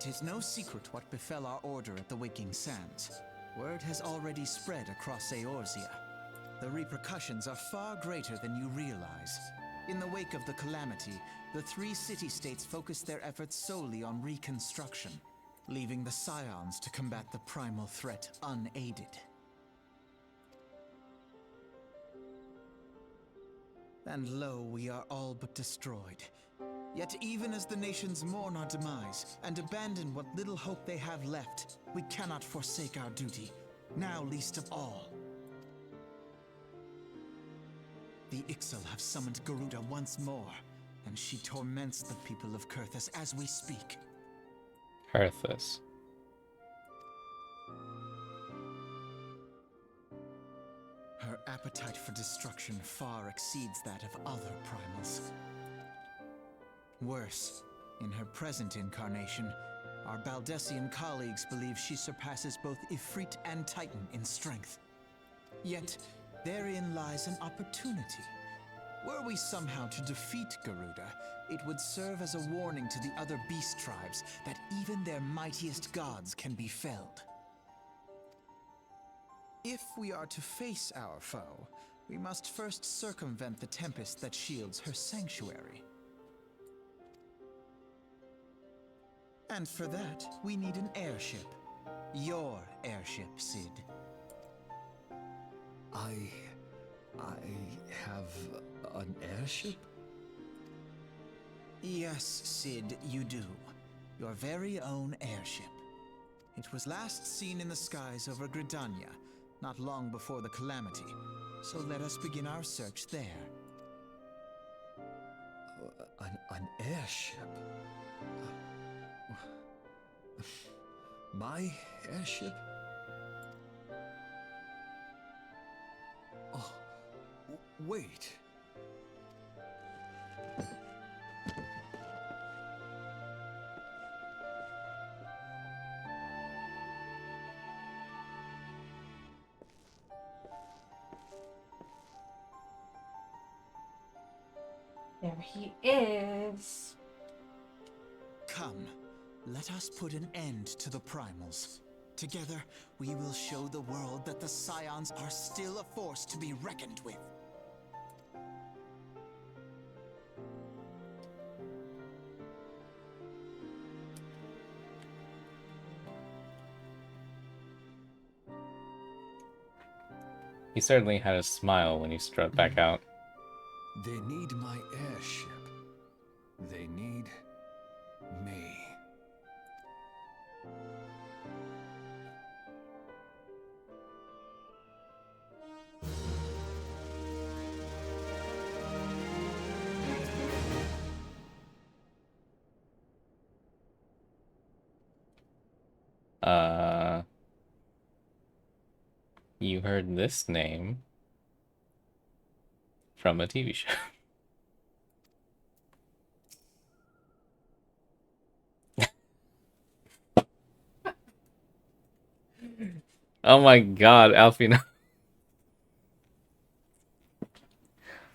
'Tis no secret what befell our order at the Waking Sands. Word has already spread across Eorzea. The repercussions are far greater than you realize. In the wake of the calamity, the three city-states focused their efforts solely on reconstruction, leaving the scions to combat the primal threat unaided. And lo, we are all but destroyed. Yet even as the nations mourn our demise and abandon what little hope they have left, we cannot forsake our duty, now least of all. The Ixal have summoned Garuda once more, and she torments the people of Kurthus as we speak. Kurthus. Her appetite for destruction far exceeds that of other primals. Worse, in her present incarnation, our Baldessian colleagues believe she surpasses both Ifrit and Titan in strength. Yet, therein lies an opportunity. Were we somehow to defeat Garuda, it would serve as a warning to the other beast tribes that even their mightiest gods can be felled. If we are to face our foe, we must first circumvent the tempest that shields her sanctuary. And for that, we need an airship. Your airship, Cid. I have an airship? Yes, Sid, you do. Your very own airship. It was last seen in the skies over Gridania, not long before the calamity. So let us begin our search there. An airship? My airship? Oh, wait. There he is. Come, let us put an end to the primals. Together, we will show the world that the Scions are still a force to be reckoned with. He certainly had a smile when he strode back out. They need my airship. They need me. You heard this name from a TV show. Oh my god, Alfina.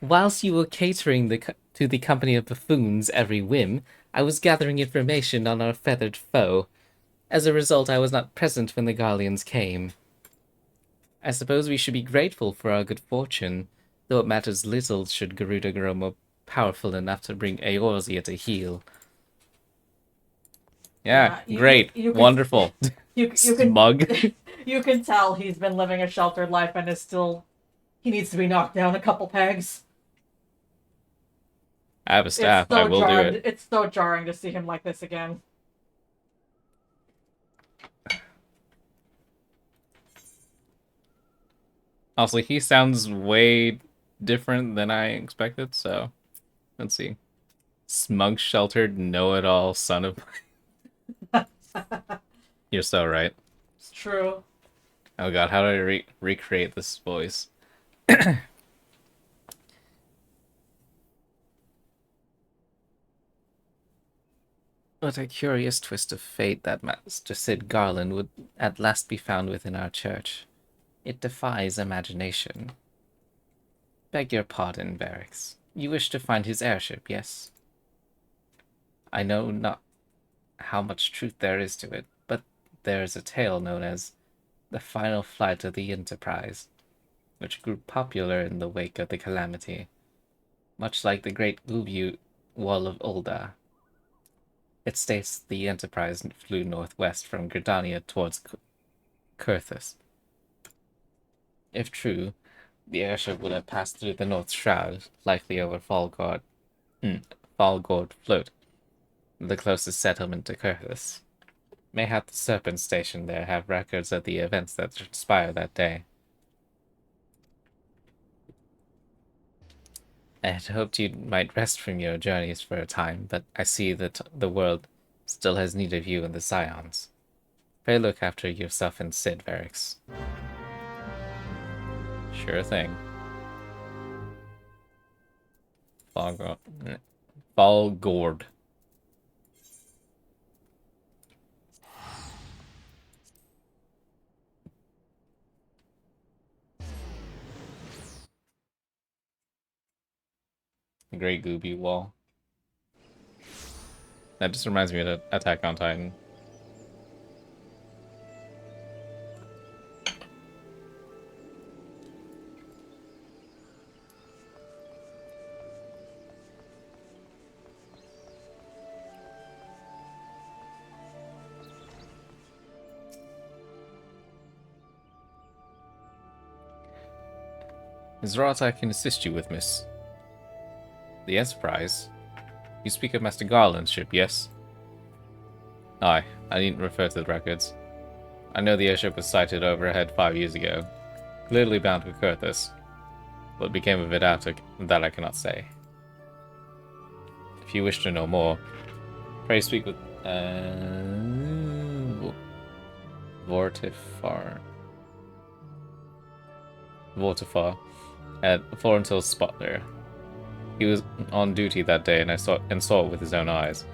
Whilst you were catering to the company of buffoons every whim, I was gathering information on our feathered foe. As a result, I was not present when the Garleans came. I suppose we should be grateful for our good fortune, though it matters little should Garuda grow more powerful enough to bring Eorzea to heel. Yeah, great, you wonderful. You Smug. can you can tell he's been living a sheltered life and is still he needs to be knocked down a couple pegs. I have a staff, I will do it. It's so jarring to see him like this again. Also, he sounds way different than I expected, so let's see. Smug, sheltered, know-it-all son of... You're so right. It's true. Oh god, how do I recreate this voice? What a curious twist of fate that Master Sid Garland would at last be found within our church. It defies imagination. Beg your pardon, Barracks. You wish to find his airship, yes? I know not how much truth there is to it, but there is a tale known as the final flight of the Enterprise, which grew popular in the wake of the calamity, much like the Great Gubu Wall of Ulda. It states the Enterprise flew northwest from Gridania towards Kurthus. If true, the airship would have passed through the North Shroud, likely over Falgord Float, the closest settlement to Kurthus. Mayhap the Serpent Station there have records of the events that transpired that day. I had hoped you might rest from your journeys for a time, but I see that the world still has need of you and the Scions. Pray look after yourself and Sid, Varix. Sure thing. Falgord. Great Gubu Wall. That just reminds me of Attack on Titan. Is there aught I can assist you with, miss? The Enterprise? You speak of Master Garland's ship, yes? Aye, I needn't refer to the records. I know the airship was sighted overhead 5 years ago, clearly bound for Kurthus. What became of it after that I cannot say. If you wish to know more, pray speak with Vortifar. Vortifar at Florentil's spot there. He was on duty that day, and I saw it with his own eyes.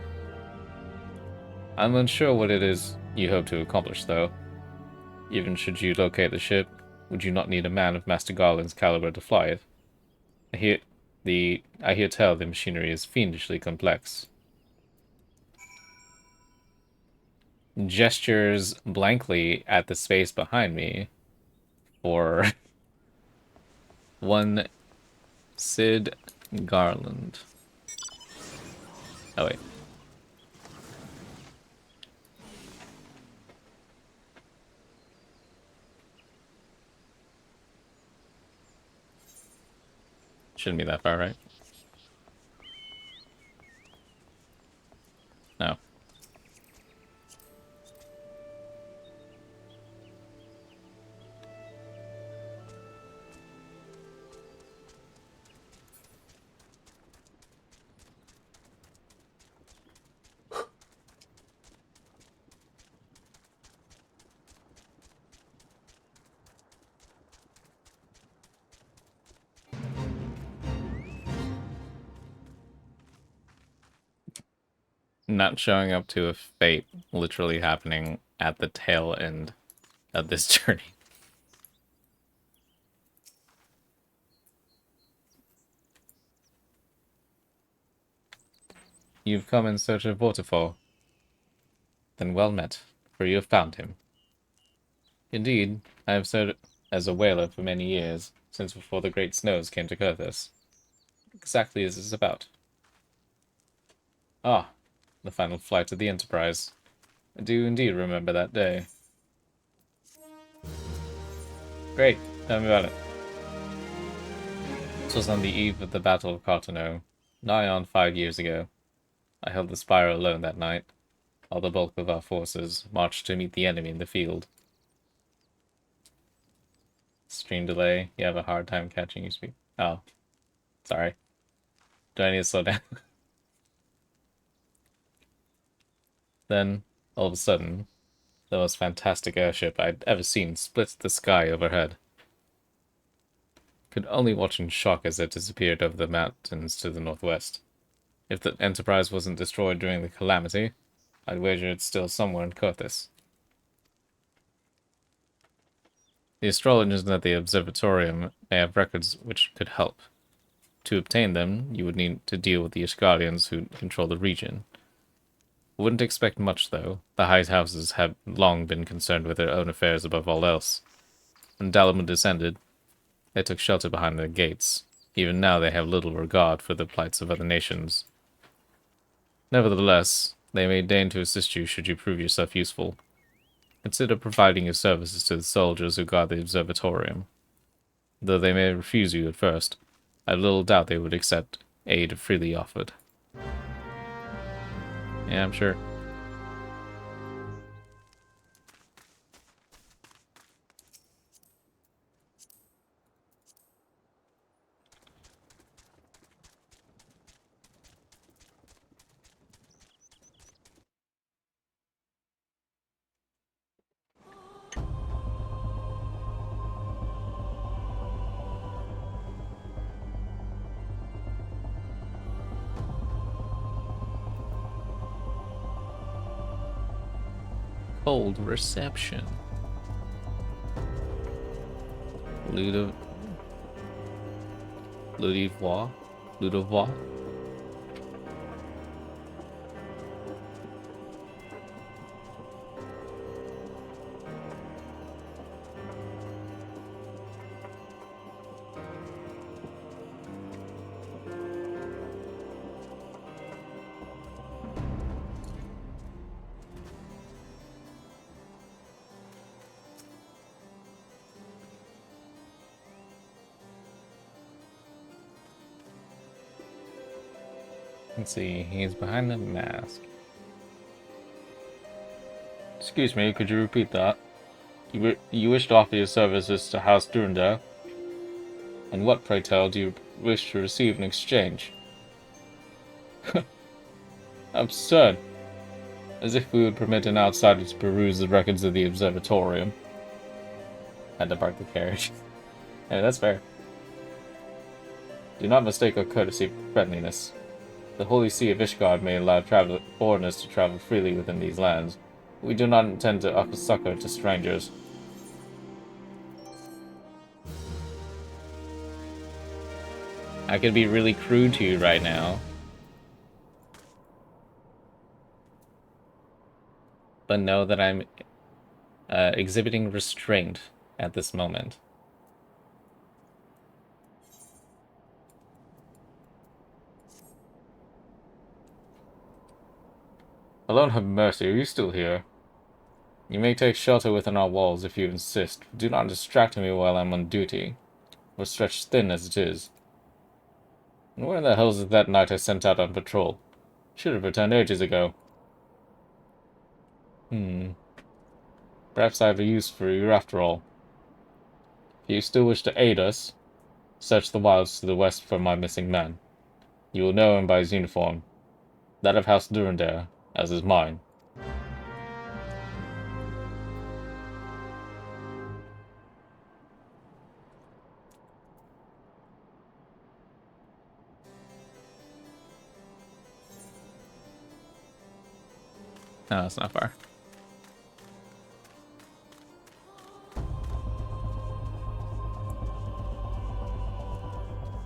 I'm unsure what it is you hope to accomplish, though. Even should you locate the ship, would you not need a man of Master Garland's caliber to fly it? I hear tell the machinery is fiendishly complex. Gestures blankly at the space behind me for one Sid Garland. Oh wait. Shouldn't be that far, right? No. Not showing up to a fate literally happening at the tail end of this journey. You've come in search of Waterfall. Then well met, for you have found him. Indeed, I have served as a whaler for many years, since before the great snows came to Kurthus. Exactly as it's about. Ah, the final flight of the Enterprise. I do indeed remember that day. Great, tell me about it. This was on the eve of the Battle of Carteneau, nigh on 5 years ago. I held the Spire alone that night. All the bulk of our forces marched to meet the enemy in the field. Stream delay, you have a hard time catching you speak. Oh, sorry. Do I need to slow down? Then, all of a sudden, the most fantastic airship I'd ever seen splits the sky overhead. Could only watch in shock as it disappeared over the mountains to the northwest. If the Enterprise wasn't destroyed during the calamity, I'd wager it's still somewhere in Kurthus. The astrologers at the observatorium may have records which could help. To obtain them, you would need to deal with the Ishgalians who control the region. Wouldn't expect much, though. The High Houses have long been concerned with their own affairs above all else. When Dalamun descended, they took shelter behind their gates. Even now they have little regard for the plights of other nations. Nevertheless, they may deign to assist you should you prove yourself useful. Consider providing your services to the soldiers who guard the observatorium. Though they may refuse you at first, I have little doubt they would accept aid freely offered. Yeah, I'm sure. Cold reception. Ludovois? Let's see, he's behind the mask. Excuse me, could you repeat that? You wish to offer your services to House Durandar? And what, pray tell, do you wish to receive in exchange? Absurd. As if we would permit an outsider to peruse the records of the observatorium. Had to park the carriage. Yeah, that's fair. Do not mistake our courtesy for friendliness. The Holy See of Ishgard may allow foreigners to travel freely within these lands. We do not intend to offer succor to strangers. I could be really crude to you right now. But know that I'm exhibiting restraint at this moment. Alone have mercy, are you still here? You may take shelter within our walls if you insist. Do not distract me while I'm on duty. We're stretched thin as it is. And where the hell is that knight I sent out on patrol? Should have returned ages ago. Perhaps I have a use for you after all. If you still wish to aid us, search the wilds to the west for my missing man. You will know him by his uniform. That of House Durandar, as is mine. No, that's not far.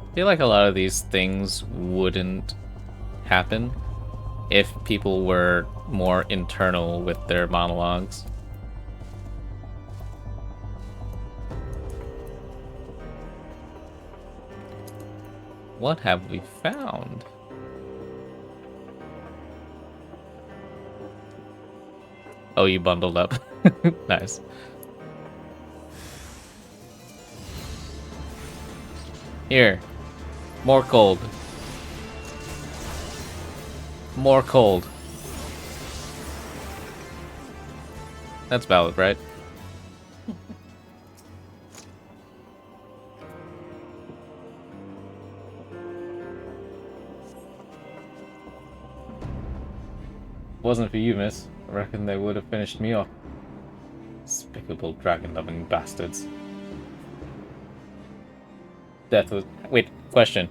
I feel like a lot of these things wouldn't happen if people were more internal with their monologues. What have we found? Oh, you bundled up. Nice. Here. More cold. More cold. That's valid, right? Wasn't for you, miss. I reckon they would have finished me off. Despicable dragon-loving bastards. Death was... Wait, question.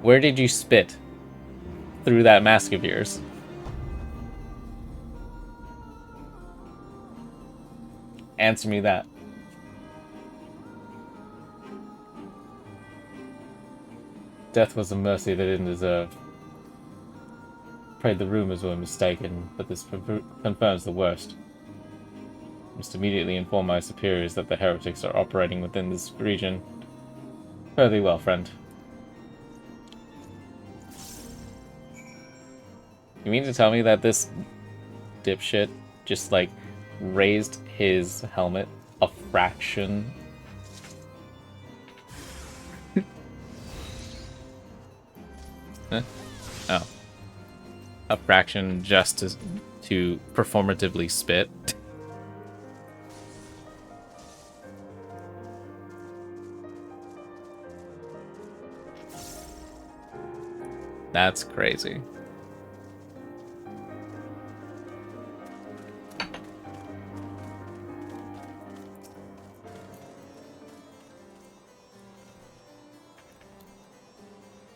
Where did you spit? Through that mask of yours? Answer me that. Death was a mercy they didn't deserve. Afraid the rumors were mistaken, but this confirms the worst. I must immediately inform my superiors that the heretics are operating within this region. Fare thee well, friend. You mean to tell me that this dipshit just, like, raised his helmet a fraction? Huh? Oh. A fraction just to performatively spit? That's crazy.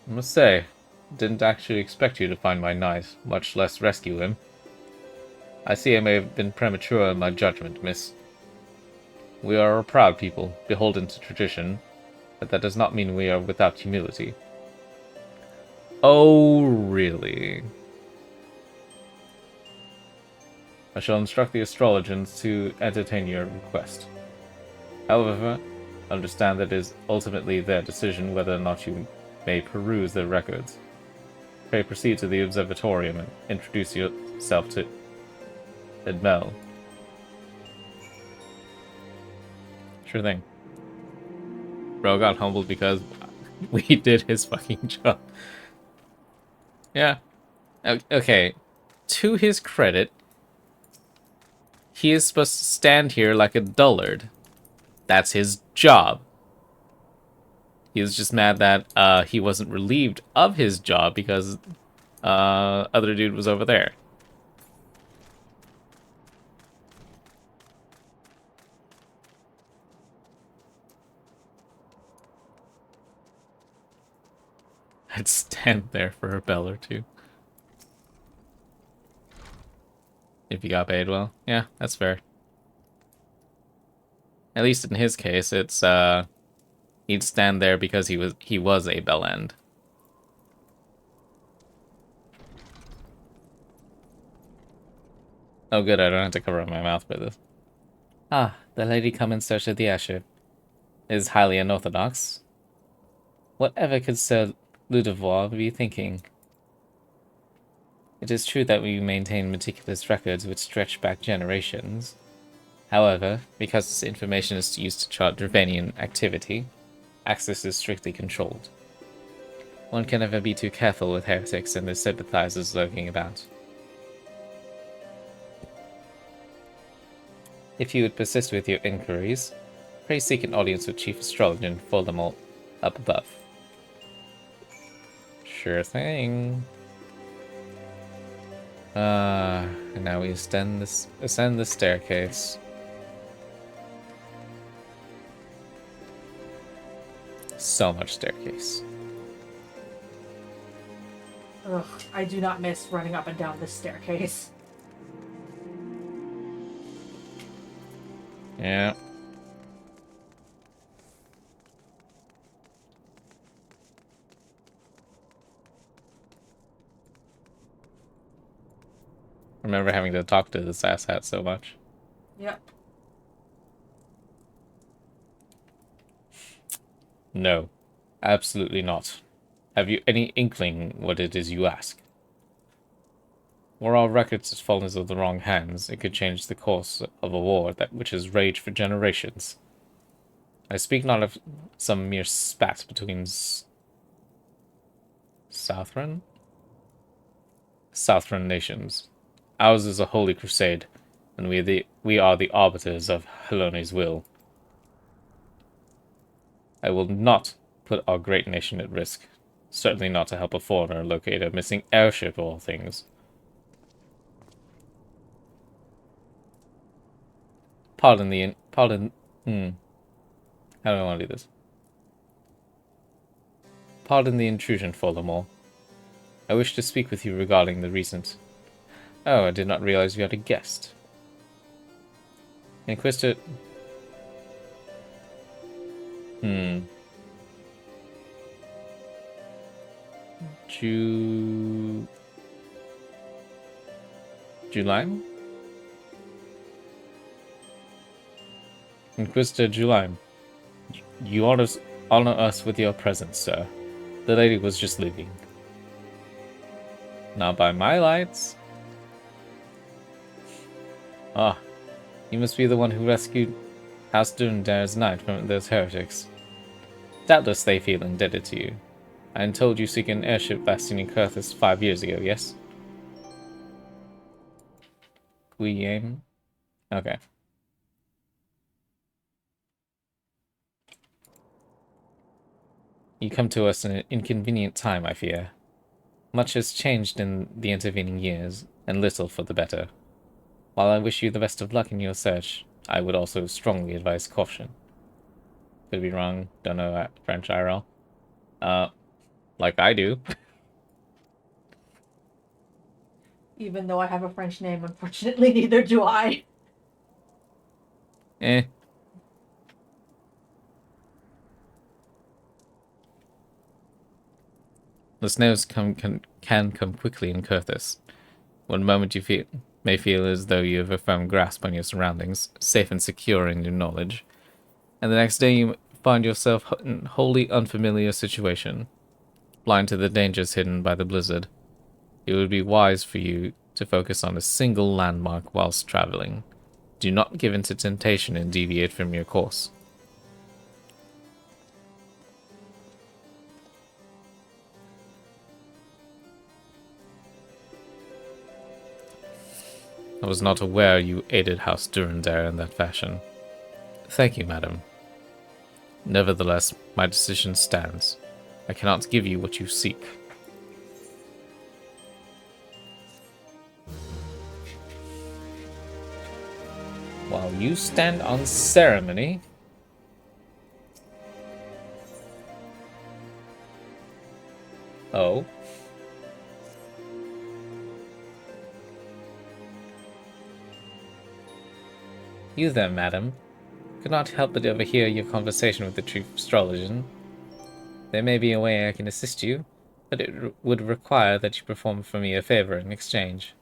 I must say, didn't actually expect you to find my knight, much less rescue him. I see I may have been premature in my judgment, miss. We are a proud people, beholden to tradition, but that does not mean we are without humility. Oh, really? I shall instruct the astrologers to entertain your request. However, understand that it is ultimately their decision whether or not you may peruse their records. Pray proceed to the observatorium and introduce yourself to Edmel. Sure thing. Bro got humbled because we did his fucking job. Yeah. Okay. To his credit, he is supposed to stand here like a dullard. That's his job. He was just mad that he wasn't relieved of his job because other dude was over there. I'd stand there for a bell or two. If you got paid well. Yeah, that's fair. At least in his case, it's he'd stand there because he was a bell end. Oh good, I don't have to cover up my mouth for this. Ah, the lady come in search of the airship is highly unorthodox. Whatever could Sir Ludovois be thinking? It is true that we maintain meticulous records which stretch back generations. However, because this information is used to chart Dravanian activity, access is strictly controlled. One can never be too careful with heretics and their sympathizers lurking about. If you would persist with your inquiries, pray seek an audience with Chief Astrologer and fold them all up above. Sure thing. And now we ascend the staircase. So much staircase. Ugh, I do not miss running up and down this staircase. Yeah. I remember having to talk to this asshat so much. Yep. No, absolutely not. Have you any inkling what it is you ask? Were our records fallen into the wrong hands, it could change the course of a war which has raged for generations. I speak not of some mere spat between Southron nations. Ours is a holy crusade, and we are the arbiters of Helone's will. I will not put our great nation at risk. Certainly not to help a foreigner locate a missing airship of all things. How do I want to do this? Pardon the intrusion, Furthermore. I wish to speak with you regarding the recent... Oh, I did not realize you had a guest. Inquisitor... Julime? Inquisitor Julime. You honor us with your presence, sir. The lady was just leaving. Not by my lights. Ah, you must be the one who rescued House Dundar's knight from those heretics. Doubtless they feel indebted to you. I am told you seek an airship bastion in Kurthus 5 years ago, yes? We aim? Okay. You come to us in an inconvenient time, I fear. Much has changed in the intervening years, and little for the better. While I wish you the best of luck in your search, I would also strongly advise caution. Could be wrong, don't know French IRL. Like I do. Even though I have a French name, unfortunately, neither do I. Eh. The snows can come quickly in Kurthus. One moment you may feel as though you have a firm grasp on your surroundings, safe and secure in your knowledge, and the next day you find yourself in a wholly unfamiliar situation, blind to the dangers hidden by the blizzard. It would be wise for you to focus on a single landmark whilst traveling. Do not give in to temptation and deviate from your course. I was not aware you aided House Durandare in that fashion. Thank you, madam. Nevertheless, my decision stands. I cannot give you what you seek. While you stand on ceremony... Oh. You there, madam. Could not help but overhear your conversation with the chief astrologer. There may be a way I can assist you, but it would require that you perform for me a favor in exchange.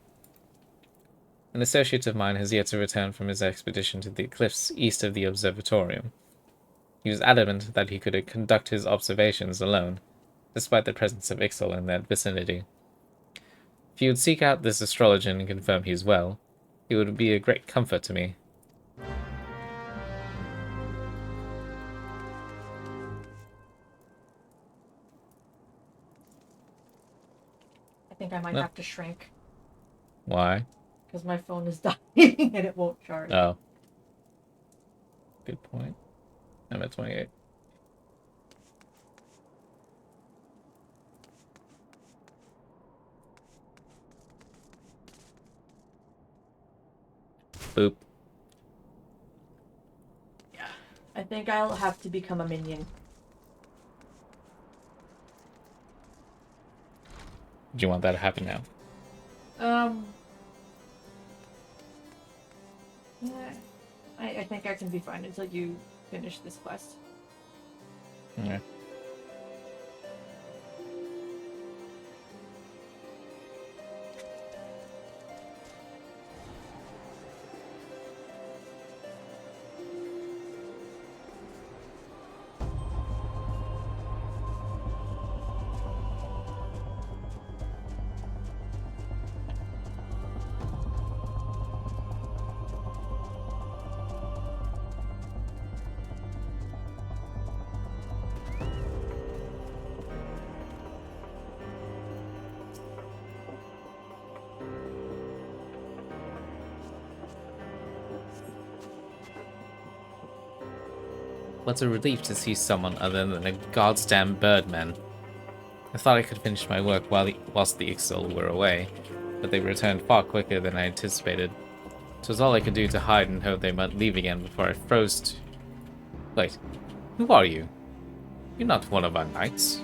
An associate of mine has yet to return from his expedition to the cliffs east of the observatorium. He was adamant that he could conduct his observations alone, despite the presence of Ixal in that vicinity. If you would seek out this astrologer and confirm he is well, it would be a great comfort to me. I think I might No. have to shrink Why? because my phone is dying and it won't charge. Oh. Good point. I'm at 28. Boop. Yeah. I think I'll have to become a minion. Do you want that to happen now? Yeah, I think I can be fine until you finish this quest. Okay. What a relief to see someone other than a goddamn birdman. I thought I could finish my work whilst the Ixal were away, but they returned far quicker than I anticipated. It was all I could do to hide and hope they might leave again before I froze to... Wait, who are you? You're not one of our knights.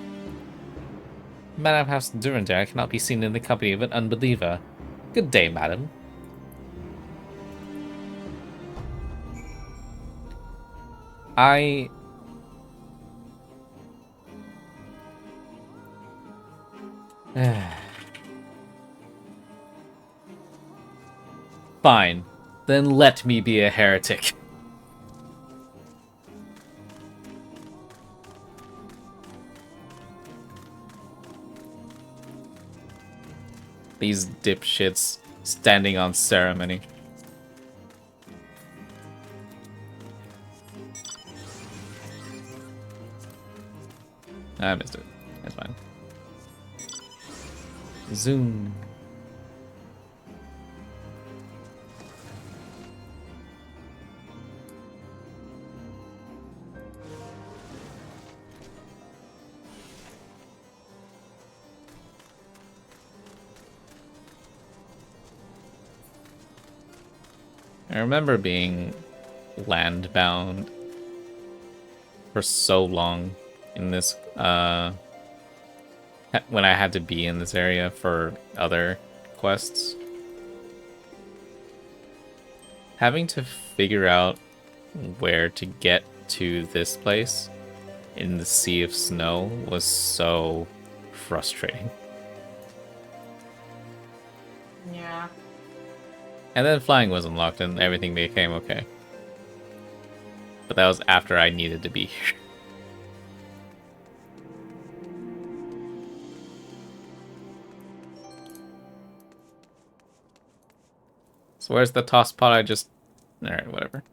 Madame House Durandare cannot be seen in the company of an unbeliever. Good day, madam. Fine. Then let me be a heretic. These dipshits standing on ceremony. I missed it. That's fine. Zoom. I remember being land-bound for so long in this, when I had to be in this area for other quests. Having to figure out where to get to this place in the sea of snow was so frustrating. Yeah. And then flying was unlocked and everything became okay. But that was after I needed to be here. So where's the toss pot I just... Alright, whatever.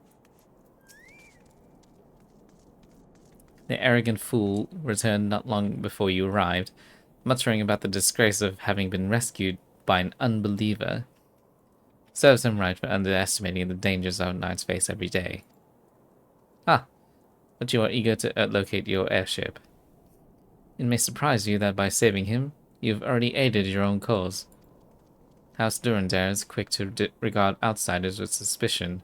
The arrogant fool returned not long before you arrived, muttering about the disgrace of having been rescued by an unbeliever. Serves him right for underestimating the dangers our knights face every day. Ah, but you are eager to locate your airship. It may surprise you that by saving him, you've already aided your own cause. House Durandare is quick to regard outsiders with suspicion,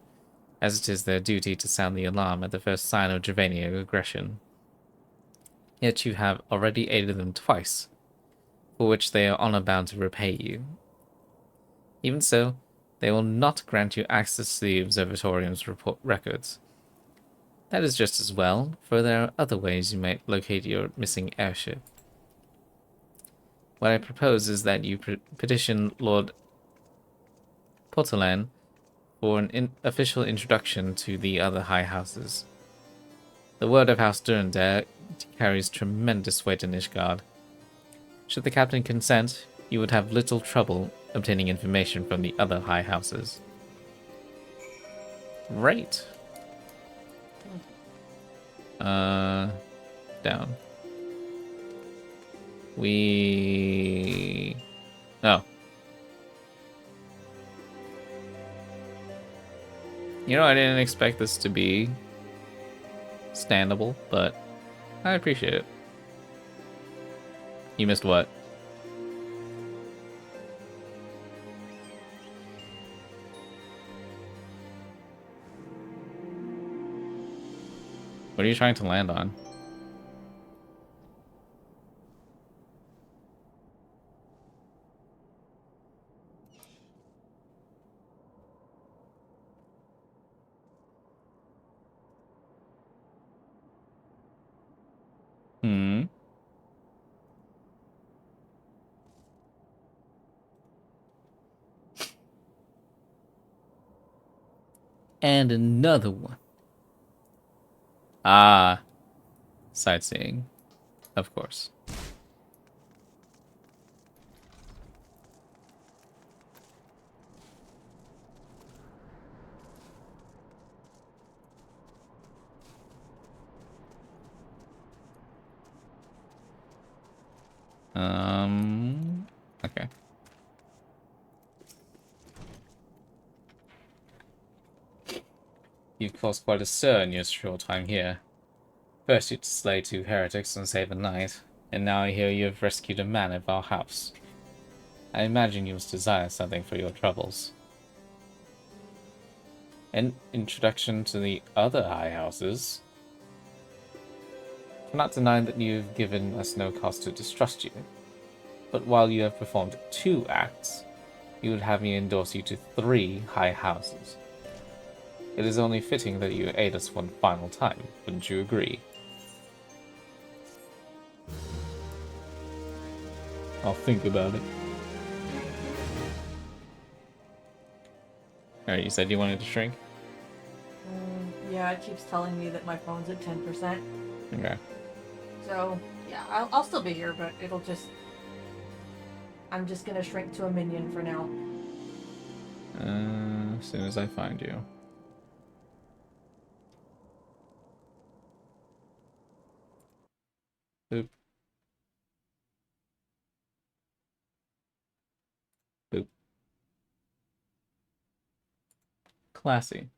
as it is their duty to sound the alarm at the first sign of Dravanian aggression. Yet you have already aided them twice, for which they are honor-bound to repay you. Even so, they will not grant you access to the Observatorium's records. That is just as well, for there are other ways you might locate your missing airship. What I propose is that you petition Lord Portolan for an official introduction to the other high houses. The word of House Durandare carries tremendous weight in Ishgard. Should the captain consent, you would have little trouble obtaining information from the other high houses. Right. Down. Oh. You know, I didn't expect this to be standable, but I appreciate it. You missed what? What are you trying to land on? And another one. Ah, sightseeing, of course. Okay. You've caused quite a stir in your short time here. First you to slay 2 heretics and save a knight, and now I hear you have rescued a man of our house. I imagine you must desire something for your troubles. An introduction to the other high houses? I cannot deny that you have given us no cause to distrust you, but while you have performed 2 acts, you would have me endorse you to 3 high houses. It is only fitting that you aid us one final time, wouldn't you agree? I'll think about it. Alright, you said you wanted to shrink? Yeah, it keeps telling me that my phone's at 10%. Okay. So, yeah, I'll still be here, but it'll just... I'm just gonna shrink to a minion for now. As soon as I find you. Boop. Boop. Classy.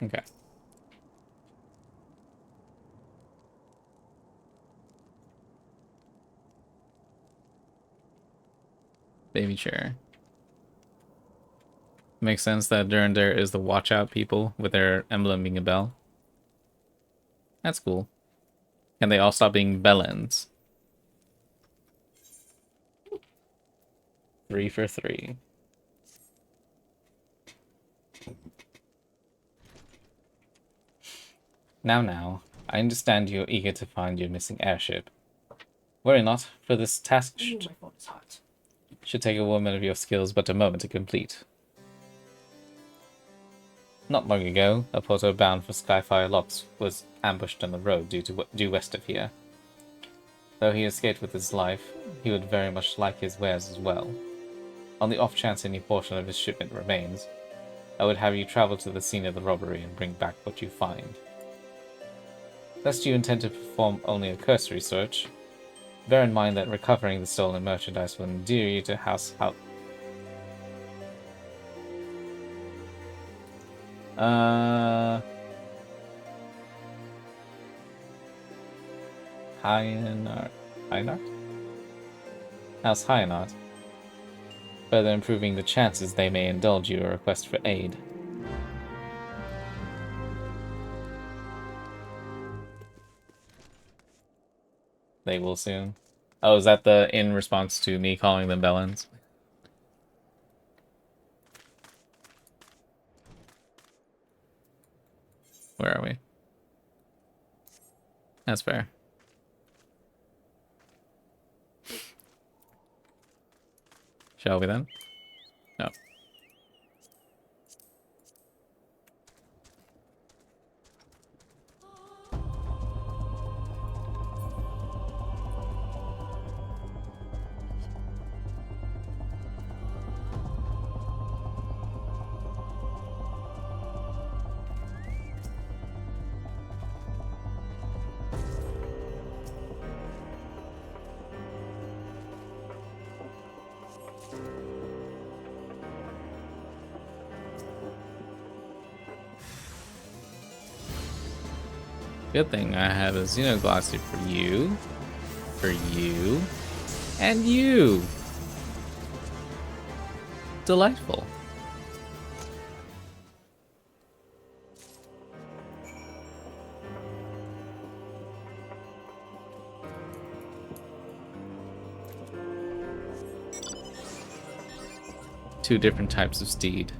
Okay. Baby chair. Makes sense that Durandare is the watch out people with their emblem being a bell. That's cool. And they all stop being bellends. 3 for 3. Now, I understand you're eager to find your missing airship. Worry not, for this task Ooh, my phone is hot. should take a woman of your skills but a moment to complete. Not long ago, a porter bound for Skyfire Locks was ambushed on the road due west of here. Though he escaped with his life, he would very much like his wares as well. On the off chance any portion of his shipment remains, I would have you travel to the scene of the robbery and bring back what you find. Lest you intend to perform only a cursory search, Bear in mind that recovering the stolen merchandise will endear you to House Hyenart? House Hyenart, further improving the chances they may indulge you a request for aid. They will soon. Oh, is that the in response to me calling them Bellins? Where are we? That's fair. Shall we then? No. Good thing I have a Xenoglossy for you, and you! Delightful. Two different types of steed.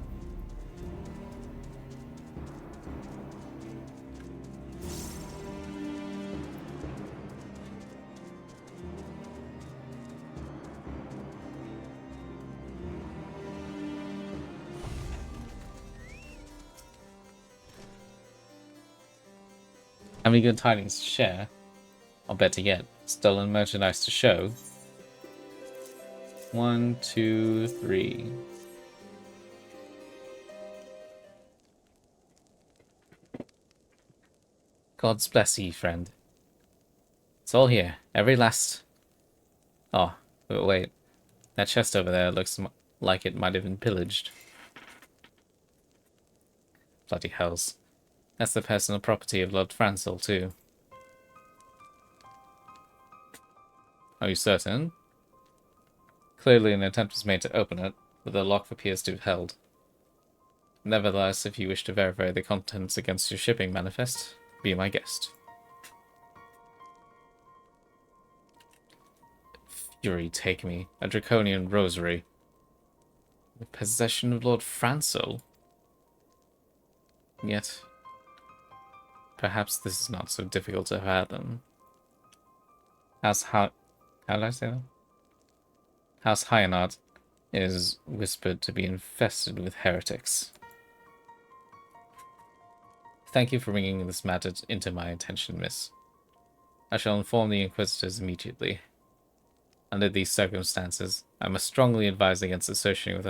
How many good tidings to share? Or better yet, stolen merchandise to show? 1, 2, 3. God's bless ye, friend. It's all here. Every last... Oh, wait. That chest over there looks like it might have been pillaged. Bloody hells. That's the personal property of Lord Francel, too. Are you certain? Clearly an attempt was made to open it, but the lock appears to have held. Nevertheless, if you wish to verify the contents against your shipping manifest, be my guest. Fury take me. A draconian rosary. The possession of Lord Francel? Yet, perhaps this is not so difficult to fathom. How did I say that? House Hyenart is whispered to be infested with heretics. Thank you for bringing this matter into my attention, miss. I shall inform the Inquisitors immediately. Under these circumstances, I must strongly advise against associating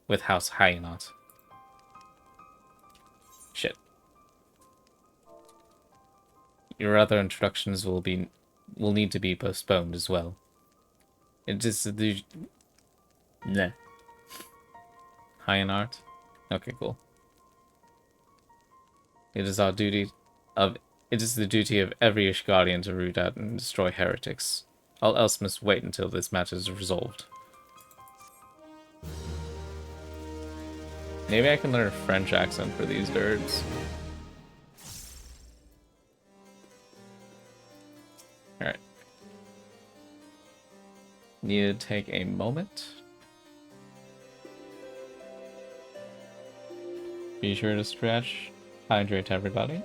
with House Hyenart. Shit. Your other introductions will need to be postponed as well. It is the... Nah. Hyenart? Okay, cool. It is the duty of every Ishgardian to root out and destroy heretics. All else must wait until this matter is resolved. Maybe I can learn a French accent for these nerds. Alright. Need to take a moment. Be sure to stretch. Hydrate, everybody.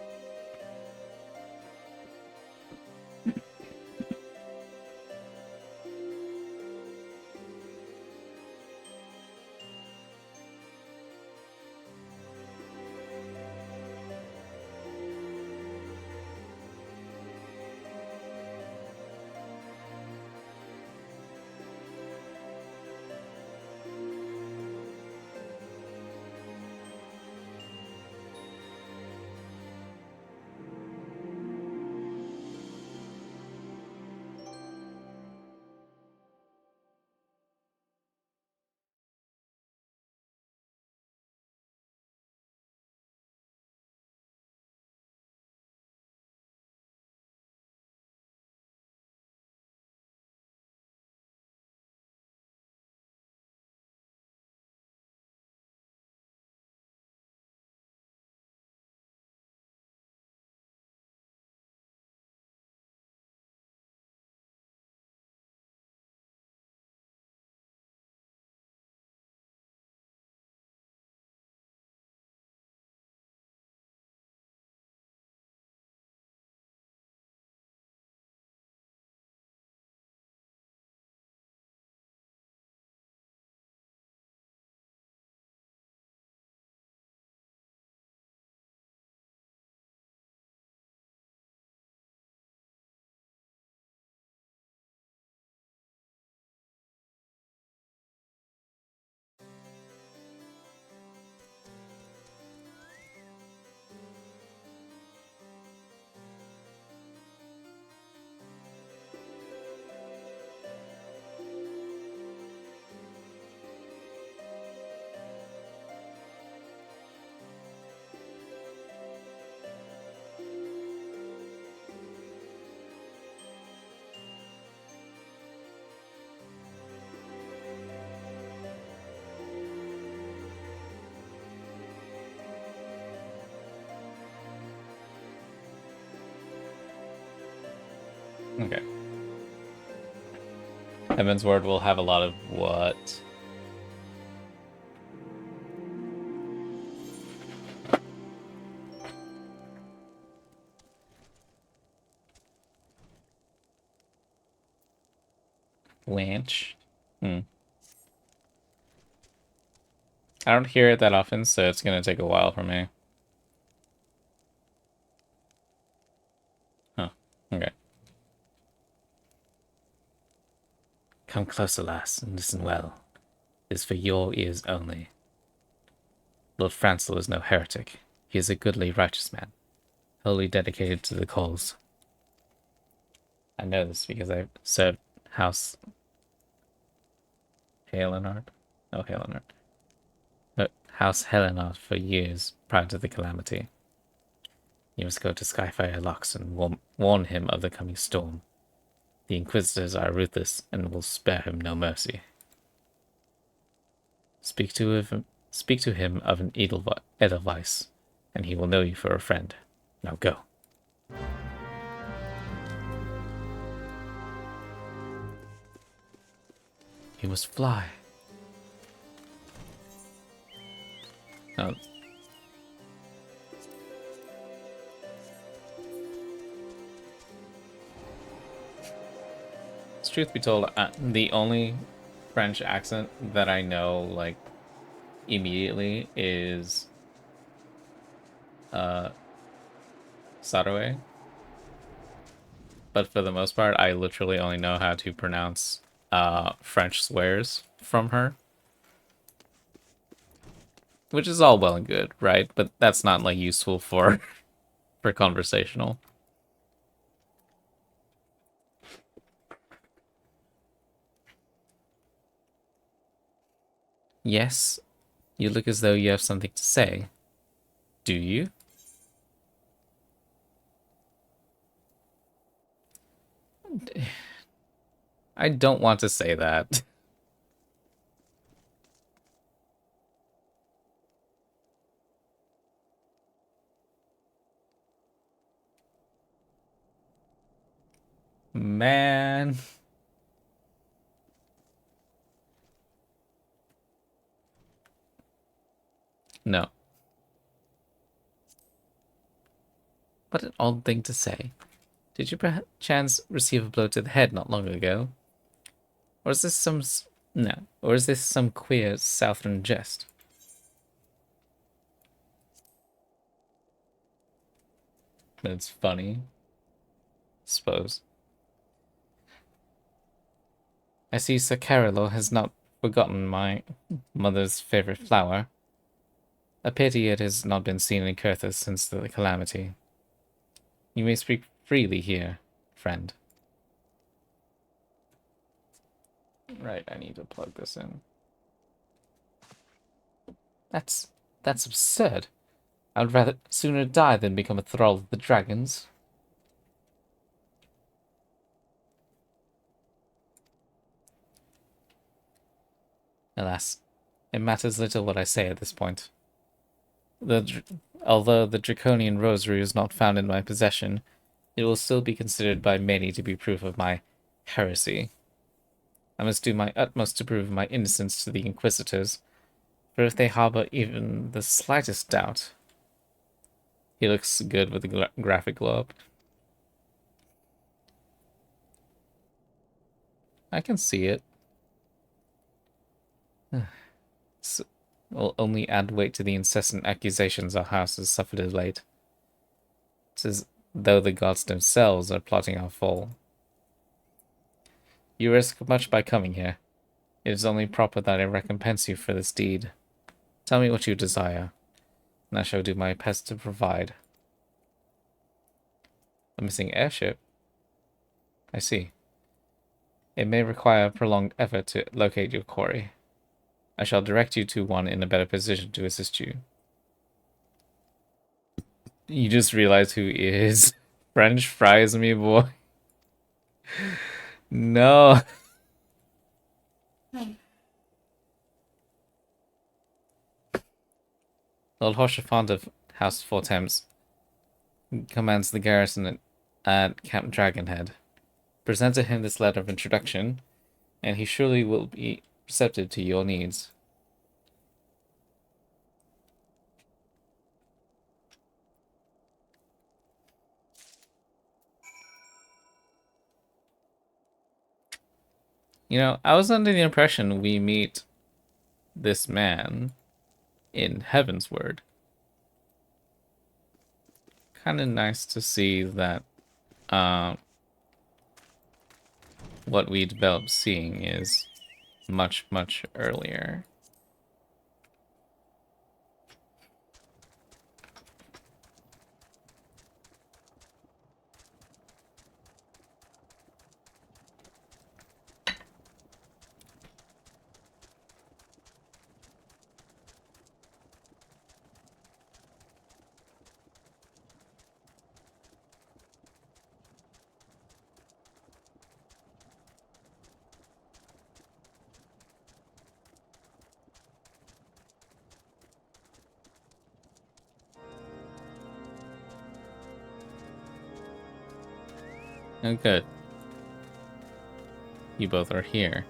Okay. Heaven's Word will have a lot of what? Wanch. I don't hear it that often, so it's gonna take a while for me. Huh. Okay. Come closer, lass, and listen well. It is for your ears only. Lord Francel is no heretic. He is a goodly, righteous man, wholly dedicated to the cause. I know this because I've served House Helenard. Oh, Helenard. House Helenard for years prior to the calamity. You must go to Skyfire Locks and warn him of the coming storm. The Inquisitors are ruthless and will spare him no mercy. Speak to him of an Edelweiss, and he will know you for a friend. Now go. You must fly. No. Truth be told, the only French accent that I know, like, immediately is Saroe. But for the most part, I literally only know how to pronounce French swears from her. Which is all well and good, right? But that's not, like, useful for for conversational. Yes, you look as though you have something to say. Do you? I don't want to say that. Man. No. What an odd thing to say. Did you perchance receive a blow to the head not long ago? Or is this some... No. Or is this some queer southern jest? But it's funny. Suppose. I see Sir Carolo has not forgotten my mother's favorite flower. A pity it has not been seen in Curthis since the calamity. You may speak freely here, friend. Right, I need to plug this in. That's absurd. I would rather sooner die than become a thrall of the dragons. Alas, it matters little what I say at this point. Although the draconian rosary is not found in my possession, it will still be considered by many to be proof of my heresy. I must do my utmost to prove my innocence to the Inquisitors, for if they harbor even the slightest doubt... He looks good with the graphic glow up. I can see it. Will only add weight to the incessant accusations our house has suffered of late. It's as though the gods themselves are plotting our fall. You risk much by coming here. It is only proper that I recompense you for this deed. Tell me what you desire, and I shall do my best to provide. A missing airship? I see. It may require a prolonged effort to locate your quarry. I shall direct you to one in a better position to assist you. You just realize who is French fries me, boy. No. Lord Hoshafant of House Four Thames commands the garrison at Camp Dragonhead. presented him this letter of introduction, and he surely will be receptive to your needs. You know, I was under the impression we meet this man in Heaven's Word. Kind of nice to see that what we develop seeing is much, much earlier. Oh, good. You both are here.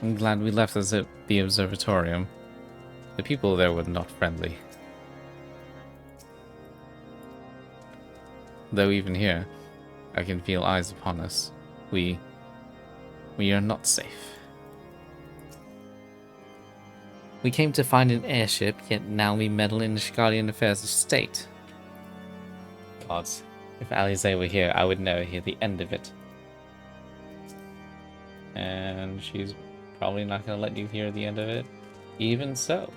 I'm glad we left the observatorium. The people there were not friendly. Though even here, I can feel eyes upon us. We are not safe. We came to find an airship, yet now we meddle in Ishgardian affairs of state. Gods, if Alize were here, I would never hear the end of it. And she's probably not going to let you hear the end of it. Even so.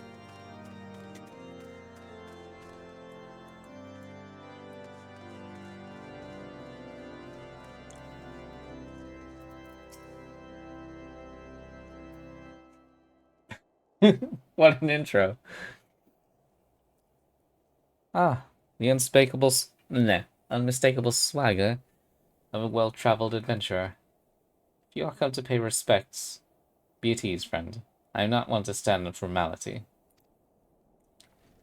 What an intro. Ah, the unmistakable swagger of a well-traveled adventurer. If you are come to pay respects, be at ease, friend. I am not one to stand on formality.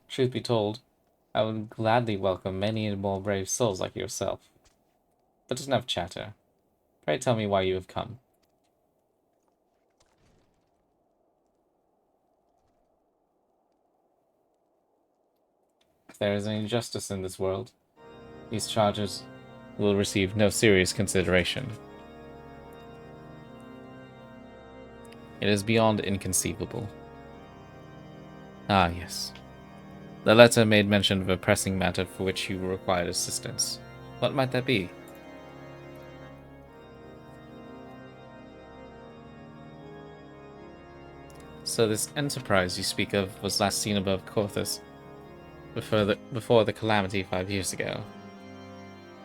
Truth be told, I would gladly welcome many and more brave souls like yourself. But enough chatter. Pray tell me why you have come. If there is any justice in this world, these charges will receive no serious consideration. It is beyond inconceivable. Ah, yes. The letter made mention of a pressing matter for which you required assistance. What might that be? So this enterprise you speak of was last seen above Corthus before the calamity 5 years ago.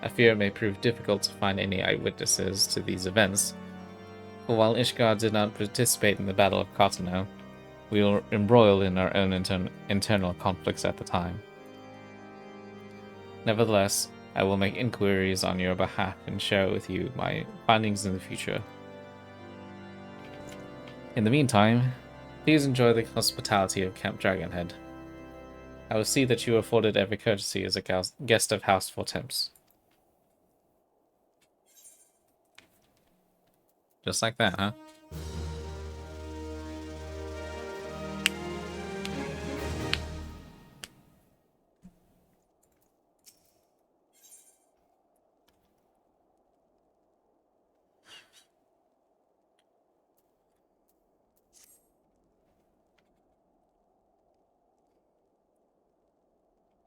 I fear it may prove difficult to find any eyewitnesses to these events, for while Ishgard did not participate in the Battle of Cotonou, we were embroiled in our own internal conflicts at the time. Nevertheless, I will make inquiries on your behalf and share with you my findings in the future. In the meantime, please enjoy the hospitality of Camp Dragonhead. I will see that you are afforded every courtesy as a guest of House Fortemps. Just like that, huh?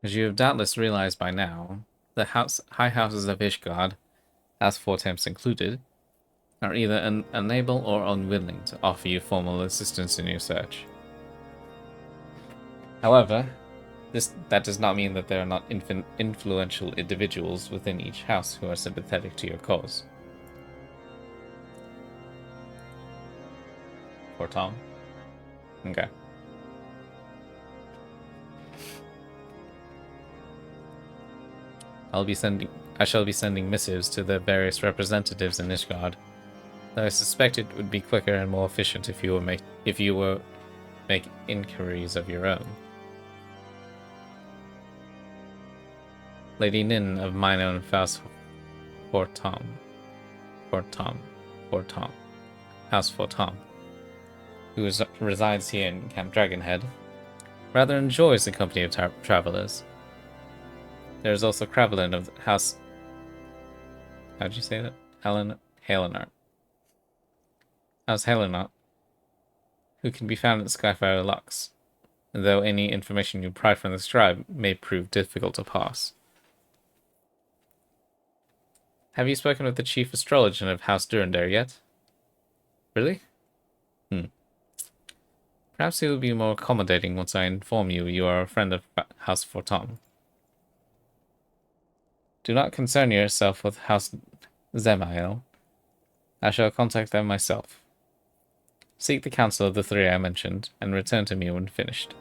As you have doubtless realized by now, the high houses of Ishgard, House Fortemps included, are either unable or unwilling to offer you formal assistance in your search. However, that does not mean that there are not influential individuals within each house who are sympathetic to your cause. For Tom? Okay. I shall be sending missives to the various representatives in Ishgard, though I suspect it would be quicker and more efficient if you were make inquiries of your own. Lady Nin of mine own House Fortom. House Fortom, who resides here in Camp Dragonhead, rather enjoys the company of travelers. There is also Cravelin of House... How'd you say that? Helenart. House Helenart, who can be found at Skyfire Lux, though any information you pry from the scribe may prove difficult to pass. Have you spoken with the chief astrologer of House Durandare yet? Really? Perhaps he will be more accommodating once I inform you are a friend of House Fortom. Do not concern yourself with House Zemael. I shall contact them myself. Seek the counsel of the three I mentioned, and return to me when finished.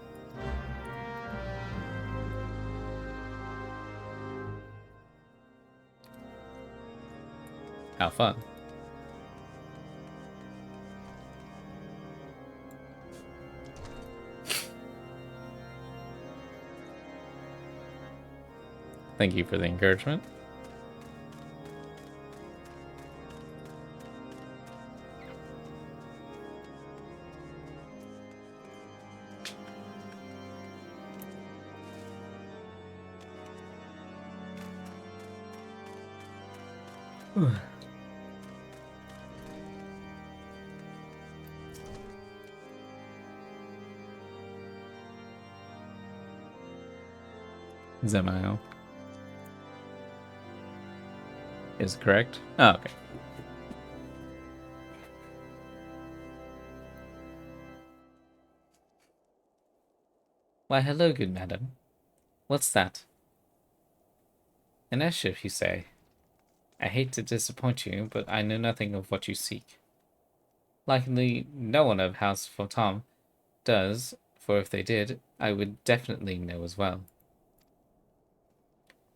How fun. Thank you for the encouragement. Zemael is correct. Oh, okay. Why, hello, good madam. What's that? An airship, you say? I hate to disappoint you, but I know nothing of what you seek. Likely no one of House Fortom does, for if they did, I would definitely know as well.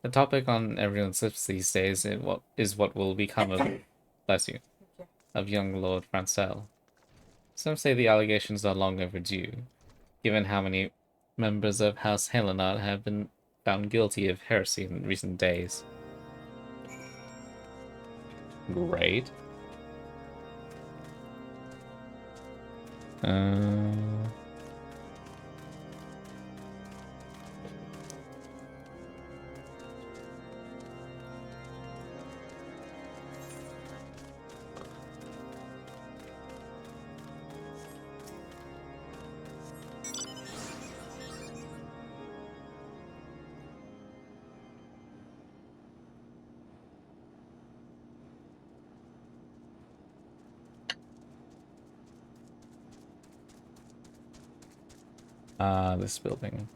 The topic on everyone's lips these days is what will become of, bless you, of young Lord Francel. Some say the allegations are long overdue, given how many members of House Helenard have been found guilty of heresy in recent days. Great. This building.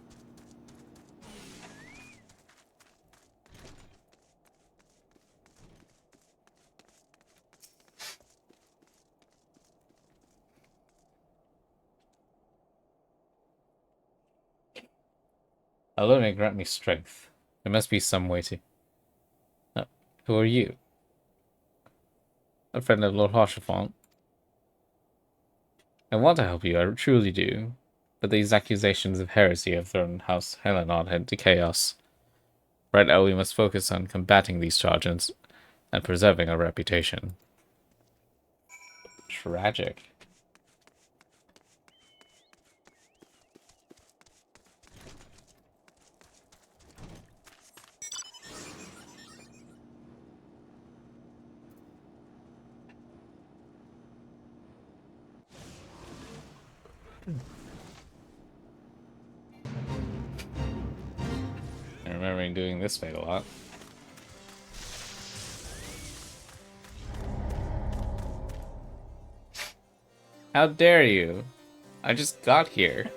Alone may grant me strength. There must be some way to... who are you? A friend of Lord Harchefont. I want to help you, I truly do. But these accusations of heresy have thrown House Helenard into chaos. Right now we must focus on combating these charges and preserving our reputation. Tragic. I'm remembering doing this fight a lot. How dare you? I just got here.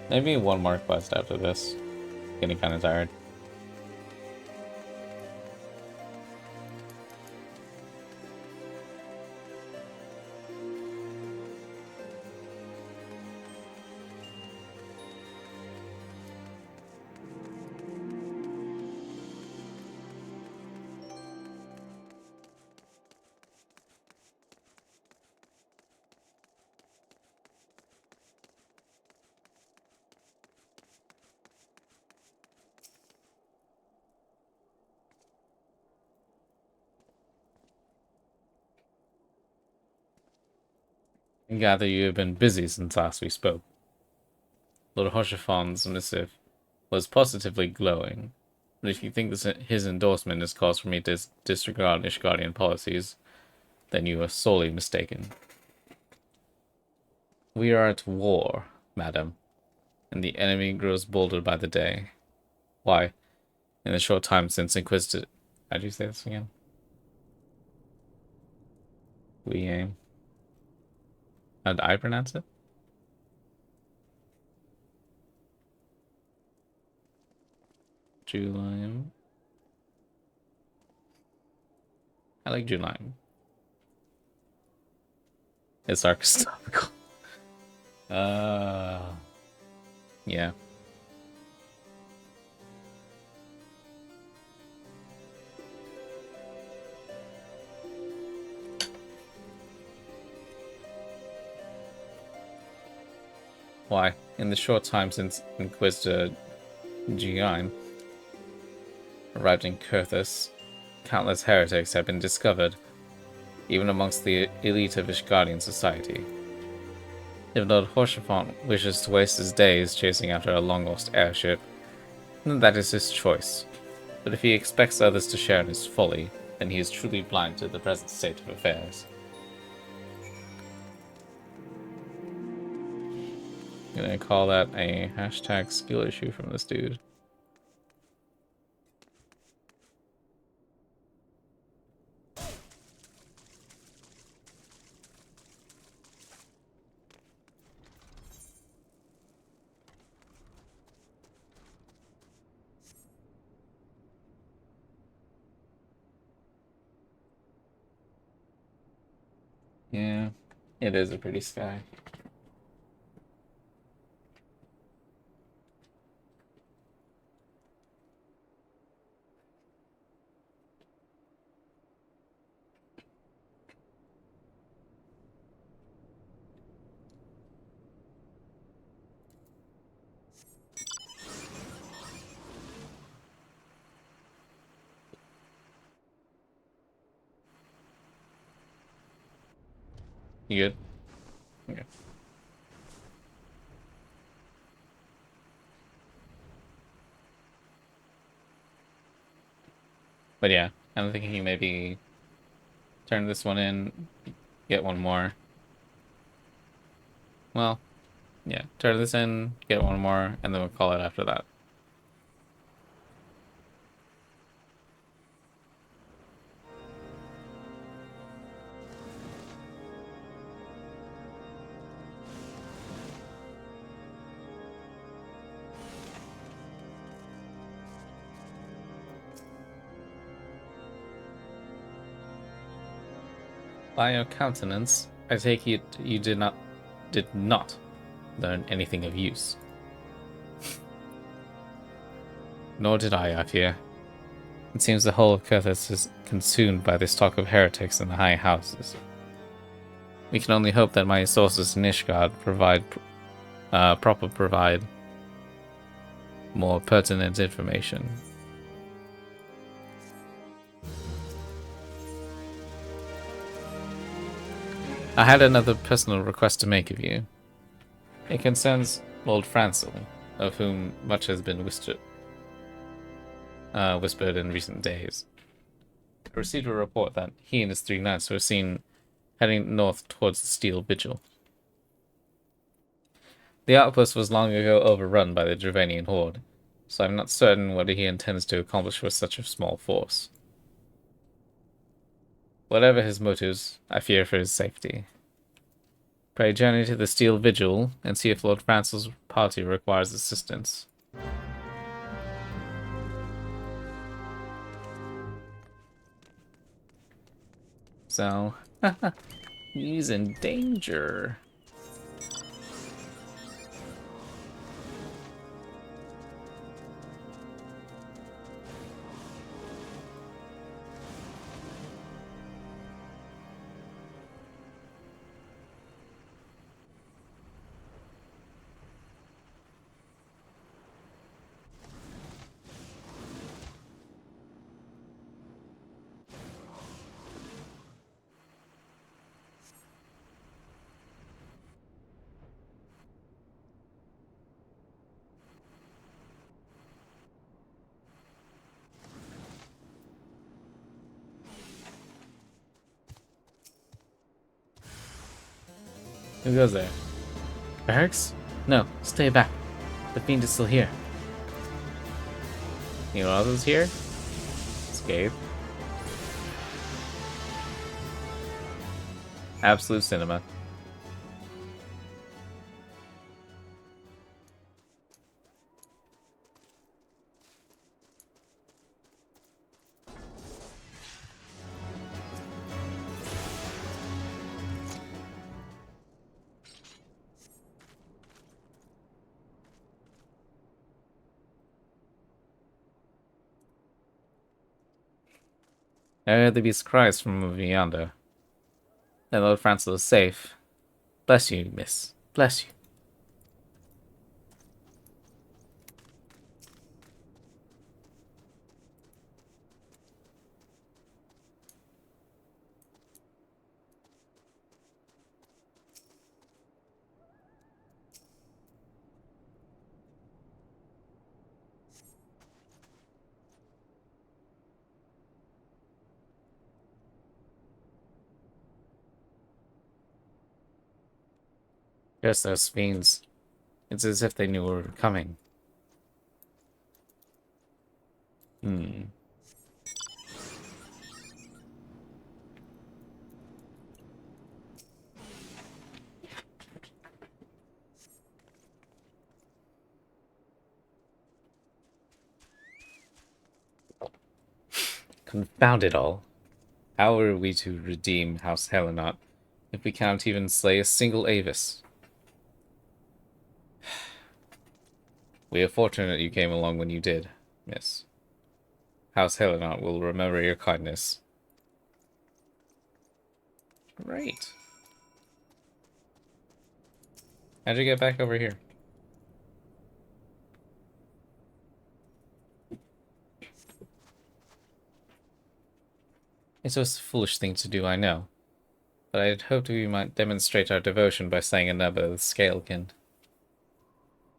Maybe one more quest after this. Getting kind of tired. I gather you have been busy since last we spoke. Lord Hoshaphan's missive was positively glowing, but if you think his endorsement is cause for me to disregard Ishgardian policies, then you are sorely mistaken. We are at war, madam, and the enemy grows bolder by the day. Why, in the short time since Inquisitor... How do you say this again? We aim. How did I pronounce it? July. I like July. It's archetypical. Yeah. Why, in the short time since Inquisitor Gion arrived in Kurthus, countless heretics have been discovered, even amongst the elite of Ishgardian society. If Lord Hoshaphan wishes to waste his days chasing after a long-lost airship, then that is his choice. But if he expects others to share in his folly, then he is truly blind to the present state of affairs. I'm gonna call that a hashtag skill issue from this dude. Yeah, it is a pretty sky. You good? Okay. But yeah, I'm thinking maybe turn this one in, get one more. Well, yeah, turn this in, get one more, and then we'll call it after that. By your countenance, I take it you did not learn anything of use. Nor did I fear. It seems the whole of Kurthus is consumed by this talk of heretics in the high houses. We can only hope that my sources in Ishgard provide more pertinent information. I had another personal request to make of you. It concerns Lord Francel, of whom much has been whispered in recent days. I received a report that he and his 3 knights were seen heading north towards the Steel Vigil. The outpost was long ago overrun by the Dravanian horde, so I'm not certain what he intends to accomplish with such a small force. Whatever his motives, I fear for his safety. Pray journey to the Steel Vigil and see if Lord Francel's party requires assistance. So, he's in danger. Who goes there? Barracks? No, stay back. The fiend is still here. You know what else is here? Escape. Absolute cinema. I heard there be cries from over yonder. That Lord Francis is safe. Bless you, miss. Bless you. Yes, those fiends. It's as if they knew we were coming. Hmm. Confound it all. How are we to redeem House Hellenot if we can't even slay a single Avis? We are fortunate you came along when you did, miss. House Hellenot will remember your kindness. Great. How'd you get back over here? It's a foolish thing to do, I know. But I had hoped we might demonstrate our devotion by slaying another of the Scalekind.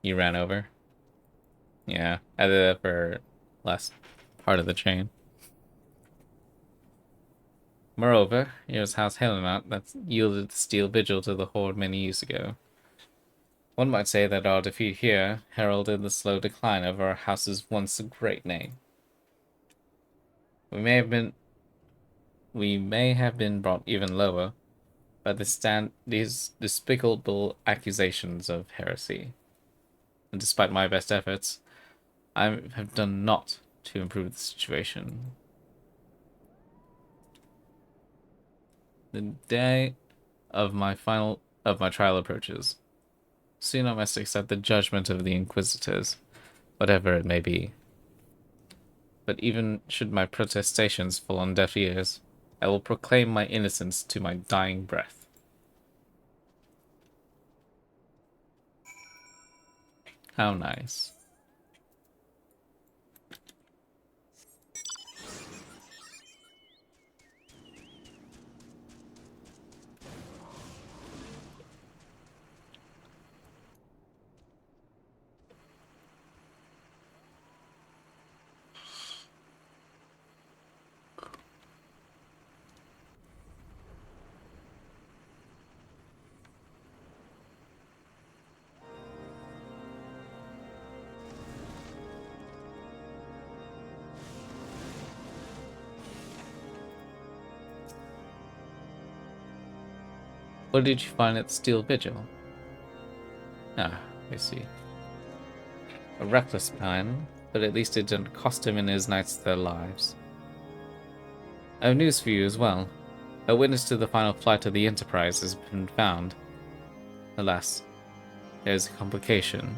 You ran over? Yeah, I did that for last part of the chain. Moreover, here's House Hellenot that yielded the steel vigil to the Horde many years ago. One might say that our defeat here heralded the slow decline of our house's once great name. We may have been brought even lower by these despicable accusations of heresy. And despite my best efforts, I have done naught to improve the situation. The day of my trial approaches. Soon I must accept the judgment of the Inquisitors, whatever it may be. But even should my protestations fall on deaf ears, I will proclaim my innocence to my dying breath. How nice. What did you find at the Steel Vigil? Ah, I see. A reckless plan, but at least it didn't cost him and his knights their lives. I have news for you as well. A witness to the final flight of the Enterprise has been found. Alas, there's a complication.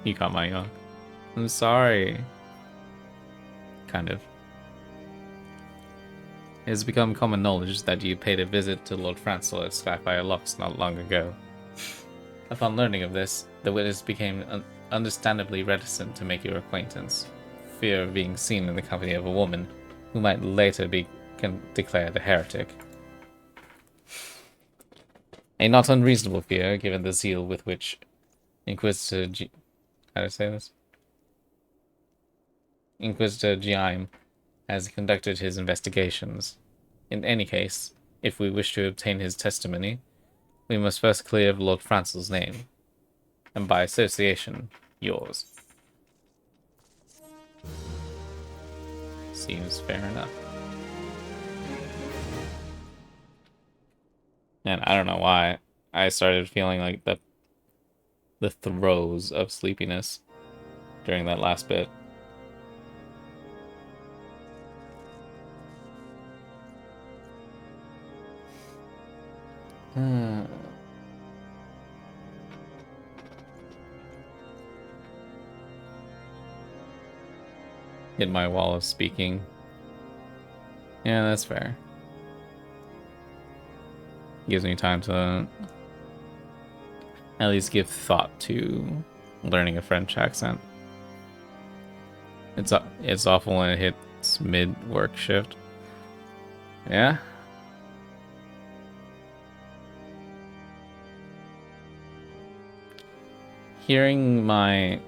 You caught my yawn. I'm sorry. Kind of. It has become common knowledge that you paid a visit to Lord Francis at Skyfire Locks not long ago. Upon learning of this, the witness became understandably reticent to make your acquaintance, fear of being seen in the company of a woman who might later be declared a heretic. A not unreasonable fear, given the zeal with which Inquisitor how do I say this? Inquisitor Giaim has conducted his investigations. In any case, if we wish to obtain his testimony, we must first clear Lord Francel's name, and by association, yours. Seems fair enough. And I don't know why I started feeling like the throes of sleepiness during that last bit. Hit my wall of speaking. Yeah, that's fair. Gives me time to at least give thought to learning a French accent. It's awful when it hits mid-work shift. Yeah? Hearing my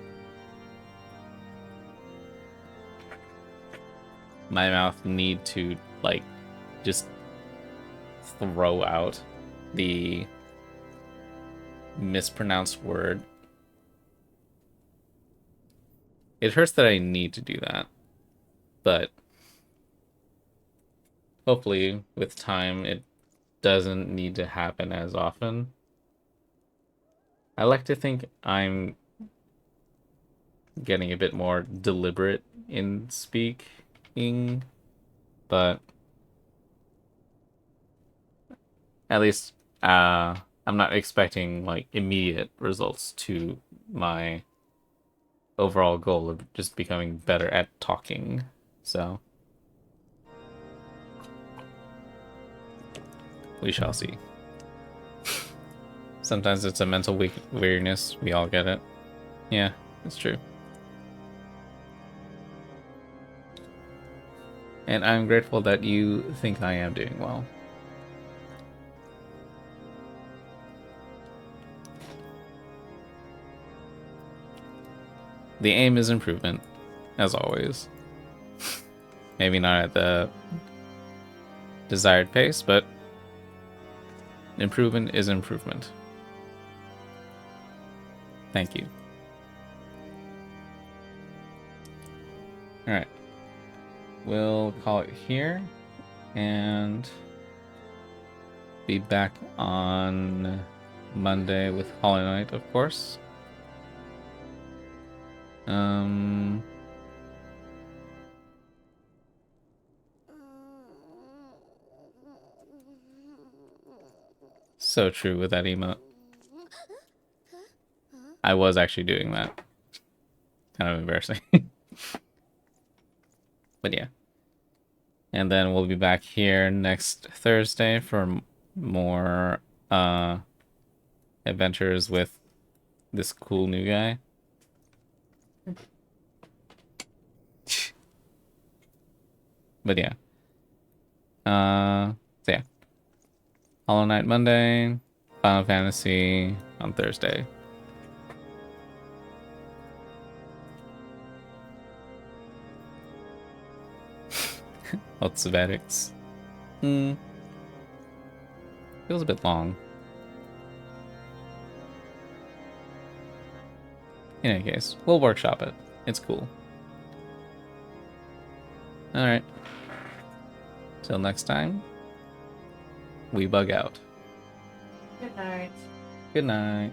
mouth need to, like, just throw out the mispronounced word. It hurts that I need to do that, but hopefully with time it doesn't need to happen as often. I like to think I'm getting a bit more deliberate in speaking, but at least I'm not expecting like immediate results to my overall goal of just becoming better at talking. So we shall see. Sometimes it's a mental weariness. We all get it. Yeah, it's true. And I'm grateful that you think I am doing well. The aim is improvement, as always. Maybe not at the desired pace, but improvement is improvement. Thank you. Alright. We'll call it here, and be back on Monday with Hollow Knight, of course. So true with that emote. I was actually doing that. Kind of embarrassing. But yeah. And then we'll be back here next Thursday for more adventures with this cool new guy. But yeah. So yeah. Hollow Knight Monday, Final Fantasy on Thursday. Lots of addicts. Feels a bit long. In any case, we'll workshop it. It's cool. Alright. Till next time, we bug out. Good night. Good night.